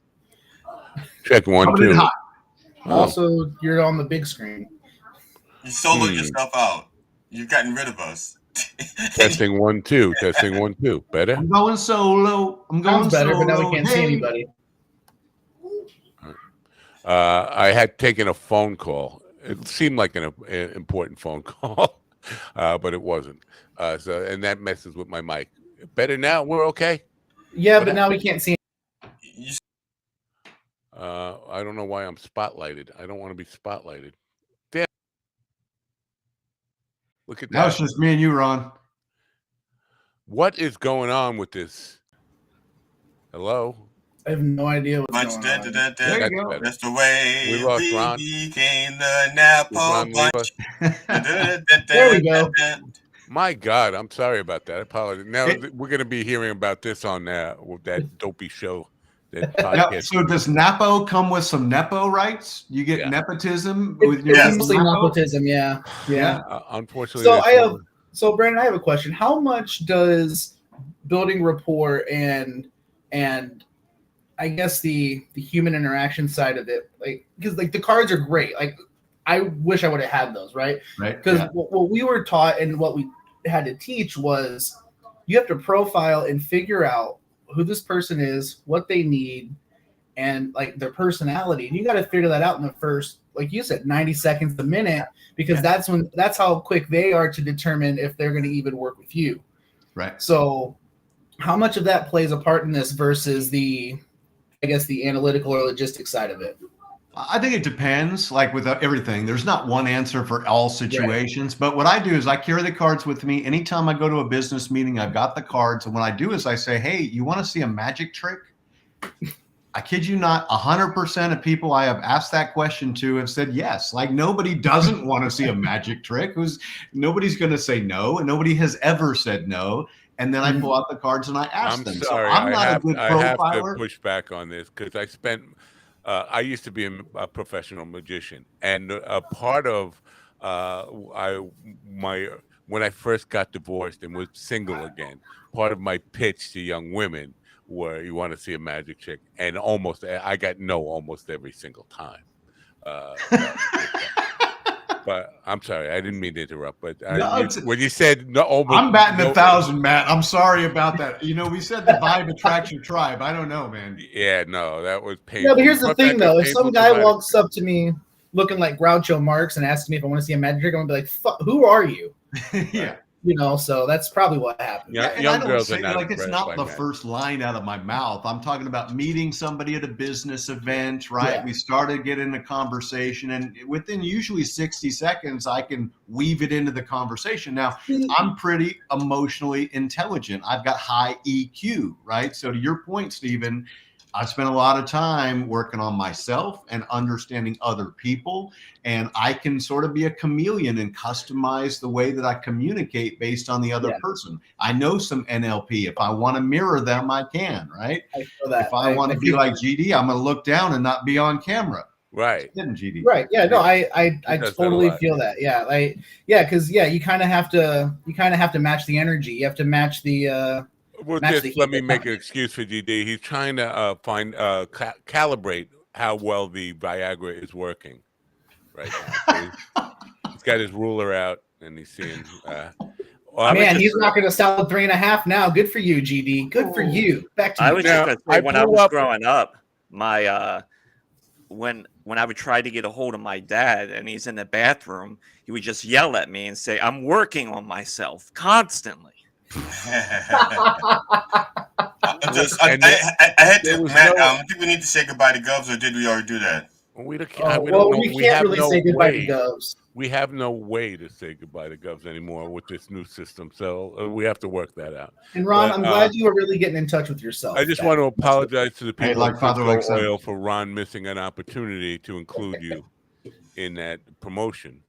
Check 1, 2. Also, you're on the big screen. You soloed yourself out. You've gotten rid of us. Testing 1, 2. Testing 1, 2. Better? I'm going solo. Sounds better, but now we can't see anybody. I had taken a phone call. It seemed like an important phone call, but it wasn't. And that messes with my mic. Better now? We're okay? Yeah, but now we can't see. I don't know why I'm spotlighted. I don't want to be spotlighted. Damn. Look at that. Now it's just me and you, Ron. What is going on with this? Hello? I have no idea what's going on. There you go. That's the way we lost Ron. became the Napa bunch. There we go. My God, I'm sorry about that. I apologize. Now we're going to be hearing about this on that dopey show. Now, so does Napo come with some Nepo rights? You get nepotism with your mostly nepotism, yeah. Unfortunately, so Brandon, I have a question. How much does building rapport and I guess the human interaction side of it, like, because like the cards are great. Like, I wish I would have had those, right? Right. Because what we were taught and what we had to teach was you have to profile and figure out who this person is, what they need, and like their personality. And you got to figure that out in the first, like you said, 90 seconds a minute, because that's how quick they are to determine if they're going to even work with you. Right. So how much of that plays a part in this versus the analytical or logistics side of it? I think it depends. Like with everything, there's not one answer for all situations. Right. But what I do is I carry the cards with me. Anytime I go to a business meeting, I've got the cards. And what I do is I say, hey, you want to see a magic trick? I kid you not, 100% of people I have asked that question to have said yes. Like, nobody doesn't want to see a magic trick. Nobody's going to say no, and nobody has ever said no. And then I pull out the cards and I ask them. Sorry, so I'm not a good profiler. I have to push back on this because I used to be a professional magician, and a part of when I first got divorced and was single again, part of my pitch to young women were, you want to see a magic trick, and I got no almost every single time. But I'm sorry, I didn't mean to interrupt. But when you said no, I'm batting 1,000, Matt. I'm sorry about that. You know, we said the vibe attracts your tribe. I don't know, man. Yeah, no, that was painful. No, but here's the thing, though. If some guy walks up to me looking like Groucho Marx and asks me if I want to see a magic trick, I'm gonna be like, "Fuck, who are you?" Yeah. You know, so that's probably what happened. Yeah, young girls are not like it's not the first line out of my mouth. I'm talking about meeting somebody at a business event, right? Yeah. We started getting a conversation, and within usually 60 seconds, I can weave it into the conversation. Now, I'm pretty emotionally intelligent. I've got high EQ, right? So to your point, Stephen, I spent a lot of time working on myself and understanding other people, and I can sort of be a chameleon and customize the way that I communicate based on the other person. I know some NLP. If I want to mirror them, I can, right? I feel that. If I want to be like GD, I'm going to look down and not be on camera. Right. GD. Right. Yeah. No, I totally feel that. Yeah. Because you kind of have to match the energy. You have to match the. Let me make an excuse for GD. He's trying to calibrate how well the Viagra is working right now. He's got his ruler out and he's seeing. He's knocking us out 3.5 now. Good for you, GD. Good for you. Back to you. I was just going to say, when I was growing up, my when I would try to get a hold of my dad and he's in the bathroom, he would just yell at me and say, "I'm working on myself constantly." I had to, Matt. I think we need to say goodbye to Govs, or did we already do that? We can't really say goodbye to Govs. We have no way to say goodbye to Govs anymore with this new system, so we have to work that out. And Ron, I'm glad you were really getting in touch with yourself. I just want to apologize to the people at Cisco Oil for Ron missing an opportunity to include you in that promotion.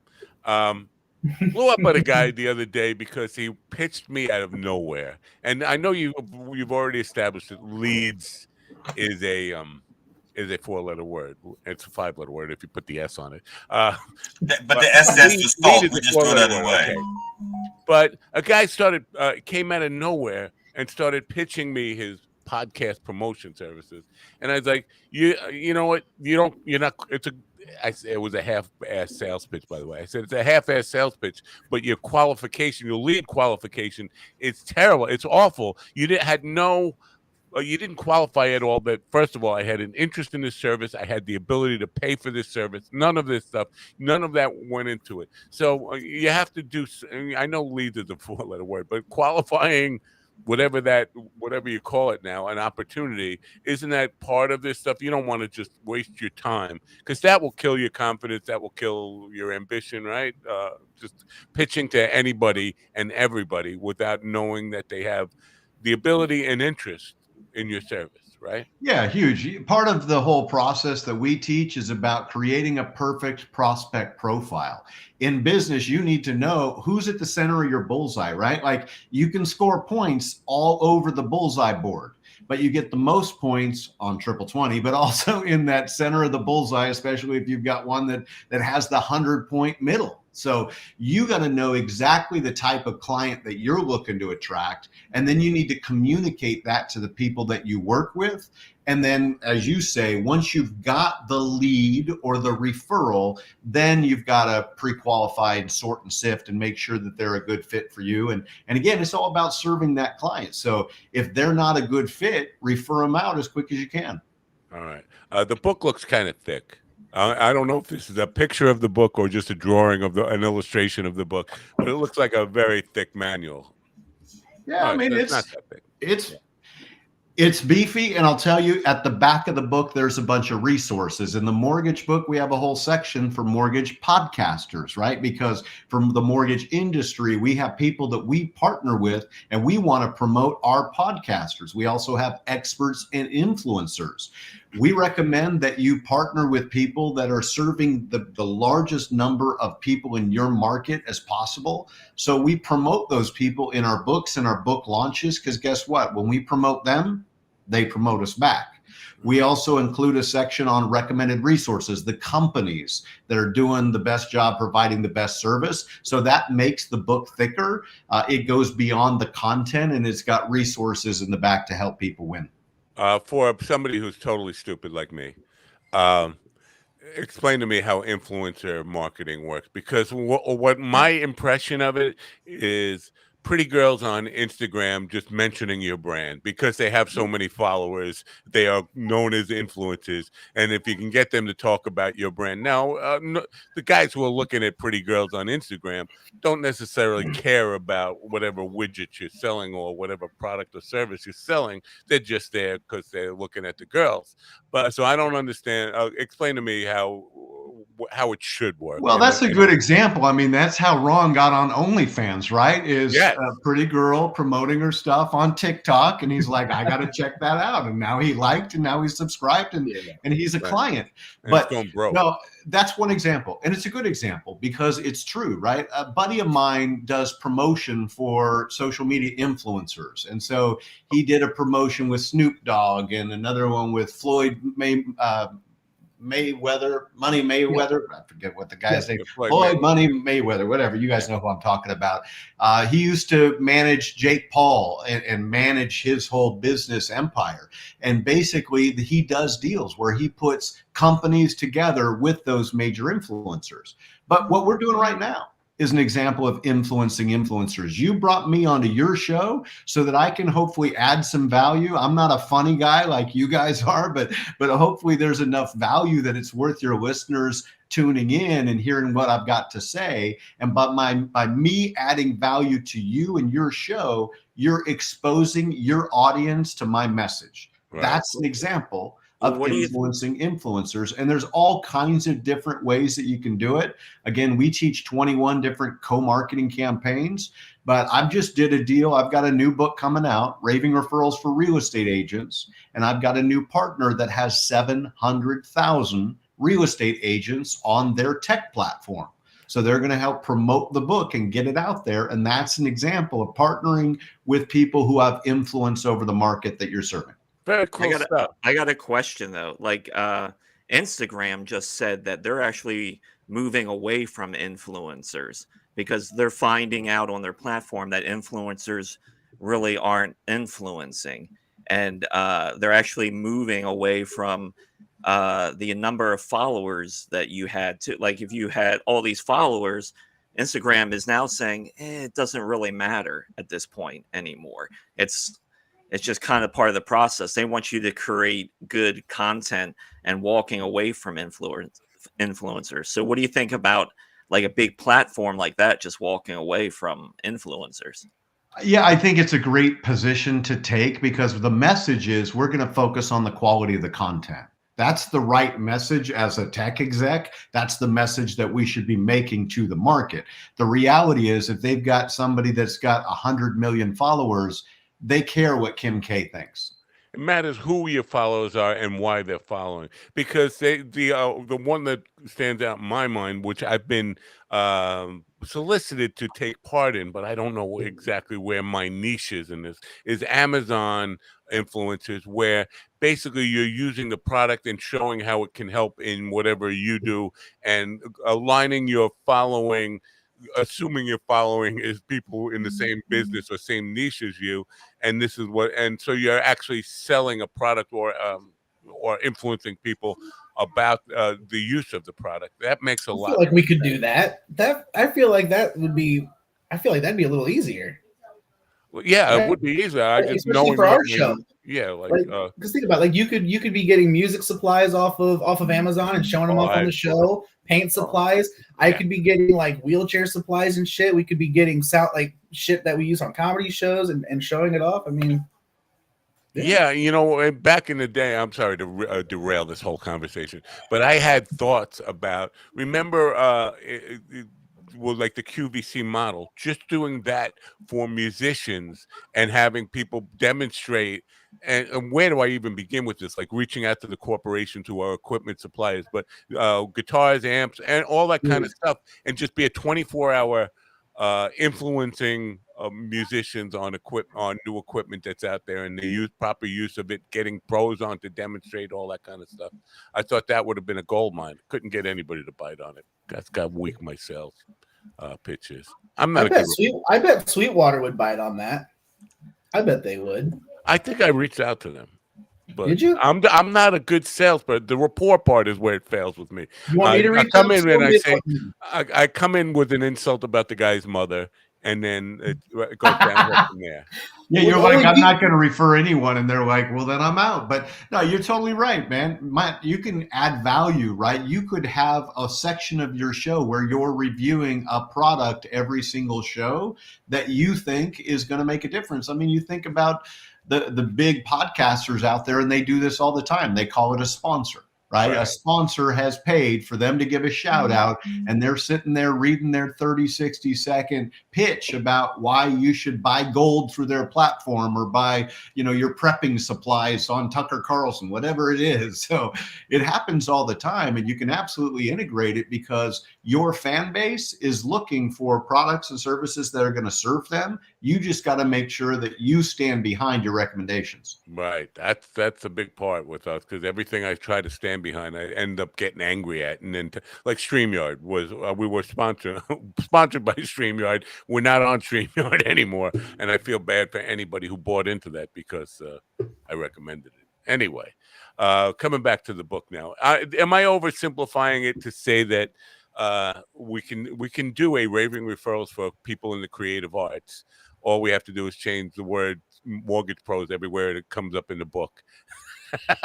Blew up at a guy the other day because he pitched me out of nowhere, and I know you've already established that leads is a 4-letter word. It's a 5-letter word if you put the S on it. But the S stands for salt. We just throw that away. Okay. But a guy came out of nowhere and started pitching me his podcast promotion services, and I was like, you know what? You're not. It was a half-ass sales pitch, by the way. I said it's a half-ass sales pitch, but your lead qualification, it's terrible. It's awful. You didn't qualify at all. That first of all, I had an interest in this service. I had the ability to pay for this service. None of this stuff, none of that went into it. So you have to do. I know lead is a 4-letter word, but qualifying whatever you call it now, an opportunity. Isn't that part of this stuff? You don't want to just waste your time, because that will kill your confidence, that will kill your ambition, right? Just pitching to anybody and everybody without knowing that they have the ability and interest in your service, right? Yeah, huge. Part of the whole process that we teach is about creating a perfect prospect profile. In business, you need to know who's at the center of your bullseye, right? Like, you can score points all over the bullseye board, but you get the most points on triple 20, but also in that center of the bullseye, especially if you've got one that has the 100-point middle. So you got to know exactly the type of client that you're looking to attract. And then you need to communicate that to the people that you work with. And then, as you say, once you've got the lead or the referral, then you've got to pre-qualify and sort and sift and make sure that they're a good fit for you. And again, it's all about serving that client. So if they're not a good fit, refer them out as quick as you can. All right. The book looks kind of thick. I don't know if this is a picture of the book or just a drawing of an illustration of the book, but it looks like a very thick manual. Yeah, I mean, it's not that big. It's beefy, and I'll tell you, at the back of the book, there's a bunch of resources. In the mortgage book, we have a whole section for mortgage podcasters, right? Because from the mortgage industry, we have people that we partner with, and we want to promote our podcasters. We also have experts and influencers. We recommend that you partner with people that are serving the largest number of people in your market as possible. So we promote those people in our books and our book launches, because guess what? When we promote them, they promote us back. We also include a section on recommended resources, the companies that are doing the best job providing the best service. So that makes the book thicker. It goes beyond the content, and it's got resources in the back to help people win. For somebody who's totally stupid like me, explain to me how influencer marketing works, because what my impression of it is pretty girls on Instagram just mentioning your brand because they have so many followers. They are known as influencers, and if you can get them to talk about your brand. Now, the guys who are looking at pretty girls on Instagram don't necessarily care about whatever widget you're selling or whatever product or service you're selling. They're just there because they're looking at the girls. But so I don't understand. Explain to me how it should work. Well, that's a good example. I mean, that's how Ron got on OnlyFans, right? Is a pretty girl promoting her stuff on TikTok, and he's like, I got to check that out. And now he liked, and now he's subscribed, and he's a client. And but no, that's one example, and it's a good example because it's true, right? A buddy of mine does promotion for social media influencers, and so he did a promotion with Snoop Dogg and another one with Floyd Mayweather, Money Mayweather. I forget what the guy's name. Floyd Money Mayweather, whatever. You guys know who I'm talking about. He used to manage Jake Paul and manage his whole business empire. And basically, he does deals where he puts companies together with those major influencers. But what we're doing right now is an example of influencing influencers. You brought me onto your show so that I can hopefully add some value. I'm not a funny guy like you guys are, but hopefully there's enough value that it's worth your listeners tuning in and hearing what I've got to say. And by me adding value to you and your show, you're exposing your audience to my message. Right. That's an example of influencing influencers. And there's all kinds of different ways that you can do it. Again, we teach 21 different co-marketing campaigns, but I've just did a deal. I've got a new book coming out, Raving Referrals for Real Estate Agents. And I've got a new partner that has 700,000 real estate agents on their tech platform. So they're going to help promote the book and get it out there. And that's an example of partnering with people who have influence over the market that you're serving. Very cool stuff. I got a question though. Like Instagram just said that they're actually moving away from influencers because they're finding out on their platform that influencers really aren't influencing, and they're actually moving away from the number of followers that you had to. Like if you had all these followers, Instagram is now saying it doesn't really matter at this point anymore. It's just kind of part of the process. They want you to create good content and walking away from influencers. So what do you think about like a big platform like that just walking away from influencers? Yeah, I think it's a great position to take because the message is we're going to focus on the quality of the content. That's the right message as a tech exec. That's the message that we should be making to the market. The reality is if they've got somebody that's got 100 million followers, they care what Kim K thinks. It matters who your followers are and why they're following, because the one that stands out in my mind, which I've been solicited to take part in, but I don't know exactly where my niche is in this, is Amazon influencers, where basically you're using the product and showing how it can help in whatever you do, and aligning your following, assuming your following is people in the same business or same niche as you, and this is what, and so you're actually selling a product or influencing people about the use of the product. That makes a lot. I feel like we could do that. I feel like that would be. I feel like that'd be a little easier. Well, yeah, right? It would be easier. I just especially for our show. Yeah, like because think about it, like you could be getting music supplies off of Amazon and showing them off on the show. Paint supplies. I could be getting like wheelchair supplies and shit. We could be getting like shit that we use on comedy shows and showing it off. I mean, yeah, you know, back in the day, I'm sorry to derail this whole conversation, but I had thoughts about, remember, well, like the QVC model, just doing that for musicians and having people demonstrate. And where do I even begin with this? Like reaching out to the corporations who are equipment suppliers, but guitars, amps, and all that kind of stuff, and just be a 24-hour influencing musicians on new equipment that's out there, and the proper use of it, getting pros on to demonstrate all that kind of stuff. I thought that would have been a gold mine. Couldn't get anybody to bite on it. That's got weak my sales pitches. I'm not. I bet Sweetwater would bite on that. I bet they would. I think I reached out to them. But did you? I'm not a good salesperson. The rapport part is where it fails with me. You want me to reach come in and I say, I come in with an insult about the guy's mother, and then it goes down from there. Yeah, you're like, I'm not going to refer anyone, and they're like, well, then I'm out. But no, you're totally right, man. You can add value, right? You could have a section of your show where you're reviewing a product every single show that you think is going to make a difference. I mean, you think about the big podcasters out there, and they do this all the time. They call it a sponsor. Right? A sponsor has paid for them to give a shout out, and they're sitting there reading their 30, 60-second pitch about why you should buy gold through their platform or buy, your prepping supplies on Tucker Carlson, whatever it is. So it happens all the time, and you can absolutely integrate it because your fan base is looking for products and services that are going to serve them. You just got to make sure that you stand behind your recommendations. Right. That's a big part with us, because everything I try to stand behind, I end up getting angry at. And then like StreamYard was, we were sponsored by StreamYard. We're not on StreamYard anymore. And I feel bad for anybody who bought into that because I recommended it. Anyway, coming back to the book now, am I oversimplifying it to say that we can do a raving referrals for people in the creative arts? All we have to do is change the word mortgage pros everywhere that comes up in the book.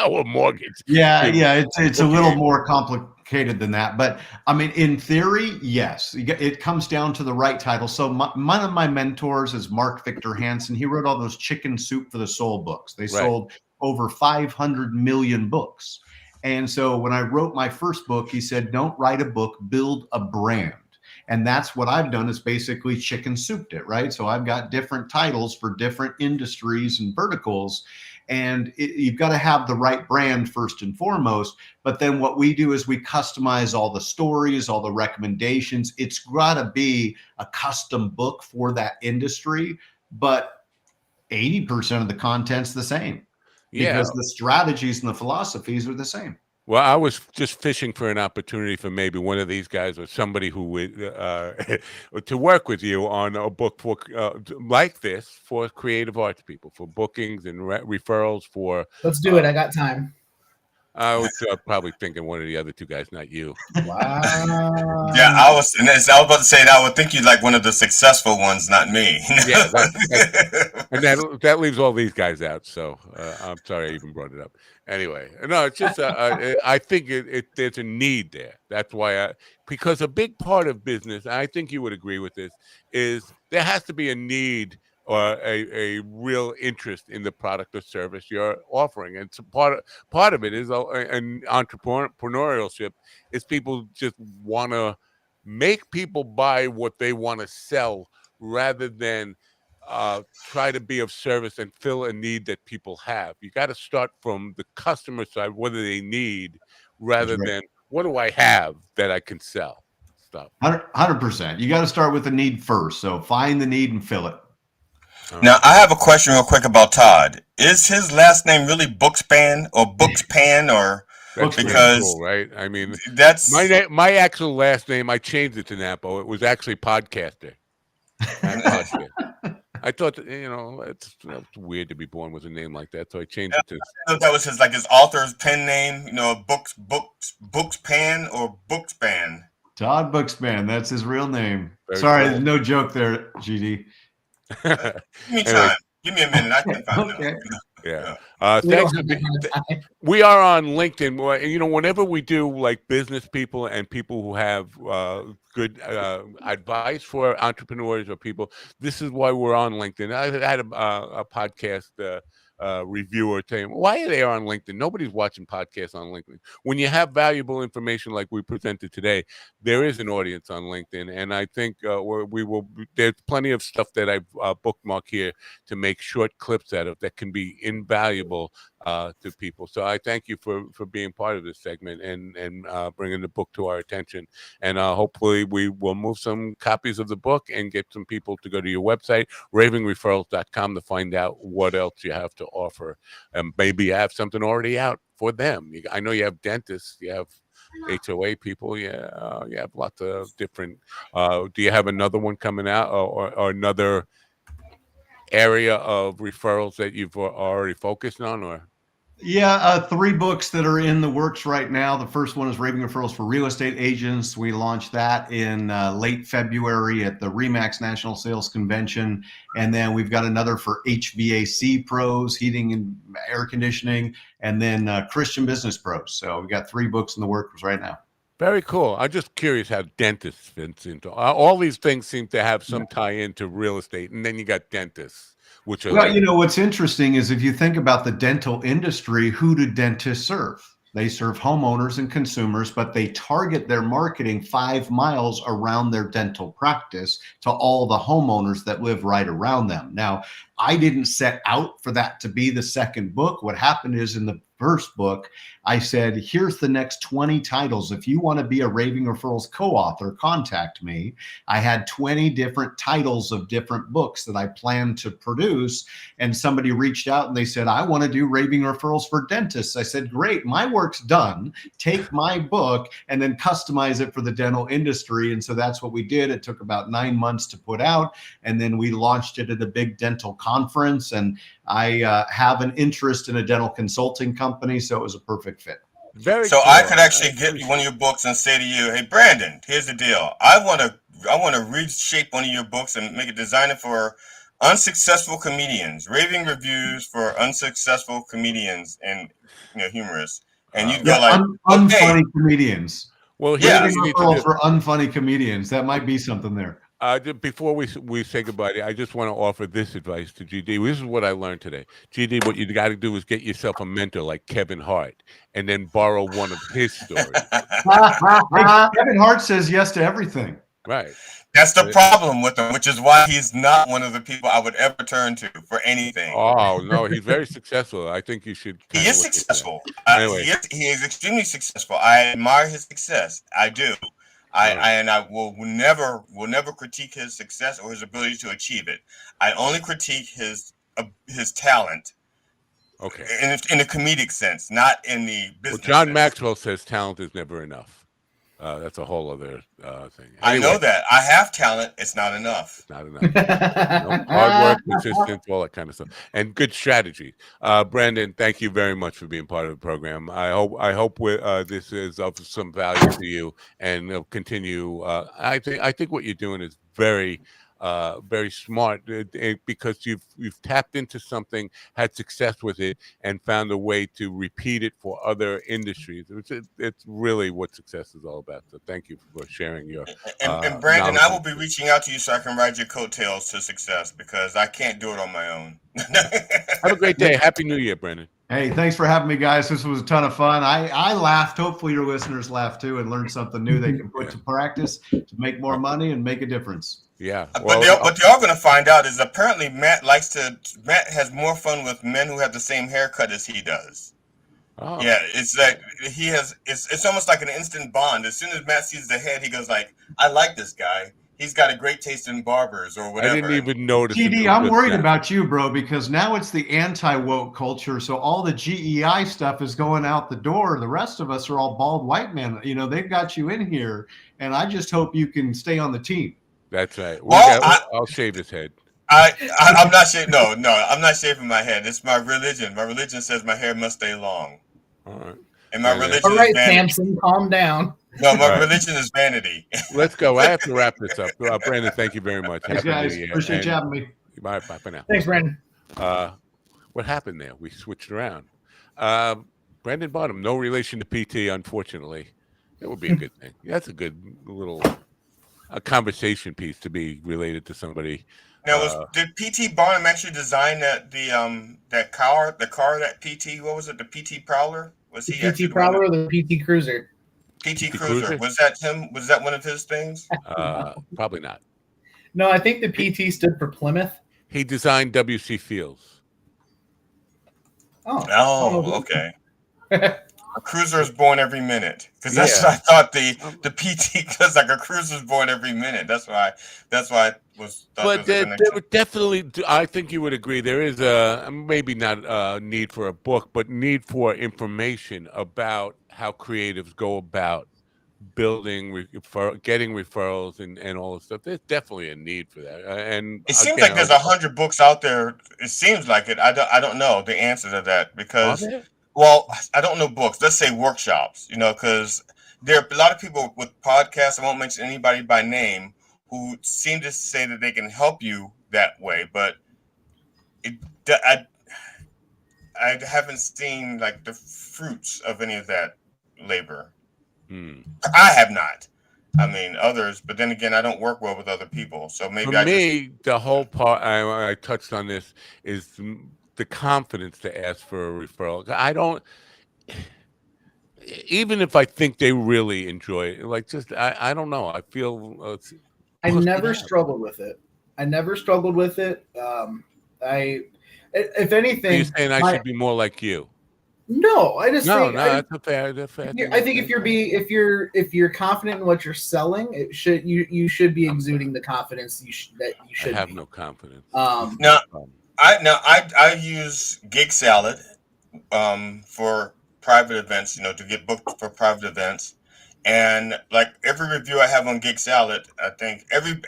Or mortgage. Yeah, it's a little more complicated than that. But I mean, in theory, yes, it comes down to the right title. So one of my mentors is Mark Victor Hansen. He wrote all those Chicken Soup for the Soul books. They sold over 500 million books. And so when I wrote my first book, he said, don't write a book, build a brand. And that's what I've done, is basically chicken souped it, right? So I've got different titles for different industries and verticals. And you've got to have the right brand first and foremost. But then what we do is we customize all the stories, all the recommendations. It's got to be a custom book for that industry. But 80% of the content's the same because the strategies and the philosophies are the same. Well, I was just fishing for an opportunity for maybe one of these guys or somebody who would to work with you on a book for like this for creative arts people, for bookings and referrals for. Let's do it. I got time. I was probably thinking one of the other two guys, not you. Wow. Yeah, I was about to say that. I would think you'd like one of the successful ones, not me. Yeah, and that leaves all these guys out. So I'm sorry I even brought it up. Anyway, no, it's just I think there's a need there. That's why because a big part of business, I think you would agree with this, is there has to be a need or a real interest in the product or service you're offering. And so part of it is an entrepreneurship is people just want to make people buy what they want to sell rather than try to be of service and fill a need that people have. You got to start from the customer side, what do they need, rather than what do I have that I can sell. Stuff. 100%. You got to start with the need first. So find the need and fill it. Now, I have a question real quick about Todd. Is his last name really Bookspan or Bookspan or that's because cool, right? I mean, that's my actual last name. I changed it to Napo. It was actually Podcaster. I thought that, it's weird to be born with a name like that, so I changed it to. I thought that was his author's pen name. Bookspan or Bookspan. Todd Bookspan. That's his real name. Very Sorry, cool. no joke there, GD. Give me time. Give me a minute. I can find okay. Yeah. Thanks. We are on LinkedIn. Whenever we do like business people and people who have good advice for entrepreneurs or people, this is why we're on LinkedIn. I had a podcast reviewer saying, why are they on LinkedIn? Nobody's watching podcasts on LinkedIn. When you have valuable information like we presented today, there is an audience on LinkedIn, and I think there's plenty of stuff that I've bookmarked here to make short clips out of that can be invaluable to people. So I thank you for being part of this segment and bringing the book to our attention. And hopefully we will move some copies of the book and get some people to go to your website, ravingreferrals.com, to find out what else you have to offer. And maybe you have something already out for them. I know you have dentists, you have HOA people, you have lots of different. Do you have another one coming out or another area of referrals that you've already focused on, or? Yeah, 3 books that are in the works right now. The first one is Raving Referrals for Real Estate Agents. We launched that in late February at the RE/MAX National Sales Convention. And then we've got another for HVAC pros, heating and air conditioning, and then Christian business pros. So we've got 3 books in the works right now. Very cool. I'm just curious how dentists fits into all these things. Seem to have some tie into real estate, and then you got dentists. Well, what's interesting is if you think about the dental industry, who do dentists serve? They serve homeowners and consumers, but they target their marketing 5 miles around their dental practice to all the homeowners that live right around them. Now, I didn't set out for that to be the second book. What happened is in the first book, I said, here's the next 20 titles. If you want to be a Raving Referrals co-author, contact me. I had 20 different titles of different books that I planned to produce. And somebody reached out and they said, I want to do Raving Referrals for dentists. I said, great, my work's done. Take my book and then customize it for the dental industry. And so that's what we did. It took about 9 months to put out. And then we launched it at a big dental conference. And I have an interest in a dental consulting company, so it was a perfect fit. So I could actually get one of your books and say to you, hey, Brandon, here's the deal. I want to reshape one of your books and make it designed for unsuccessful comedians, raving reviews for unsuccessful comedians and humorists. And you go like unfunny comedians. Well, for unfunny comedians. That might be something there. Before we say goodbye, I just want to offer this advice to GD. This is what I learned today. GD, what you got to do is get yourself a mentor like Kevin Hart and then borrow one of his stories. Kevin Hart says yes to everything. Right. That's the problem with him, which is why he's not one of the people I would ever turn to for anything. Oh, no, he's very successful. I think you should. He is successful. Anyway. He is extremely successful. I admire his success. I do. I will never critique his success or his ability to achieve it. I only critique his talent. Okay. In the comedic sense, not in the business. Well, John sense. Maxwell says talent is never enough. That's a whole other thing. Anyway, I know that. I have talent. It's not enough. It's not enough. Hard work, persistence, all that kind of stuff, and good strategy. Brandon, thank you very much for being part of the program. I hope this is of some value to you, and continue. I think what you're doing is very very smart because you've tapped into something, had success with it, and found a way to repeat it for other industries. It's really what success is all about. So thank you for sharing your and Brandon, I will be reaching out to you so I can ride your coattails to success because I can't do it on my own. Have a great day. Happy New Year, Brandon. Hey, thanks for having me, guys. This was a ton of fun. I laughed. Hopefully your listeners laughed too and learned something new they can put to practice to make more money and make a difference. Yeah. Well, what they are going to find out is apparently Matt has more fun with men who have the same haircut as he does. Oh. Yeah, it's like it's almost like an instant bond. As soon as Matt sees the head, he goes like, I like this guy. He's got a great taste in barbers or whatever. I didn't even notice. TD, I'm worried about you, bro, because now it's the anti-woke culture. So all the GEI stuff is going out the door. The rest of us are all bald white men. You know, they've got you in here, and I just hope you can stay on the team. That's right. I'll shave his head. I'm not shaving. No, I'm not shaving my head. It's my religion. My religion says my hair must stay long. All right. And my religion. All right, is vanity. Samson, calm down. No, my religion is vanity. Let's go. I have to wrap this up. Brandon, thank you very much. Thanks, guys. Appreciate you having me. Bye for now. Thanks, Brandon. What happened there? We switched around. Brandon Bottom, no relation to PT, unfortunately. That would be a good thing. That's a good little conversation piece to be related to somebody. Now, did PT Barnum actually design that car that PT? What was it? The PT Prowler? Was he PT Prowler or the PT Cruiser? PT Cruiser. Was that him? Was that one of his things? Probably not. No, I think the PT stood for Plymouth. He designed W.C. Fields. Oh, okay. A cruiser is born every minute because that's what I thought the PT because like a cruiser is born every minute. That's why it was. But there would definitely, I think you would agree, there is maybe not a need for a book, but need for information about how creatives go about building, getting referrals and all this stuff. There's definitely a need for that. And it seems like there's 100 books out there. It seems like it. I don't know the answer to that because. Well, I don't know books. Let's say workshops, because there are a lot of people with podcasts. I won't mention anybody by name who seem to say that they can help you that way. But I haven't seen like the fruits of any of that labor. I have not. I mean, others, but then again, I don't work well with other people. So maybe the whole part I touched on this is the confidence to ask for a referral. I don't, even if I think they really enjoy it, like I don't know. I feel I never struggled with it. If anything, you're saying I should be more like you. No, I just think that's a fair thing. I think if you're confident in what you're selling, you should be exuding the confidence that you should. I have no confidence. I use Gig Salad for private events, to get booked for private events, and like every review I have on Gig Salad, I think every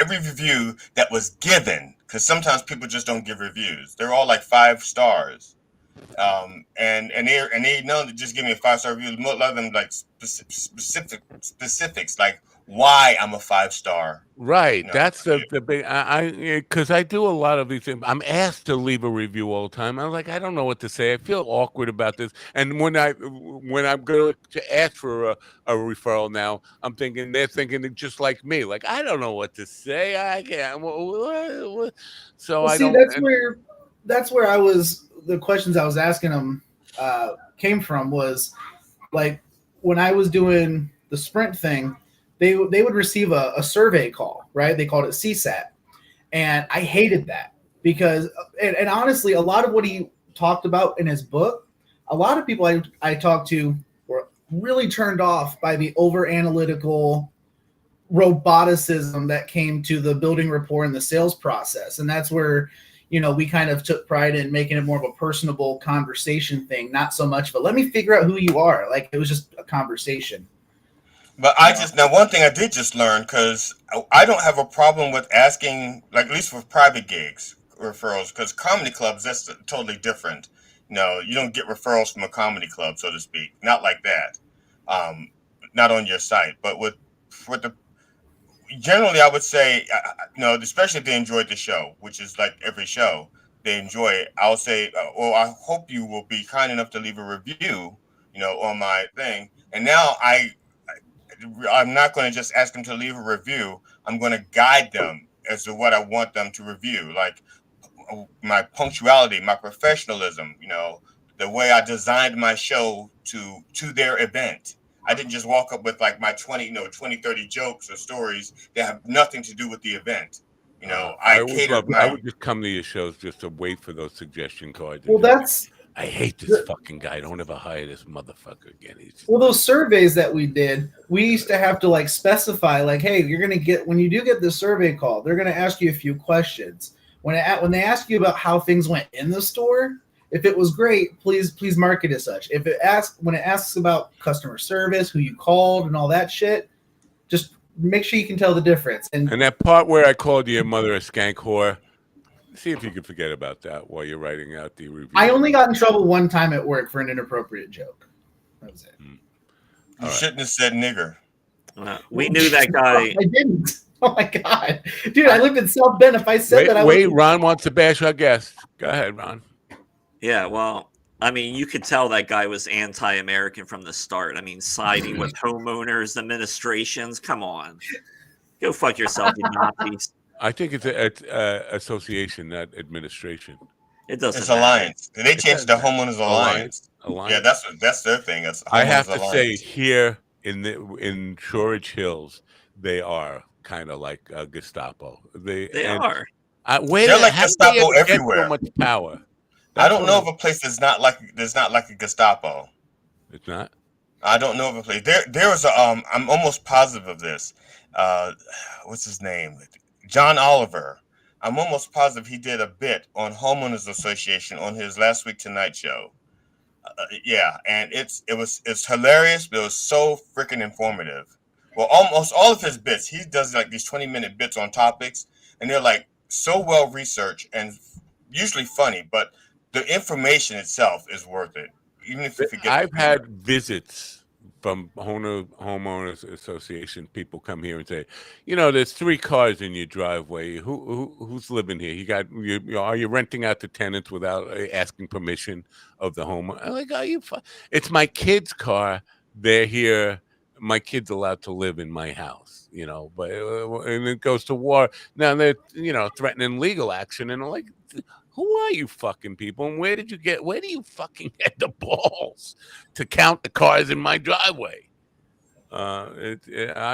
review that was given, because sometimes people just don't give reviews, they're all like 5 stars, and they know to just give me a 5-star review. A lot of them like specifics like why I'm a 5-star. Right. That's the big, because I do a lot of these things. I'm asked to leave a review all the time. I'm like, I don't know what to say. I feel awkward about this. And when I'm going to ask for a referral now, they're thinking just like me. Like, I don't know what to say. I can't. So I don't. That's where I was. The questions I was asking them came from was like when I was doing the sprint thing. They would receive a survey call, right? They called it CSAT. And I hated that because, and honestly, a lot of what he talked about in his book, a lot of people I talked to were really turned off by the over-analytical roboticism that came to the building rapport and the sales process. And that's where, we kind of took pride in making it more of a personable conversation thing, not so much, but let me figure out who you are. Like, it was just a conversation. But now one thing I did just learn, because I don't have a problem with asking, like at least for private gigs, referrals, because comedy clubs, that's totally different. You don't get referrals from a comedy club, so to speak. Not like that. Not on your site. But generally, I would say, especially if they enjoyed the show, which is like every show, they enjoy it. I'll say, I hope you will be kind enough to leave a review, on my thing. And now I'm not going to just ask them to leave a review. I'm going to guide them as to what I want them to review, like my punctuality, my professionalism, the way I designed my show to their event. I didn't just walk up with like my 20, 30 jokes or stories that have nothing to do with the event. I would just come to your shows just to wait for those suggestion cards. Well, I hate this fucking guy. Don't ever hire this motherfucker again. Those surveys that we did, we used to have to like specify, like, hey, you're gonna get, when you do get the survey call, they're gonna ask you a few questions. When they ask you about how things went in the store, if it was great, please mark it as such. When it asks about customer service, who you called, and all that shit, just make sure you can tell the difference. And that part where I called your mother a skank whore, see if you can forget about that while you're writing out the review. I only got in trouble one time at work for an inappropriate joke. That was it. You shouldn't have said nigger. We knew that guy. I didn't. Oh my god, dude! I lived in South Bend. If I said that, Ron wants to bash our guest. Go ahead, Ron. Yeah, well, I mean, you could tell that guy was anti-American from the start. I mean, siding with homeowners, administrations. Come on, go fuck yourself, you Nazis. I think it's a association, not administration. It doesn't. It's alliance. They changed the homeowners alliance. Yeah, that's their thing. I have to say, here in Shorridge Hills, they are kind of like Gestapo. They are. They're like Gestapo everywhere. So much power. I don't know of a place that's not like a Gestapo. It's not. I don't know of a place. There was a I'm almost positive of this. What's his name? John Oliver. I'm almost positive he did a bit on homeowners association on his Last Week Tonight show. Yeah, and it's hilarious, but it was so freaking informative. Well, almost all of his bits, he does like these 20-minute bits on topics, and they're like so well researched and usually funny, but the information itself is worth it. Even if you forget. I've had visits from homeowners association. People come here and say, there's 3 cars in your driveway. Who's living here? Are you renting out to tenants without asking permission of the homeowner? I'm like, it's my kid's car. They're here. My kid's allowed to live in my house, but and it goes to war. Now they're, threatening legal action, and I'm like, who are you fucking people? And where do you fucking get the balls to count the cars in my driveway? I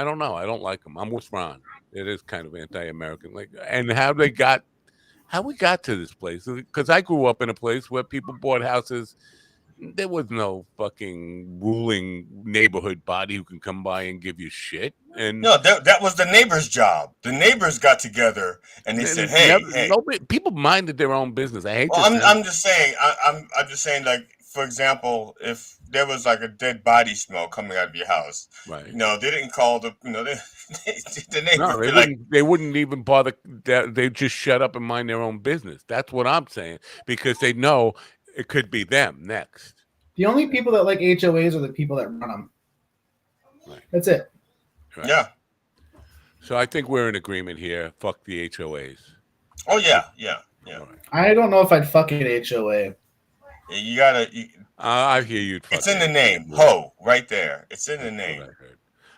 don't know. I don't like them. I'm with Ron. It is kind of anti-American. And how we got to this place? Because I grew up in a place where people bought houses. There was no fucking ruling neighborhood body who can come by and give you shit. And no, that was the neighbor's job. The neighbors got together and they said, "Hey, nobody, people minded their own business." I hate. Well, I'm just saying. I'm just saying. Like, for example, if there was like a dead body smell coming out of your house, right? They didn't call the the neighbors. No, they wouldn't even bother. They just shut up and mind their own business. That's what I'm saying, because they know it could be them next. The only people that like HOAs are the people that run them. Right. That's it. Right. Yeah. So I think we're in agreement here. Fuck the HOAs. Oh yeah. Right. I don't know if I'd fuck an HOA. You gotta. I hear you. It's in the name. Ho, right there. It's in the name.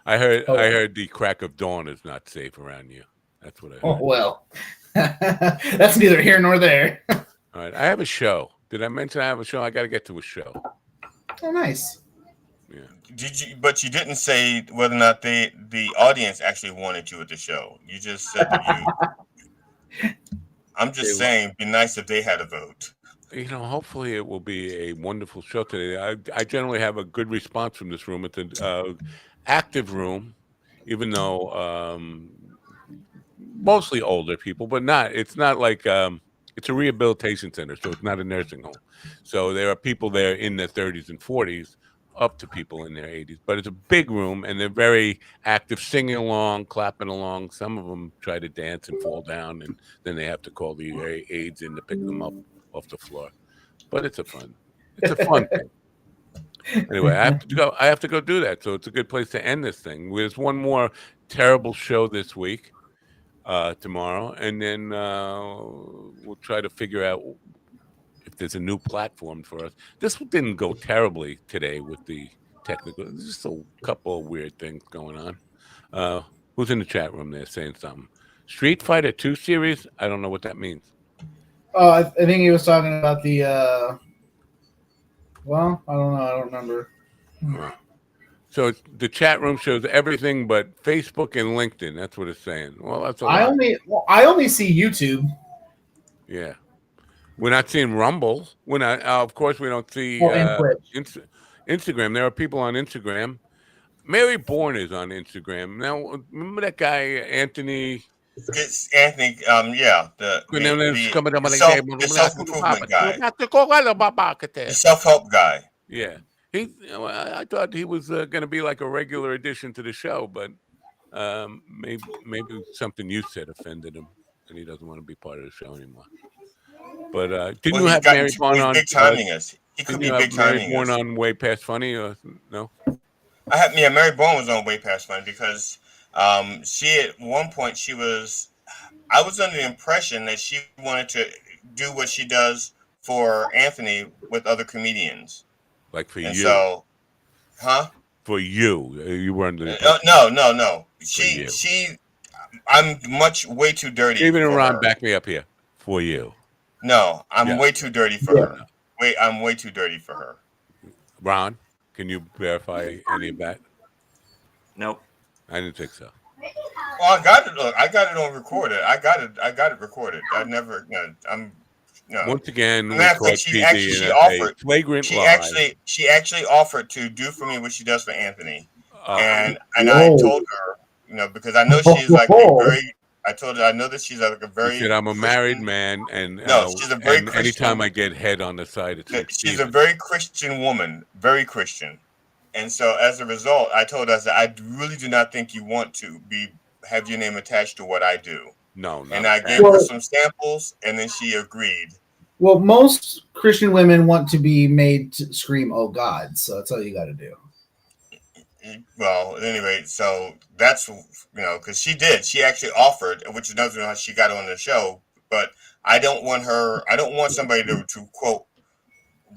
I heard the crack of dawn is not safe around you. That's what I heard. Oh well. That's neither here nor there. All right. I have a show. Did I mention I have a show? I got to get to a show. Oh, nice. Yeah. But you didn't say whether or not the audience actually wanted you at the show. You just said that you. I'm just saying, be nice if they had a vote. Hopefully it will be a wonderful show today. I generally have a good response from this room. It's an active room, even though mostly older people, but it's not like. It's a rehabilitation center, so it's not a nursing home. So there are people there in their 30s and 40s, up to people in their 80s. But it's a big room, and they're very active, singing along, clapping along. Some of them try to dance and fall down, and then they have to call the aides in to pick them up off the floor. But it's a fun thing. Anyway, I have to go. I have to go do that. So it's a good place to end this thing. There's one more terrible show this week, tomorrow, and then we'll try to figure out if there's a new platform for us. This didn't go terribly today with the technical. There's just a couple of weird things going on. Who's in the chat room there saying something? Street Fighter 2 series? I don't know what that means. Oh, I think he was talking about the. Well, I don't know. I don't remember. So the chat room shows everything but Facebook and LinkedIn. That's what it's saying. Well, that's a lot. I only see YouTube. Yeah, we're not seeing Rumble. We're not. Of course, we don't see Instagram. There are people on Instagram. Mary Bourne is on Instagram now. Remember that guy Anthony? It's Anthony. Yeah, the self-improvement guy. The self-help guy. Yeah, I thought he was going to be like a regular addition to the show, but maybe something you said offended him, and he doesn't want to be part of the show anymore. But didn't you have Mary Bourne on? Big timing us. He could be big timing Mary Bourne on Way Past Funny, or no? Mary Bourne was on Way Past Funny because she at one point I was under the impression that she wanted to do what she does for Anthony with other comedians. Like for you. So, huh? For you. You were under the No. I'm way too dirty. Steven and Ron, back me up here. For you. No, I'm way too dirty for her. I'm way too dirty for her. Ron, can you verify any of that? Nope. I didn't think so. Well, I got it. Look, I got it on recorded. I got it recorded. I never. No. Once again, she offered. She actually offered to do for me what she does for Anthony, and I told her, because I know she's like a very. I told her I know that she's like a very. She said, I'm a married man, and she's a very. And anytime I get head on the side, it's like she's a very Christian woman, very Christian, and so as a result, I told her that I really do not think you want to have your name attached to what I do. No. And I gave her some samples, and then she agreed. Well, most Christian women want to be made to scream, "Oh God!" So that's all you got to do. Well, anyway, so that's because she did. She actually offered, which is another how she got on the show. But I don't want her. I don't want somebody to quote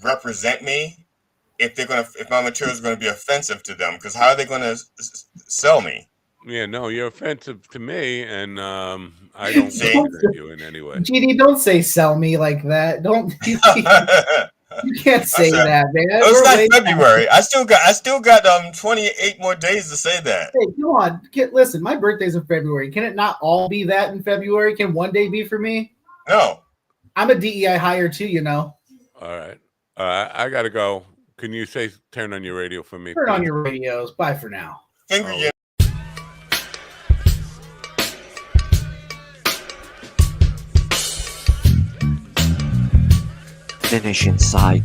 represent me if my material is going to be offensive to them. Because how are they going to sell me? Yeah, no, you're offensive to me, and I don't represent you in any way. GD, don't say "sell me" like that. Don't. You can't say that, man. It's not February. I still got 28 more days to say that. Hey, come on. Listen, my birthday's in February. Can it not all be that in February? Can one day be for me? No. I'm a DEI hire too, All right. I gotta go. Can you turn on your radio for me? Turn on your radios. Bye for now. Finish inside.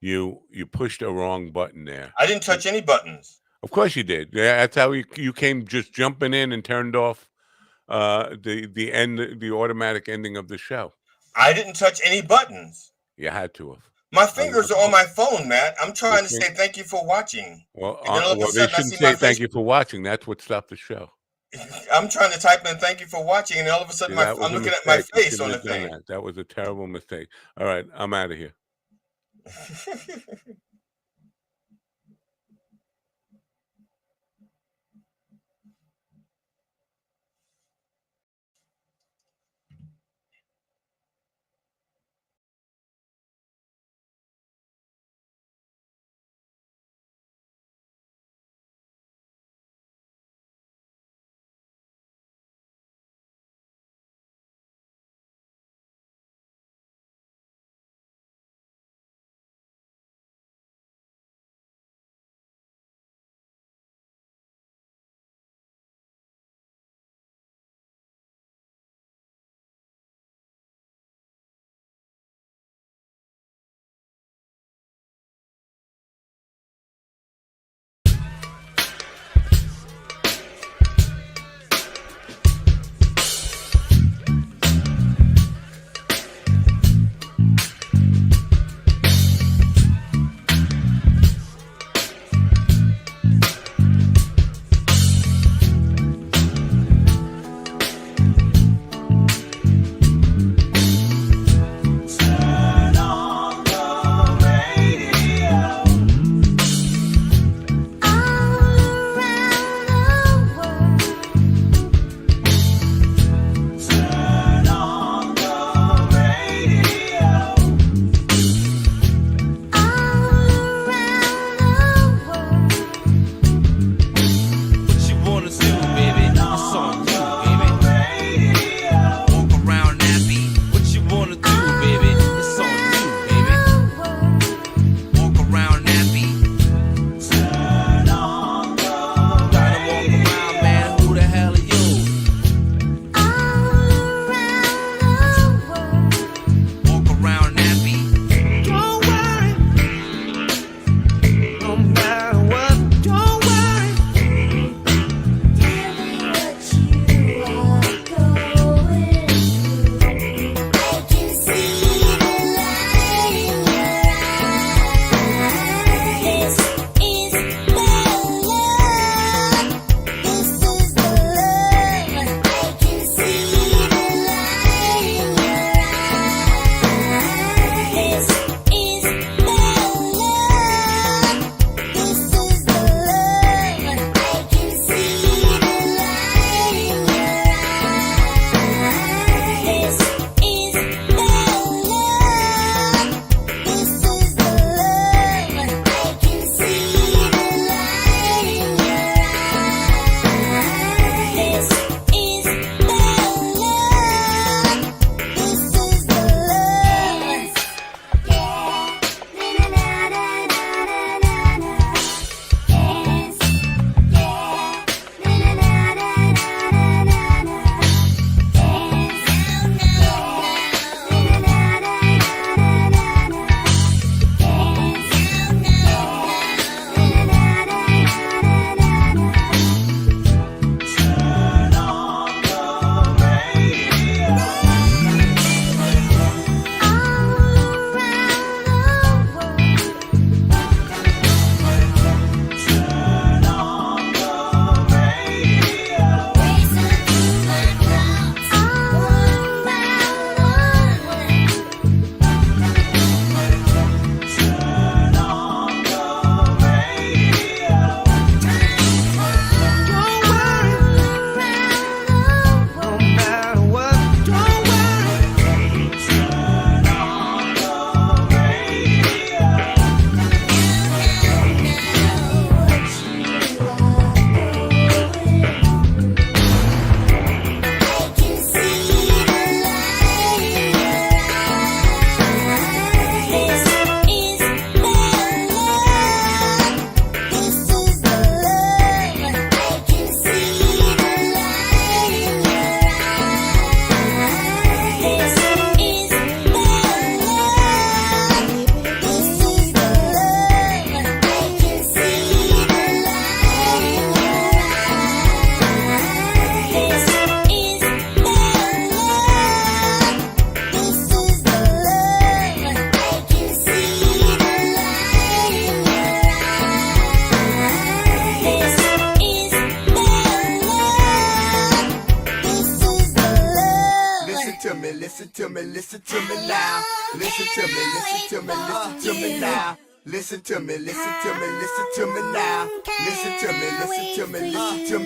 You pushed a wrong button there. I didn't touch any buttons. Of course you did. Yeah, that's how you came just jumping in and turned off the automatic ending of the show. I didn't touch any buttons. You had to have. My fingers are on my phone, Matt. I'm trying to say thank you for watching. Well, they shouldn't say thank you for watching. That's what stopped the show. I'm trying to type in thank you for watching, and all of a sudden I'm looking at my face on the thing. That was a terrible mistake. All right, I'm out of here. listen to me now. Listen to me, listen to me, listen to me now. Listen to me, listen to me, listen to me now. Listen to me, listen to me, listen to me.